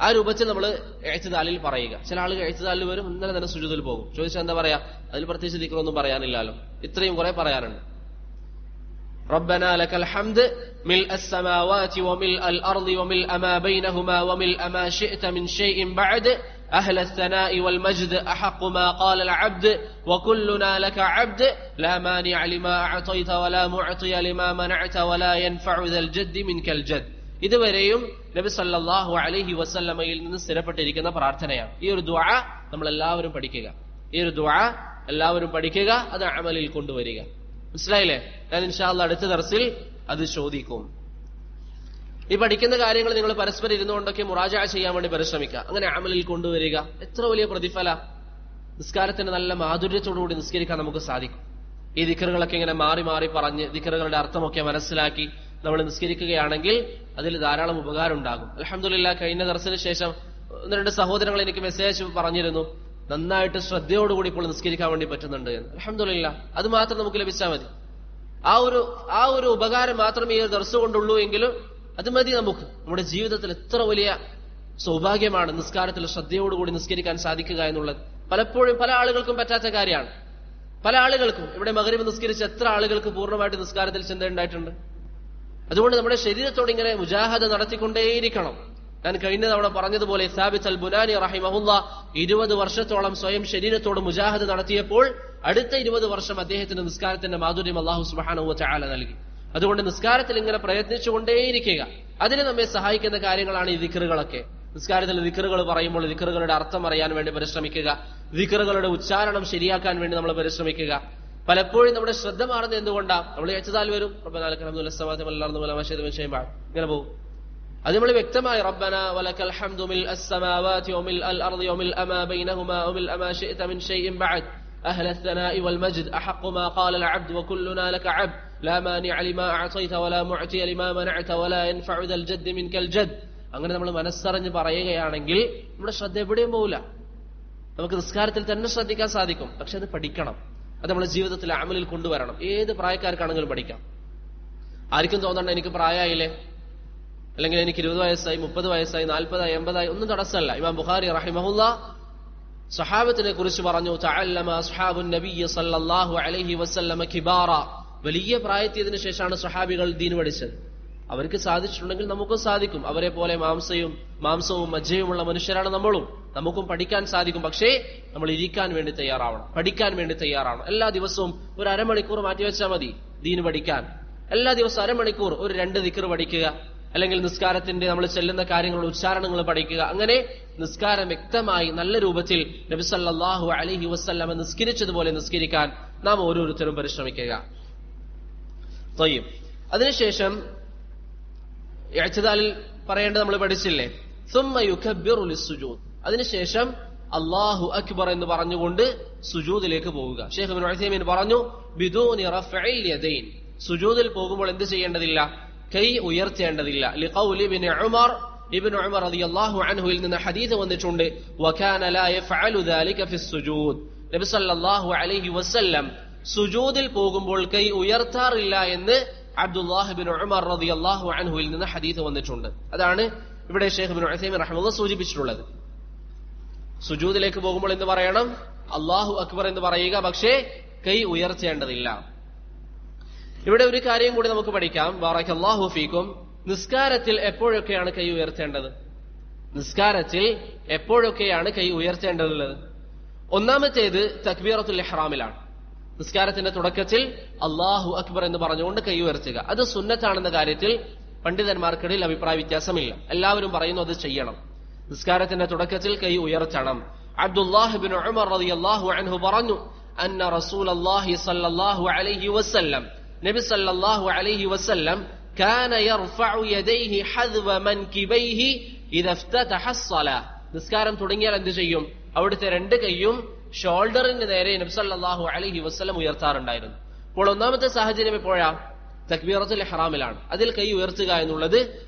ആ രൂപത്തിൽ നമ്മൾ ഇഅ്തിദാലിൽ പറയുക. ചില ആളുകൾ ഇഅ്തിദാലിൽ വരും, ഇന്നലെ തന്നെ സുജൂദിൽ പോകും. ചോദിച്ചാൽ എന്താ പറയാ? അതിൽ പ്രത്യേകിച്ച് ദിക്റൊന്നും പറയാനില്ലല്ലോ. ഇത്രയും കുറെ പറയാനുണ്ട്. റബ്ബനാ ലക്കൽ ഹംദ് മിൽ അസ്സമാവാതി വമിൽ അൽ അർളി വമിൽ അമാ ബൈനഹുമാ വമിൽ അമാ ശിഅത മിൻ ഷൈഇൻ ബഅദ് أهل الثناء والمجد أحق ما قال العبد وكلنا لك عبد لا مانع لما أعطيت ولا معطي لما منعت ولا ينفع ذا الجد منك الجد. ഇതുവരെയും നബി സല്ലല്ലാഹു അലൈഹി വസല്ലമയിൽ നിന്ന് സ്ഥിരപ്പെട്ടിരിക്കുന്ന പ്രാർത്ഥനയാണ്. ഈ ഒരു ദുആ നമ്മൾ എല്ലാവരും പഠിക്കുക, അത് അമലിൽ കൊണ്ടുവരിക. മനസ്സിലായില്ലേ? ഞാൻ ഇൻഷാ അല്ലാഹ് അടുത്ത ദർസിൽ അത് ചോദിക്കും. ഈ പഠിക്കുന്ന കാര്യങ്ങൾ നിങ്ങൾ പരസ്പരം ഇരുന്നുകൊണ്ടൊക്കെ മുറാജഅ ചെയ്യാൻ വേണ്ടി പരിശ്രമിക്കുക. അങ്ങനെ അമലിൽ കൊണ്ടുവരിക. എത്ര വലിയ പ്രതിഫല! നിസ്കാരത്തിന് നല്ല മാധുര്യത്തോടുകൂടി നിസ്കരിക്കാൻ നമുക്ക് സാധിക്കും. ഈ ദിക്റുകളൊക്കെ ഇങ്ങനെ മാറി മാറി പറഞ്ഞ് ദിക്റുകളുടെ അർത്ഥമൊക്കെ മനസ്സിലാക്കി നമ്മൾ നിസ്കരിക്കുകയാണെങ്കിൽ അതിൽ ധാരാളം ഉപകാരം ഉണ്ടാകും. അൽഹംദുലില്ലാഹ്, കഴിഞ്ഞ ദർസിന് ശേഷം 1-2 സഹോദരങ്ങൾ എനിക്ക് മെസ്സേജ് പറഞ്ഞിരുന്നു, നന്നായിട്ട് ശ്രദ്ധയോടുകൂടി ഇപ്പോൾ നിസ്കരിക്കാൻ വേണ്ടി പറ്റുന്നുണ്ട് എന്ന്. അൽഹംദുലില്ലാഹ്, അത് മാത്രം നമുക്ക് ലഭിച്ചാൽ മതി. ആ ഒരു ഉപകാരം മാത്രം ഈ ഒരു ദർസ് കൊണ്ടുള്ളൂ എങ്കിലും അത് മതി നമുക്ക്. നമ്മുടെ ജീവിതത്തിൽ എത്ര വലിയ സൗഭാഗ്യമാണ് നിസ്കാരത്തിൽ ശ്രദ്ധയോടുകൂടി നിസ്കരിക്കാൻ സാധിക്കുക എന്നുള്ളത്. പലപ്പോഴും പല ആളുകൾക്കും പറ്റാത്ത കാര്യമാണ്. പല ആളുകൾക്കും ഇവിടെ മഗ്രിബ് നിസ്കരിച്ച എത്ര ആളുകൾക്ക് പൂർണ്ണമായിട്ട് നിസ്കാരത്തിൽ ചിന്ത ഉണ്ടായിട്ടുണ്ട്. അതുകൊണ്ട് നമ്മുടെ ശരീരത്തോട് ഇങ്ങനെ മുജാഹദ നടത്തിക്കൊണ്ടേയിരിക്കണം. ഞാൻ കഴിഞ്ഞ തവണ പറഞ്ഞതുപോലെ സാബിത്ത് അൽ ബുനാനി റഹിമഹുല്ലാഹ് 20 വർഷത്തോളം സ്വയം ശരീരത്തോട് മുജാഹദ നടത്തിയപ്പോൾ അടുത്ത 20 വർഷം അദ്ദേഹത്തിന്റെ നിസ്കാരത്തിന്റെ മാധുര്യം അല്ലാഹു സുബ്ഹാനഹു വ തആല നൽകി. അതുകൊണ്ട് നിസ്കാരത്തിൽ ഇങ്ങനെ പ്രയത്നിച്ചുകൊണ്ടേയിരിക്കുക. അതിന് നമ്മെ സഹായിക്കുന്ന കാര്യങ്ങളാണ് ഈ ദിക്റുകളൊക്കെ. നിസ്കാരത്തിൽ ദിക്റുകൾ പറയുമ്പോൾ ദിക്റുകളുടെ അർത്ഥം അറിയാൻ വേണ്ടി പരിശ്രമിക്കുക, ദിക്റുകളുടെ ഉച്ചാരണം ശരിയാക്കാൻ വേണ്ടി നമ്മൾ പരിശ്രമിക്കുക. പലപ്പോഴും നമ്മുടെ ശ്രദ്ധ മാറുന്നത് എന്തുകൊണ്ടാണ്? നമ്മൾ എഴുതാൽ വരും ഇങ്ങനെ പോകും. അത് നമ്മൾ വ്യക്തമായി റബ്ബന വലക്കൽ ഹംദു മിൽ അസ്സമാവാതി വമിൽ അൽ അർളി വമിൽ അമാ ബൈനഹുമാ വമിൽ അമാ ശിഅത മിൻ ഷൈഇൻ ബഅദ് അഹ്ല الثناء والمجد أحق ما قال العبد وكلنا لك عبد لا مانع لما أعطيت ولا معطي لما منعت ولا ينفع ذا الجد منك الجد. അങ്ങനെ നമ്മൾ മനസ്സറിഞ്ഞ് പറയുകയാണെങ്കിൽ നമ്മുടെ ശ്രദ്ധ എവിടെയും പോകില്ല. നമുക്ക് നിസ്കാരത്തിൽ തന്നെ ശ്രദ്ധിക്കാൻ സാധിക്കും. പക്ഷെ അത് പഠിക്കണം, അത് നമ്മുടെ ജീവിതത്തിൽ അമലിൽ കൊണ്ടുവരണം. ഏത് പ്രായക്കാർക്കാണെങ്കിലും പഠിക്കാം. ആർക്കും തോന്നണ്ട എനിക്ക് പ്രായമായില്ലേ, അല്ലെങ്കിൽ എനിക്ക് 20 വയസ്സായി 30 വയസ്സായി 40 80 ഒന്നും തടസ്സമല്ല. ഇമാം ബുഖാരി റഹിമഹുല്ലാഹ് സഹാബത്തിനെ കുറിച്ച് പറഞ്ഞു, തഅല്ലമ അസ്ഹാബുൻ നബിയ്യ സല്ലല്ലാഹു അലൈഹി വസല്ലമ കിബാറ. വലിയ പ്രായത്തിയതിനു ശേഷമാണ് സഹാബികൾ ദീൻ പഠിച്ചത്. അവർക്ക് സാധിച്ചിട്ടുണ്ടെങ്കിൽ നമുക്കും സാധിക്കും. അവരെ പോലെ മാംസവും മജ്ജയുമുള്ള മനുഷ്യരാണ് നമ്മളും. നമുക്കും പഠിക്കാൻ സാധിക്കും. പക്ഷേ നമ്മൾ ഇരിക്കാൻ വേണ്ടി തയ്യാറാവണം, പഠിക്കാൻ വേണ്ടി തയ്യാറാവണം. എല്ലാ ദിവസവും ഒരു അരമണിക്കൂർ മാറ്റിവെച്ചാൽ മതി ദീൻ പഠിക്കാൻ. എല്ലാ ദിവസവും അരമണിക്കൂർ ഒരു 2 ദിക്ർ പഠിക്കുക, അല്ലെങ്കിൽ നിസ്കാരത്തിന്റെ നമ്മൾ ചെല്ലുന്ന കാര്യങ്ങളുടെ ഉച്ചാരണങ്ങൾ പഠിക്കുക. അങ്ങനെ നിസ്കാരം വ്യക്തമായി നല്ല രൂപത്തിൽ നബി സല്ലല്ലാഹു അലൈഹി വസല്ലം നിസ്കരിച്ചതുപോലെ നിസ്കരിക്കാൻ നാം ഓരോരുത്തരും പരിശ്രമിക്കുക. അതിനുശേഷം ഇഅ്തിദാലിൽ പറയേണ്ടത് നമ്മൾ പഠിച്ചില്ലേ, സുമ്മ യുകബ്ബിറു ലിസ്സുജൂദ്. അതിനുശേഷം അല്ലാഹു അക്ബർ എന്ന് പറഞ്ഞുകൊണ്ട് സുജൂദിലേക്ക് പോവുക. ശൈഖ് ഇബ്നു ഉസൈമീൻ പറഞ്ഞു, ബിദൂനി റഫ്ഇൽ യദൈൻ. സുജൂദിൽ പോകുമ്പോൾ എന്ത് ചെയ്യേണ്ടതില്ല? കൈ ഉയർത്തേണ്ടതില്ല. ലിഖൗലി ഇബ്നു ഉമർ റളിയല്ലാഹു അൻഹുവിൽ നിന്ന് ഹദീസ് വന്നിട്ടുണ്ട്, വകാന ലാ യഫഅലു ദാലിക ഫിസ്സുജൂദ്. നബി സല്ലല്ലാഹു അലൈഹി വസല്ലം സുജൂദിൽ പോകുമ്പോൾ കൈ ഉയർത്താറില്ല എന്ന് അബ്ദുല്ലാഹ് ഇബ്നു ഉമർ റളിയല്ലാഹു അൻഹുവിൽ നിന്ന് ഹദീസ് വന്നിട്ടുണ്ട്. അതാണ് ഇവിടെ ശൈഖ് ഇബ്നു ഉസൈമീൻ റഹിമഹുല്ലാഹ് സൂചിപ്പിച്ചിട്ടുള്ളത്. സുജൂദിലേക്ക് പോകുമ്പോൾ എന്ത് പറയണം? അല്ലാഹു അക്ബർ എന്ന് പറയുക, പക്ഷേ കൈ ഉയർത്തേണ്ടതില്ല. ഇവിടെ ഒരു കാര്യം കൂടി നമുക്ക് പഠിക്കാം. ബാറക്കല്ലാഹു ഫീക്കും. നിസ്കാരത്തിൽ എപ്പോഴൊക്കെയാണ് കൈ ഉയർത്തേണ്ടത്? നിസ്കാരത്തിൽ എപ്പോഴൊക്കെയാണ് കൈ ഉയർത്തേണ്ടതുള്ളത്? ഒന്നാമത്തേത് തക്ബീറത്തുൽ ഇഹ്റാമിലാണ്. നിസ്കാരത്തിന്റെ തുടക്കത്തിൽ അല്ലാഹു അക്ബർ എന്ന് പറഞ്ഞുകൊണ്ട് കൈ ഉയർത്തുക. അത് സുന്നത്താണെന്ന കാര്യത്തിൽ പണ്ഡിതന്മാർക്കിടയിൽ അഭിപ്രായ വ്യത്യാസമില്ല. എല്ലാവരും പറയുന്നു അത് ചെയ്യണം. നിസ്കാരത്തിന്റെ തുടക്കത്തിൽ കൈ ഉയർത്തണം. അബ്ദുല്ലാഹ് ഇബ്നു ഉമർ റളിയല്ലാഹു അൻഹു പറഞ്ഞു, അന്ന റസൂലല്ലാഹി സ്വല്ലല്ലാഹു അലൈഹി വസല്ലം, നബി സല്ലല്ലാഹു അലൈഹി വസല്ലം കാന യർഫഉ യദൈഹി ഹദ്വ മൻകിബൈഹി ഇദാ ഇഫ്തതഹ അസ്സലാഹ്. നിസ്കാരം തുടങ്ങിയാൽ എന്ത് ചെയ്യും? അവിടുത്തെ 2 കൈയും ഷോൾഡറിന് നേരെ നബി സല്ലല്ലാഹു അലൈഹി വസല്ലം ഉയർത്താറുണ്ടായിരുന്നു. അപ്പോൾ ഒന്നാമത്തെ സാഹചര്യം എപ്പോഴാ? തക്ബീറത്തുൽ ഇഹ്റാമിലാണ്. അതിൽ കൈ ഉയർത്തുക എന്നുള്ളത്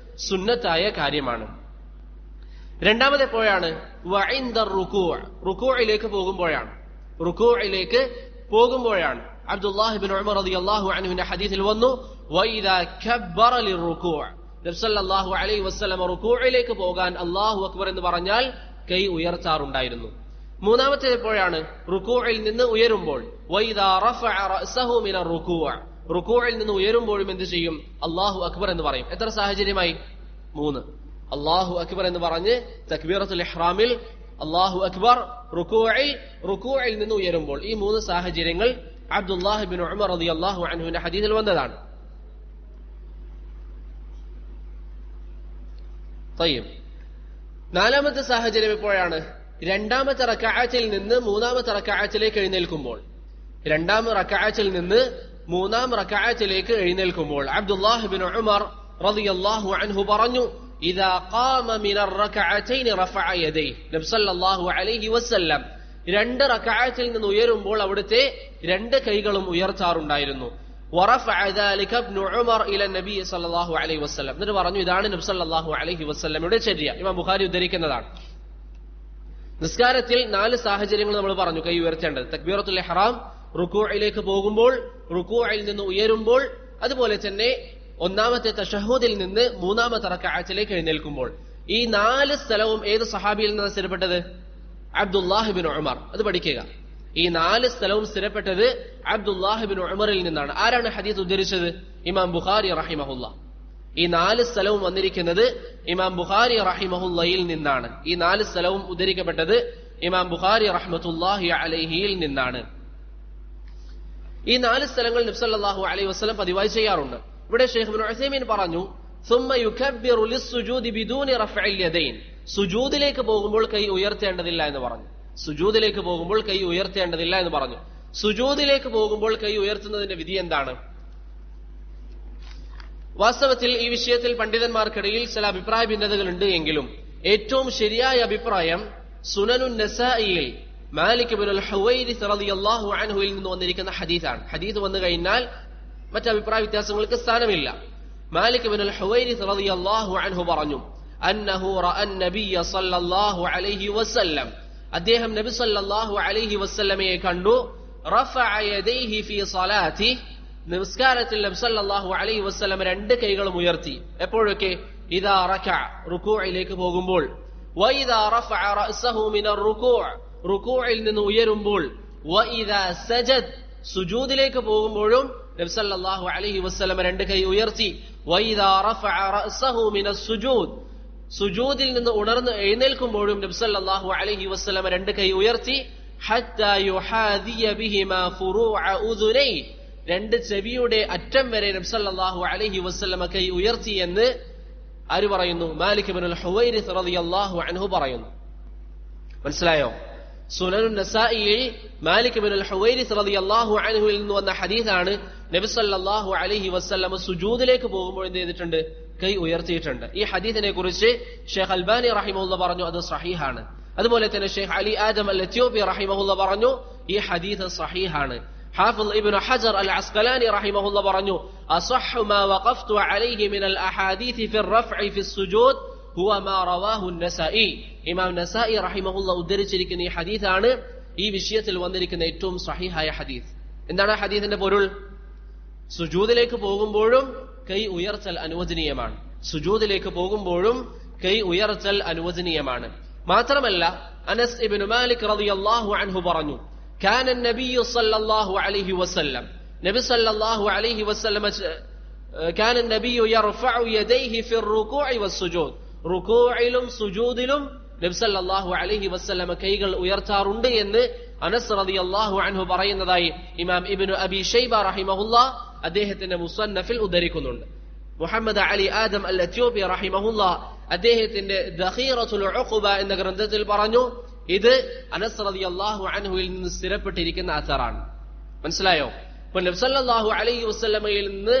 സുന്നത്തായ കാര്യമാണ്. രണ്ടാമത് എപ്പോഴാണ്? വഇൻദ റുകൂഅ്. റുകൂഇലേക്ക് പോകുമ്പോഴാണ്. അബ്ദുല്ലാഹ് ഇബ്നു ഉമർ റളിയല്ലാഹു അൻഹുവിന്റെ ഹദീസിൽ വന്നു, വഇദാ കബ്ബറ ലിർറുകൂഅ്. നബി സല്ലല്ലാഹു അലൈഹി വസല്ലം റുകൂഇലേക്ക് പോകാൻ അല്ലാഹു അക്ബർ എന്ന് പറഞ്ഞാൽ കൈ ഉയർത്താറുണ്ടായിരുന്നു. മൂന്നാമത്തേത് എപ്പോഴാണ്? റുകൂഇൽ നിന്ന് ഉയരുമ്പോൾ. വഇദാ റഫഅ റഅസഹു മിനർ റുകൂഅ്. റുകൂഇൽ നിന്ന് ഉയരുമ്പോഴും എന്ത് ചെയ്യും? അല്ലാഹു അക്ബർ എന്ന് പറയും. എത്ര സാഹചര്യമായി? 3. അല്ലാഹു അക്ബർ എന്ന് പറഞ്ഞ് തക്ബീറത്തുൽ ഇഹ്റാമിൽ അല്ലാഹു അക്ബർ, റുകൂഇൽ നിന്ന് ഉയരുമ്പോൾ. ഈ 3 സാഹചര്യങ്ങൾ അബ്ദുല്ലാഹ് ഇബ്നു ഉമർ റളിയല്ലാഹു അൻഹുവിന്റെ ഹദീസിൽ വന്നതാണ്. നാലാമത്തെ സാഹചര്യം എപ്പോഴാണ്? രണ്ടാമത്തെ റക്അഅത്തിൽ നിന്ന് മൂന്നാമത്തെ റക്അഅത്തിലേക്ക് എഴുന്നേൽക്കുമ്പോൾ. അബ്ദുല്ലാഹ് ഇബ്നു ഉമർ റളിയല്ലാഹു അൻഹു പറഞ്ഞു, ഇദാ ഖാമ മിനർ റക്അഅതൈനി റഫഅ യദൈഹി. നബി സല്ലല്ലാഹു അലൈഹി വസല്ലം 2 റക്അഅത്തിൽ നിന്ന് ഉയരുമ്പോൾ അവിടുത്തെ 2 കൈകളും ഉയർത്താറുണ്ടായിരുന്നു. വറഫഅ ദാലിക ഇബ്നു ഉമർ ഇല നബി സല്ലല്ലാഹു അലൈഹി വസല്ലം. എന്നിട്ട് പറഞ്ഞു, ഇതാണ് നബി സല്ലല്ലാഹു അലൈഹി വസല്ലമയുടെ ചര്യ. ഇമാം ബുഖാരി ഉദ്ധരിക്കുന്നതാണ്. നിസ്കാരത്തിൽ 4 സാഹചര്യങ്ങൾ നമ്മൾ പറഞ്ഞു കൈ ഉയർത്തേണ്ടത്. തക്ബീറത്തുൽ ഇഹ്റാം, റുകൂഇലേക്ക് പോകുമ്പോൾ, റുകൂഇൽ നിന്ന് ഉയരുമ്പോൾ, അതുപോലെ തന്നെ ഒന്നാമത്തെ തശഹുദിൽ നിന്ന് മൂന്നാമത്തെ റക്അഅത്തിലേക്ക് എഴുന്നേൽക്കുമ്പോൾ. ഈ 4 സ്ഥലവും ഏത് സഹാബിയിൽ നിന്ന് സ്ഥിരപ്പെട്ടത്? അബ്ദുല്ലാഹ് ഇബ്നു ഉമർ. അത് പഠിക്കുക. ഈ 4 സ്ഥലവും സ്ഥിരപ്പെട്ടത് അബ്ദുല്ലാഹ് ഇബ്നു ഉമറിൽ നിന്നാണ്. ആരാണ് ഹദീസ് ഉദ്ധരിച്ചത്? ഇമാം ബുഖാരി റഹിമഹുല്ലാഹ്. ഈ 4 സ്ഥലവും വന്നിരിക്കുന്നത് ഇമാം ബുഖാരി റഹിമഹുല്ലയിൽ നിന്നാണ്. ഈ 4 സ്ഥലവും ഉദ്ധരിക്കപ്പെട്ടത് ഇമാം ബുഖാരി റഹ്മത്തുള്ളാഹി അലൈഹിയിൽ നിന്നാണ്. ഈ 4 സ്ഥലങ്ങൾ നബി സല്ലല്ലാഹു അലൈഹി വസല്ലം പതിവായി ചെയ്യാറുണ്ട്. ഇവിടെ ഷെയ്ഖ് ഇബ്നു ഉസൈമീൻ പറഞ്ഞു ثم يكبر للسجود بدون رفع اليدين. സുജൂദിലേക്ക് പോകുമ്പോൾ കൈ ഉയർത്തേണ്ടതില്ല എന്ന് പറഞ്ഞു. സുജൂദിലേക്ക് പോകുമ്പോൾ കൈ ഉയർത്തേണ്ടതില്ല എന്ന് പറഞ്ഞു. സുജൂദിലേക്ക് പോകുമ്പോൾ കൈ ഉയർത്തുന്നതിന്റെ വിധി എന്താണ്? വാസ്തവത്തിൽ ഈ വിഷയത്തിൽ പണ്ഡിതന്മാർക്കിടയിൽ ചില അഭിപ്രായ ഭിന്നതകളുണ്ട് എങ്കിലും ഏറ്റവും ശരിയായ അഭിപ്രായം സുനനുൻ നസായിയിൽ മാലിക് ഇബ്നുൽ ഹുവൈരിസ് റളിയല്ലാഹു അൻഹുവിൽ നിന്ന് വന്നിരിക്കുന്ന ഹദീസാണ്. ഹദീസ് വന്നു കഴിഞ്ഞാൽ മറ്റ് അഭിപ്രായ വ്യത്യാസങ്ങൾക്ക് സ്ഥാനമില്ല. മാലിക് ഇബ്നുൽ ഹുവൈരിസ് റളിയല്ലാഹു അൻഹു പറഞ്ഞു അന്നഹു റഅൻ നബിയ സല്ലല്ലാഹു അലൈഹി വസല്ലം, അദ്ദേഹം നബി സല്ലല്ലാഹു അലൈഹി വസല്ലമയെ കണ്ടു. റഫഅ യദൈഹി ഫീ സ്വലാത്തി, നമസ്കാരത്തിൽ നബി സല്ലല്ലാഹു അലൈഹി വസല്ലം രണ്ട് കൈകളും ഉയർത്തി. എപ്പോഴൊക്കെ? ഇദാ റകഅ, റുകൂഇലേക്ക് പോകുമ്പോൾ. വഇദാ റഫഅ റഅസഹു മിനർ റുകൂഅ്, റുകൂഇൽ നിന്ന് ഉയരുമ്പോൾ. വഇദാ സജദ്, സുജൂദിലേക്ക് പോകുമ്പോഴും നബി സല്ലല്ലാഹു അലൈഹി വസല്ലം രണ്ട് കൈ ഉയർത്തി. വഇദാ റഫഅ റഅസഹു മിനസ് സുജൂദ്, സുജൂദിൽ നിന്ന് ഉണർന്ന് എഴുന്നേൽക്കുമ്പോഴും നബി സല്ലല്ലാഹു അലൈഹി വസല്ലം രണ്ട് കൈ ഉയർത്തി. ഹത്താ യുഹാദിയ ബിഹിമാ ഫുറൂഅ ഉദുനൈ, രണ്ട് ചെവിയുടെ അറ്റം വരെ നബി സല്ലല്ലാഹു അലൈഹി വസല്ലം കൈ ഉയർത്തി എന്ന് ആര് പറയുന്നു? മാലിക് ഇബ്നുൽ ഹുവൈരിസ് റളിയല്ലാഹു അൻഹു പറയുന്നു. മനസ്സിലായോ? സുനനുൻ നസായിയിൽ മാലിക് ഇബ്നുൽ ഹുവൈരിസ് റളിയല്ലാഹു അൻഹുവിൽ നിന്ന് വന്ന ഹദീസാണ്. നബി സല്ലല്ലാഹു അലൈഹി വസല്ലം സുജൂദിലേക്ക് പോകുമ്പോൾ എന്ത് ചെയ്തിട്ടുണ്ട്? കൈ ഉയർത്തിയിട്ടുണ്ട്. ഈ ഹദീസിനെ കുറിച്ച് ഷെയ്ഖ് അൽബാനി റഹിമഹുല്ലാഹ് പറഞ്ഞു അത് സഹീഹാണ്. അതുപോലെ തന്നെ ഷെയ്ഖ് അലി ആദം അൽ എത്യോപ്പി റഹിമഹുല്ലാഹ് പറഞ്ഞു ഈ ഹദീസ് സഹീഹാണ്. ഹാഫിദ് ഇബ്നു ഹജർ അൽ അസ്ഖലാനി റഹിമഹുല്ലാഹ് പറഞ്ഞു അസഹ്ഹു മാ വഖഫ്തു അലൈഹി മിനൽ അഹാദീസ് ഫി റഫ്ഇ ഫി സുജൂദ് ഹുവ മാ റവാഹു നസായി. ഇമാം നസായി റഹിമഹുല്ലാഹ് ഉദ്ധരിച്ചിരിക്കുന്ന ഈ ഹദീസാണ് ഈ വിഷയത്തിൽ വന്നിരിക്കുന്ന ഏറ്റവും സഹീഹായ ഹദീസ്. എന്താണ് ഹദീസിന്റെ പൊരുൾ? സുജൂദിലേക്ക് പോകുമ്പോഴും കൈ ഉയർത്തൽ അനുവദനീയമാണ്. സുജൂദിലേക്ക് പോകുമ്പോഴും കൈ ഉയർത്തൽ അനുവദനീയമാണ്. മാത്രമല്ല അനസ് ഇബ്നു മാലിക് റളിയല്ലാഹു അൻഹു പറഞ്ഞു കാന നബിയ്യു സല്ലല്ലാഹു അലൈഹി വസല്ലം, നബി സല്ലല്ലാഹു അലൈഹി വസല്ലം കാന നബിയ്യു യർഫഉ യദൈഹി ഫി റുകൂഇ വസ്സുജൂദ്, റുകൂഇലും സുജൂദിലും നബി സല്ലല്ലാഹു അലൈഹി വസല്ലം കൈകൾ ഉയർത്താറുണ്ട് എന്ന് അനസ് റളിയല്ലാഹു അൻഹു പറയുന്നതായി ഇമാം ഇബ്നു അബി ഷൈബ റഹിമഹുല്ലാഹ് അദ്ദേഹത്തിന്റെ മുസന്നഫിൽ ഉദ്ധരിക്കുന്നുണ്ട്. മുഹമ്മദ് അലി ആദം അൽ എത്യോപ്പി റഹിമഹുല്ലാഹ് അദ്ദേഹത്തിന്റെ ദഖീറത്തുൽ ഉഖബ എന്ന ഗ്രന്ഥത്തിൽ പറഞ്ഞു ഇത് അനസ് റളിയല്ലാഹു അൻഹുവിൽ നിന്ന് സ്ഥിരപ്പെട്ടിരിക്കുന്ന അസറാണ്. മനസ്സിലായോ? അപ്പോൾ നബി സല്ലല്ലാഹു അലൈഹി വസല്ലമയിൽ നിന്ന്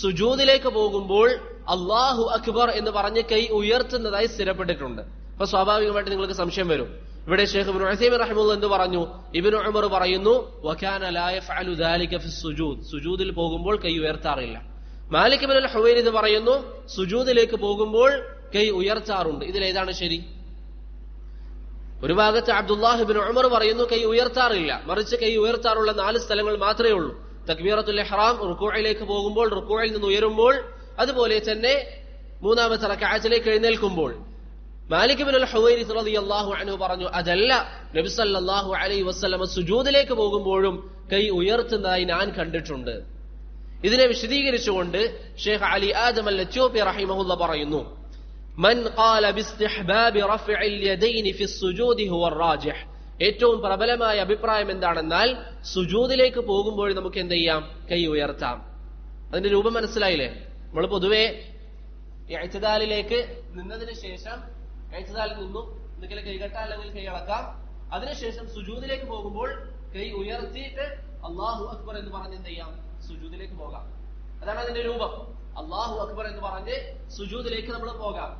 സുജൂദിലേക്ക് പോകുമ്പോൾ അല്ലാഹു അക്ബർ എന്ന് പറഞ്ഞ് കൈ ഉയർത്തുന്നതായി സ്ഥിരപ്പെട്ടിട്ടുണ്ട്. അപ്പൊ സ്വാഭാവികമായിട്ട് നിങ്ങൾക്ക് സംശയം വരും. ഇവിടെ ഷെയ്ഖ് ഇബ്നു ഉസൈമീൻ റഹിമഹുല്ലാഹ് എന്ത് പറഞ്ഞു? ഇബ്നു ഉമർ പറയുന്നു വകാന ലാ യഫഅലു ദാലിക ഫി സുജൂദ്, സുജൂദിൽ പോകുമ്പോൾ കൈ ഉയർത്താറില്ല. മാലിക് ഇബ്നുൽ ഹുവൈരിസ് പറയുന്നു സുജൂദിലേക്ക് പോകുമ്പോൾ കൈ ഉയർത്താറുണ്ട്. ഇതിലേതാണ് ശരി? ഒരു ഭാഗത്ത് അബ്ദുല്ലാഹ് ഇബ്നു ഉമർ പറയുന്നു കൈ ഉയർത്താറില്ല, മറിച്ച് കൈ ഉയർത്താറുള്ള 4 സ്ഥലങ്ങൾ മാത്രമേ ഉള്ളൂ. തക്ബീറത്തുൽ ഇഹ്റാം, റുകൂഇലേക്ക് പോകുമ്പോൾ, റുകൂഇൽ നിന്ന് ഉയരുമ്പോൾ, അതുപോലെ തന്നെ മൂന്നാമത്തെ റക്അത്തിലേക്ക് എഴുന്നേൽക്കുമ്പോൾ. മാലിക് ഇബ്നുൽ ഹുവൈരിസ് റളിയല്ലാഹു അൻഹു പറഞ്ഞു അതല്ല, നബി സല്ലല്ലാഹു അലൈഹി വസല്ലം സുജൂദിലേക്ക് പോകുമ്പോഴും കൈ ഉയർത്തുന്നതായി ഞാൻ കണ്ടിട്ടുണ്ട്. ഇതിനെ വിശദീകരിച്ചുകൊണ്ട് ഷെയ്ഖ് അലി ആദം അൽ എത്യോപ്പി റഹിമഹുല്ലാഹ് പറയുന്നു മൻ ഖാല ബിസ്തിഹ്ബാബി റഫ്ഇൽ യദൈനി ഫി സുജൂദി ഹുവ റാജിഹ്, ഏറ്റവും പ്രബലമായ അഭിപ്രായം എന്താണെന്നാൽ സുജൂദിലേക്ക് പോകുമ്പോൾ നമുക്ക് എന്ത് ചെയ്യാം? കൈ ഉയർത്താം. അതിന്റെ രൂപം മനസ്സിലായില്ലേ? നമ്മൾ പൊതുവെ ഇഅ്തിദാലിലേക്ക് നിന്നതിന് ശേഷം ഇഅ്തിദാലിൽ നിന്നും ഒന്നുകിൽ കൈകെട്ടാം അല്ലെങ്കിൽ കൈ ഇളക്കാം. അതിനുശേഷം സുജൂദിലേക്ക് പോകുമ്പോൾ കൈ ഉയർത്തിയിട്ട് അല്ലാഹു അക്ബർ എന്ന് പറഞ്ഞ് എന്ത് ചെയ്യാം? സുജൂദിലേക്ക് പോകാം. അതാണ് അതിന്റെ രൂപം. അല്ലാഹു അക്ബർ എന്ന് പറഞ്ഞ് സുജൂദിലേക്ക് നമ്മൾ പോകാം.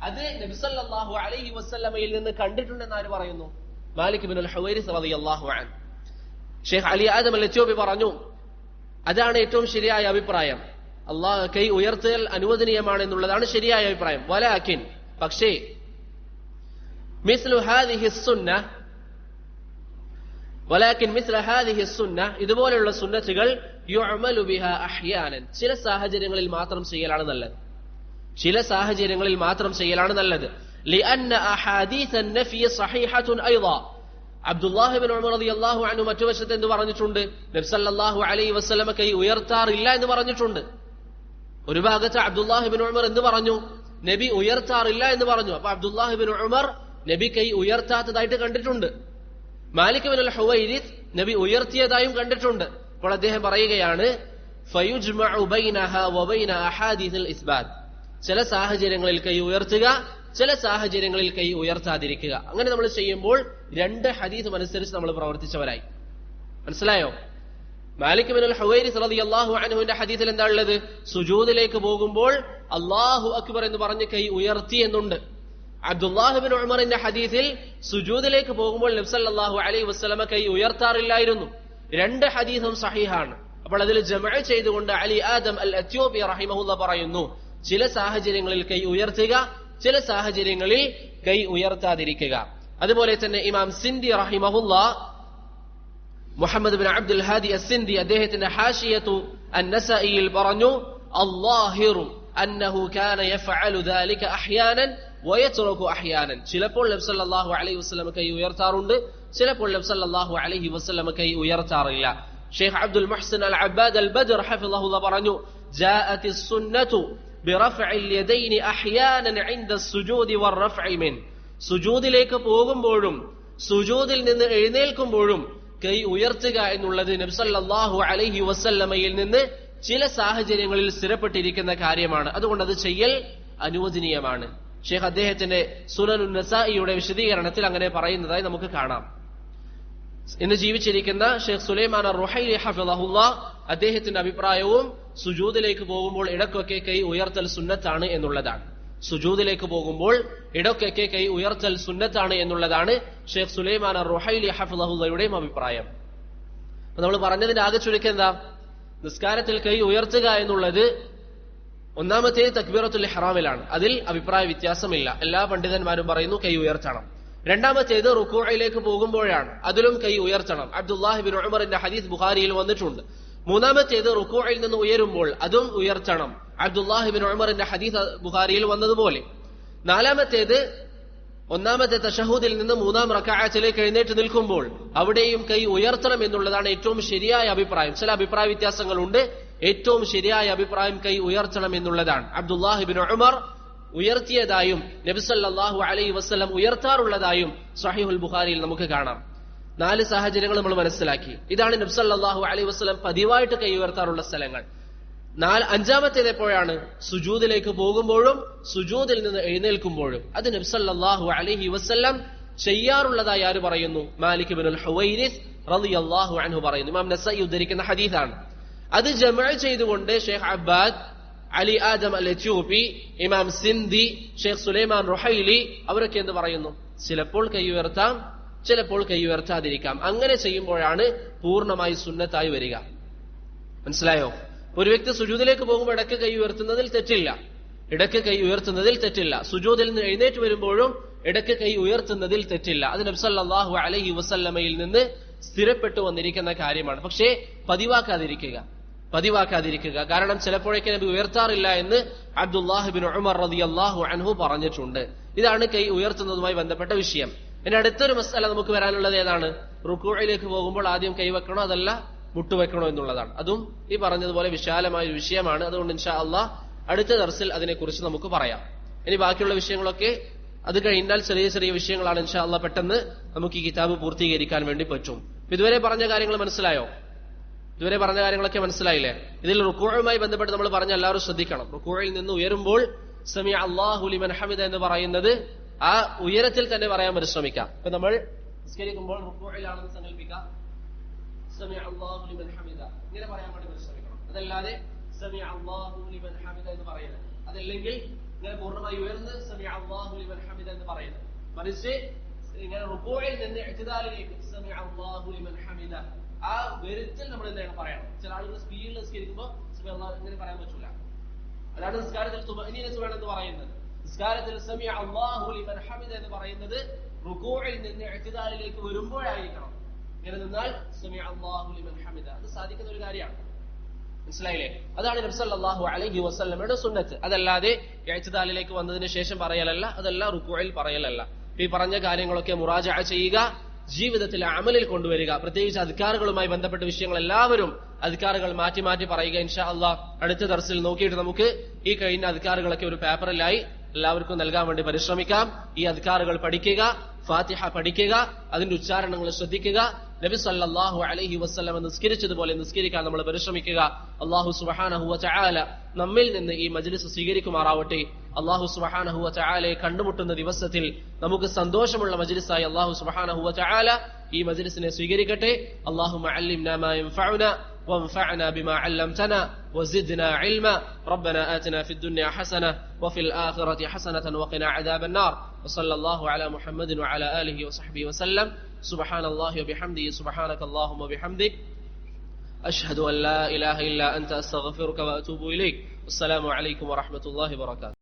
അത് നബി സല്ലല്ലാഹു അലൈഹി വസല്ലമയിൽ നിന്ന് കണ്ടിട്ടുണ്ടെന്ന് ആര് പറയുന്നു? മാലിക് ഇബ്നുൽ ഹുവൈരിസ് റളിയല്ലാഹു അൻഹു. ഷെയ്ഖ് അലി ആദം അൽ എത്യോപ്പി പറഞ്ഞു അതാണ് ഏറ്റവും ശരിയായ അഭിപ്രായം. അല്ലാഹു കൈ ഉയർത്തൽ അനുവദനീയമാണ് എന്നുള്ളതാണ് ശരിയായ അഭിപ്രായം. വലാകിൻ, പക്ഷേ മിസ്ലു ഹാദിഹി സുന്ന, ഇതുപോലെയുള്ള സുന്നത്തുകൾ യുഅമലു ബിഹാ അഹ്യാനൻ, ചില സാഹചര്യങ്ങളിൽ മാത്രം ചെയ്യലാണ് നല്ലത്. ചില സാഹചര്യങ്ങളിൽ മാത്രം ചെയ്യലാണ് നല്ലത്. ലിഅന്ന അഹാദീസ് അൻ-നഫി സഹീഹത്തുൻ അയ്ളാ, അബ്ദുല്ലാഹ് ഇബ്നു ഉമർ റളിയല്ലാഹു അൻഹു മറ്റു വശത്ത് എന്ത് പറഞ്ഞിട്ടുണ്ട്? നബി സല്ലല്ലാഹു അലൈഹി വസല്ലം കൈ ഉയർത്താറില്ല എന്ന് പറഞ്ഞിട്ടുണ്ട്. ഒരു ഭാഗത്ത് അബ്ദുല്ലാഹ് ഇബ്നു ഉമർ എന്ത് പറഞ്ഞു? നബി ഉയർത്താറില്ല എന്ന് പറഞ്ഞു. അപ്പൊ അബ്ദുല്ലാഹ് ഇബ്നു ഉമർ നബി കൈ ഉയർത്താത്തതായിട്ട് കണ്ടിട്ടുണ്ട്. മാലിക് ഇബ്നുൽ ഹുവൈരിസ് നബി ഉയർത്തിയതായും കണ്ടിട്ടുണ്ട്. അപ്പോൾ അദ്ദേഹം പറയുകയാണ് ഫയുജ്മഉ ബൈനഹാ വബൈന അഹാദീസിൽ ഇസ്ബാത്ത്. ചില സാഹചര്യങ്ങളിൽ കൈ ഉയർത്തുക, ചില സാഹചര്യങ്ങളിൽ കൈ ഉയർത്താതിരിക്കുക. അങ്ങനെ നമ്മൾ ചെയ്യുമ്പോൾ രണ്ട് ഹദീസും അനുസരിച്ച് നമ്മൾ പ്രവർത്തിച്ചവരായി. മനസ്സിലായോ? മാലിക് ബിനുൽ ഹുവൈരിസ് റളിയല്ലാഹു അൻഹുവിന്റെ ഹദീസിൽ എന്താ ഉള്ളത്? സുജൂദിലേക്ക് പോകുമ്പോൾ അല്ലാഹു അക്ബർ എന്ന് പറഞ്ഞ് കൈ ഉയർത്തി എന്നുണ്ട്. അബ്ദുല്ലാഹ് ബിൻ ഉമറിന്റെ ഹദീസിൽ സുജൂദിലേക്ക് പോകുമ്പോൾ നബി സല്ലല്ലാഹു അലൈഹി വസല്ലമ കൈ ഉയർത്താറില്ലായിരുന്നു. രണ്ട് ഹദീസും സഹീഹാണ്. അപ്പോൾ അതിൽ ജമഅ ചെയ്തുകൊണ്ട് അലി ആദം അൽ അത്യോബി റഹിമഹുല്ലാഹ് പറയുന്നു, ചില സാഹചര്യങ്ങളിൽ കൈ ഉയർത്തുക, ചില സാഹചര്യങ്ങളിൽ കൈ ഉയർത്താതിരിക്കുക. അതുപോലെ തന്നെ ഇമാം സിന്ദി റഹിമഹുല്ലാഹ്, മുഹമ്മദ് ബിൻ അബ്ദുൽ ഹാദി അസ്സിന്ദി അദ്ദേഹത്തിന്റെ ഹാഷിയത്തു അൻ-നസഇയിൽ പറഞ്ഞു, അല്ലാഹിറു അന്നഹു കാന യഫഅലു ദാലിക അഹ്യാനൻ വയത്റകു അഹ്യാനൻ. ചിലപ്പോൾ നബി സല്ലല്ലാഹു അലൈഹി വസല്ലം കൈ ഉയർത്താറുണ്ട്, ചിലപ്പോൾ നബി സല്ലല്ലാഹു അലൈഹി വസല്ലം കൈ ഉയർത്താറില്ല. ഷെയ്ഖ് അബ്ദുൽ മുഹ്സിൻ അൽ അബ്ബാദ് അൽ ബദർ ഹഫിളഹുല്ലാഹ് പറഞ്ഞു, ജാഅത്തിസ് സുന്നത്തു ബിറഫഇൽ യദൈനി അഹ്യാനൻ ഇൻദ സുജൂദി വറഫഇ മിൻ. സുജൂദിലേക്ക് പോകുമ്പോഴും സുജൂദിൽ നിന്ന് എഴുന്നേൽക്കുമ്പോഴും കൈ ഉയർത്തുക എന്നുള്ളത് നബി സല്ലല്ലാഹു അലൈഹി വസല്ലമയിൽ നിന്ന് ചില സാഹചര്യങ്ങളിൽ സ്ഥിരപ്പെട്ടിരിക്കുന്ന കാര്യമാണ്. അതുകൊണ്ട് അത് ചെയ്യൽ അനുവദനീയമാണ്. ഷെയ്ഖ് അദ്ദേഹത്തിന്റെ സുനനുൻ നസായിയുടെ വിശദീകരണത്തിൽ അങ്ങനെ പറയുന്നതായി നമുക്ക് കാണാം. ഇന്ന് ജീവിച്ചിരിക്കുന്ന ഷെയ്ഖ് സുലൈമാൻ അർ-റുഹൈലി ഹഫിളഹുല്ലാഹ് അദ്ദേഹത്തിന്റെ അഭിപ്രായവും സുജൂദിലേക്ക് പോകുമ്പോൾ ഇടയ്ക്കൊക്കെ കൈ ഉയർത്തൽ സുന്നത്താണ് എന്നുള്ളതാണ്. സുജൂദിലേക്ക് പോകുമ്പോൾ ഇടയ്ക്കൊക്കെ കൈ ഉയർത്തൽ സുന്നത്താണ് എന്നുള്ളതാണ് ഷെയ്ഖ് സുലൈമാൻ അർ-റുഹൈലി ഹഫിളഹുല്ലാഹയുടെയും അഭിപ്രായം. നമ്മൾ പറഞ്ഞതിന്റെ ആകെ ചുരുക്കം എന്താ? നിസ്കാരത്തിൽ കൈ ഉയർത്തുക എന്നുള്ളത് ഒന്നാമത്തെ തക്ബീറത്തുൽ ഇഹ്റാമിലാണ്. അതിൽ അഭിപ്രായ വ്യത്യാസമില്ല. എല്ലാ പണ്ഡിതന്മാരും പറയുന്നു കൈ ഉയർത്തണം. രണ്ടാമത്തേത് റുക്കൂഇലേക്ക് പോകുമ്പോഴാണ്. അതിലും കൈ ഉയർത്തണം. അബ്ദുല്ലാഹി ബിൻ ഉമറിന്റെ ഹദീസ് ബുഖാരിയിൽ വന്നിട്ടുണ്ട്. മൂന്നാമത്തേത് റുക്കൂഇൽ നിന്ന് ഉയരുമ്പോൾ അതും ഉയർത്തണം. അബ്ദുല്ലാഹി ബിൻ ഉമറിന്റെ ഹദീസ് ബുഖാരിയിൽ വന്നതുപോലെ. നാലാമത്തേത് ഒന്നാമത്തെ തശഹൂദിൽ നിന്ന് മൂന്നാം റക്അഅത്തിലേക്ക് എഴുന്നേറ്റ് നിൽക്കുമ്പോൾ അവിടെയും കൈ ഉയർത്തണം എന്നുള്ളതാണ് ഏറ്റവും ശരിയായ അഭിപ്രായം. ചില അഭിപ്രായ വ്യത്യാസങ്ങളുണ്ട്. ഏറ്റവും ശരിയായ അഭിപ്രായം കൈ ഉയർത്തണം എന്നുള്ളതാണ്. അബ്ദുല്ലാഹി ബിൻ ഉമർ ഉയർത്തിയതായും നബി സല്ലല്ലാഹു അലൈഹി വസല്ലം ഉയർത്താറുള്ളതായും സ്വഹീഹുൽ ബുഖാരിയിൽ നമുക്ക് കാണാം. 4 സാഹചര്യങ്ങൾ നമ്മൾ മനസ്സിലാക്കി. ഇതാണ് നബി സല്ലല്ലാഹു അലൈഹി വസല്ലം പതിവായിട്ട് കൈ ഉയർത്താറുള്ള സ്ഥലങ്ങൾ. അഞ്ചാമത്തേത് എപ്പോഴാണ്? സുജൂദിലേക്ക് പോകുമ്പോഴും സുജൂദിൽ നിന്ന് എഴുന്നേൽക്കുമ്പോഴും. അത് നബി സല്ലല്ലാഹു അലൈഹി വസല്ലം ചെയ്യാറുള്ളതായി ആര് പറയുന്നു? മാലിക് ബിനുൽ ഹുവൈരിസ് റളിയല്ലാഹു അൻഹു പറയുന്നു. ഇമാം നസഈ ഉദ്ധരിക്കുന്ന ഹദീസാണ്. അത് ജമഅ ചെയ്തുകൊണ്ട് ഷെയ്ഖ് അബ്ബാദ്, അലി ആദം അൽ അത്യൂബി, ഇമാം സിന്ദി, ഷെയ്ഖ് സുലൈമാൻ റുഹൈലി അവരൊക്കെ എന്ത് പറയുന്നു? ചിലപ്പോൾ കൈ ഉയർത്താം, ചിലപ്പോൾ കൈ ഉയർത്താതിരിക്കാം. അങ്ങനെ ചെയ്യുമ്പോഴാണ് പൂർണ്ണമായി സുന്നത്തായി വരിക. മനസ്സിലായോ? ഒരു വ്യക്തി സുജൂദിലേക്ക് പോകുമ്പോൾ ഇടയ്ക്ക് കൈ ഉയർത്തുന്നതിൽ തെറ്റില്ല. ഇടയ്ക്ക് കൈ ഉയർത്തുന്നതിൽ തെറ്റില്ല. സുജൂദിൽ നിന്ന് എഴുന്നേറ്റ് വരുമ്പോഴും ഇടയ്ക്ക് കൈ ഉയർത്തുന്നതിൽ തെറ്റില്ല. അത് നബി സല്ലല്ലാഹു അലൈഹി വസല്ലമയിൽ നിന്ന് സ്ഥിരപ്പെട്ടു വന്നിരിക്കുന്ന കാര്യമാണ്. പക്ഷേ പതിവാക്കാതിരിക്കുക. കാരണം ചിലപ്പോഴേക്ക് നബി ഉയർത്താറില്ല എന്ന് അബ്ദുല്ലാഹി ബിൻ ഉമർ റളിയല്ലാഹു അൻഹു പറഞ്ഞിട്ടുണ്ട്. ഇതാണ് കൈ ഉയർത്തുന്നതുമായി ബന്ധപ്പെട്ട വിഷയം. ഇനി അടുത്തൊരു മസ്അല നമുക്ക് വരാനുള്ളത് ഏതാണ്? റുക്കൂഇലേക്ക് പോകുമ്പോൾ ആദ്യം കൈവെക്കണോ അതല്ല മുട്ടുവെക്കണോ എന്നുള്ളതാണ്. അതും ഈ പറഞ്ഞതുപോലെ വിശാലമായ ഒരു വിഷയമാണ്. അതുകൊണ്ട് ഇൻഷാ അല്ലാഹ് അടുത്ത ദർസിൽ അതിനെക്കുറിച്ച് നമുക്ക് പറയാം. ഇനി ബാക്കിയുള്ള വിഷയങ്ങളൊക്കെ അത് കഴിഞ്ഞാൽ ചെറിയ ചെറിയ വിഷയങ്ങളാണ്. ഇൻഷാ അല്ലാഹ് പെട്ടെന്ന് നമുക്ക് ഈ കിതാബ് പൂർത്തീകരിക്കാൻ വേണ്ടി പറ്റും. ഇതുവരെ പറഞ്ഞ കാര്യങ്ങൾ മനസ്സിലായോ? ഇതുവരെ പറഞ്ഞ കാര്യങ്ങളൊക്കെ മനസ്സിലായില്ലേ? ഇതിൽ റുക്കൂഉമായി ബന്ധപ്പെട്ട് നമ്മൾ പറഞ്ഞ എല്ലാവരും ശ്രദ്ധിക്കണം. റുക്കൂഇൽ നിന്ന് ഉയരുമ്പോൾ സമിഅ അല്ലാഹു ലിമൻ ഹമിദ എന്ന് പറയുന്നത് ആ ഉയരത്തിൽ തന്നെ പറയാൻ പരിശ്രമിക്കാം. ഇപ്പൊ നമ്മൾ നിസ്കരിക്കുമ്പോൾ റുക്കൂഇലാണെന്ന് സങ്കല്പിക്കാം. സമിഅ അല്ലാഹു ലിമൻ ഹമിദ ഇങ്ങനെ പറയാൻ വേണ്ടി പരിശ്രമിക്കണം. അതല്ലാതെ സമിഅ അല്ലാഹു ലിമൻ ഹമിദ എന്ന് പറയുന്നത്, അതല്ലെങ്കിൽ ഇങ്ങനെ പൂർണ്ണമായി ഉയർന്ന് സമിഅ അല്ലാഹു ലിമൻ ഹമിദ എന്ന് പറയുന്നത്. മറിച്ച് ഇങ്ങനെ റുക്കൂഇൽ നിന്ന് ഇഅ്തിദാലിലേക്ക് സമിഅ അല്ലാഹു ലിമൻ ഹമിദ ആ വരുത്തിൽ നമ്മൾ എന്താണ് പറയണം. ചില ആളുകൾ സ്പീഡിൽ നിസ്കരിക്കുമ്പോൾ സമിഅ അല്ലാഹു ഇങ്ങനെ പറയാൻ പറ്റൂല. അതാണ് നിസ്കാരത്തിൽ തുമഅനീനത്ത് വേണമെന്ന് പറയുന്നത്. നിസ്കാരത്തിൽ സമിഅ അല്ലാഹു ലിമൻ ഹമിദ എന്ന് പറയുന്നത് റുക്കൂഇൽ നിന്ന് ഇഅ്തിദാലിലേക്ക് വരുമ്പോഴായിരിക്കണം. ഇങ്ങനെ നിന്നാൽ സമിഅ അല്ലാഹു ലിമൻ ഹമിദ അത് സാധിക്കുന്ന ഒരു കാര്യമാണ്. മനസ്സിലായില്ലേ? അതാണ് നബി സല്ലല്ലാഹു അലൈഹി വസല്ലമയുടെ സുന്നത്ത്. അതല്ലാതെ ഇഅ്തിദാലിലേക്ക് വന്നതിന് ശേഷം പറയലല്ല, അതല്ല റുക്കൂഇൽ പറയലല്ല. ഈ പറഞ്ഞ കാര്യങ്ങളൊക്കെ മുറാജഅ ചെയ്യുക, ജീവിതത്തിൽ അമലിൽ കൊണ്ടുവരിക. പ്രത്യേകിച്ച് അദ്കാറുകളുമായി ബന്ധപ്പെട്ട വിഷയങ്ങൾ എല്ലാവരും അദ്കാറുകൾ മാറ്റി മാറ്റി പറയുക. ഇൻഷാ അല്ലാഹ് അടുത്ത ദർസിൽ നോക്കിയിട്ട് നമുക്ക് ഈ കഴിഞ്ഞ അദ്കാറുകളൊക്കെ ഒരു പേപ്പറിലായി എല്ലാവർക്കും നൽകാൻ വേണ്ടി പരിശ്രമിക്കാം. ഈ അദ്കാറുകൾ പഠിക്കുക, ഫാത്തിഹ പഠിക്കുക, അതിന്റെ ഉച്ചാരണങ്ങൾ ശ്രദ്ധിക്കുക, നബി സല്ലല്ലാഹു അലൈഹി വസല്ലം നിസ്കരിച്ചതുപോലെ നിസ്കരിക്കാൻ നമ്മൾ പരിശ്രമിക്കുക. അല്ലാഹു സുബ്ഹാനഹു വ തആല നമ്മിൽ നിന്ന് ഈ മജ്ലിസ് സ്വീകരിക്കുമാറാവട്ടെ. അല്ലാഹു സുബ്ഹാനഹു വ തആലയെ കണ്ടുമുട്ടുന്ന ദിവസത്തിൽ നമുക്ക് സന്തോഷമുള്ള മജ്ലിസായി അല്ലാഹു സുബ്ഹാനഹു വ തആല ഈ മജ്ലിസിനെ സ്വീകരിക്കട്ടെ. അല്ലാഹുമ്മ അല്ലിംനാ മാ യൻഫഉനാ وانفعنا بما علمتنا وزدنا علما ربنا آتنا في الدنيا حسنة وفي الآخرة حسنة وقنا عذاب النار وصلى الله على محمد وعلى آله وصحبه وسلم سبحان الله وبحمده سبحانك اللهم وبحمدك أشهد أن لا إله إلا أنت أستغفرك وأتوب إليك والسلام عليكم ورحمة الله وبركاته.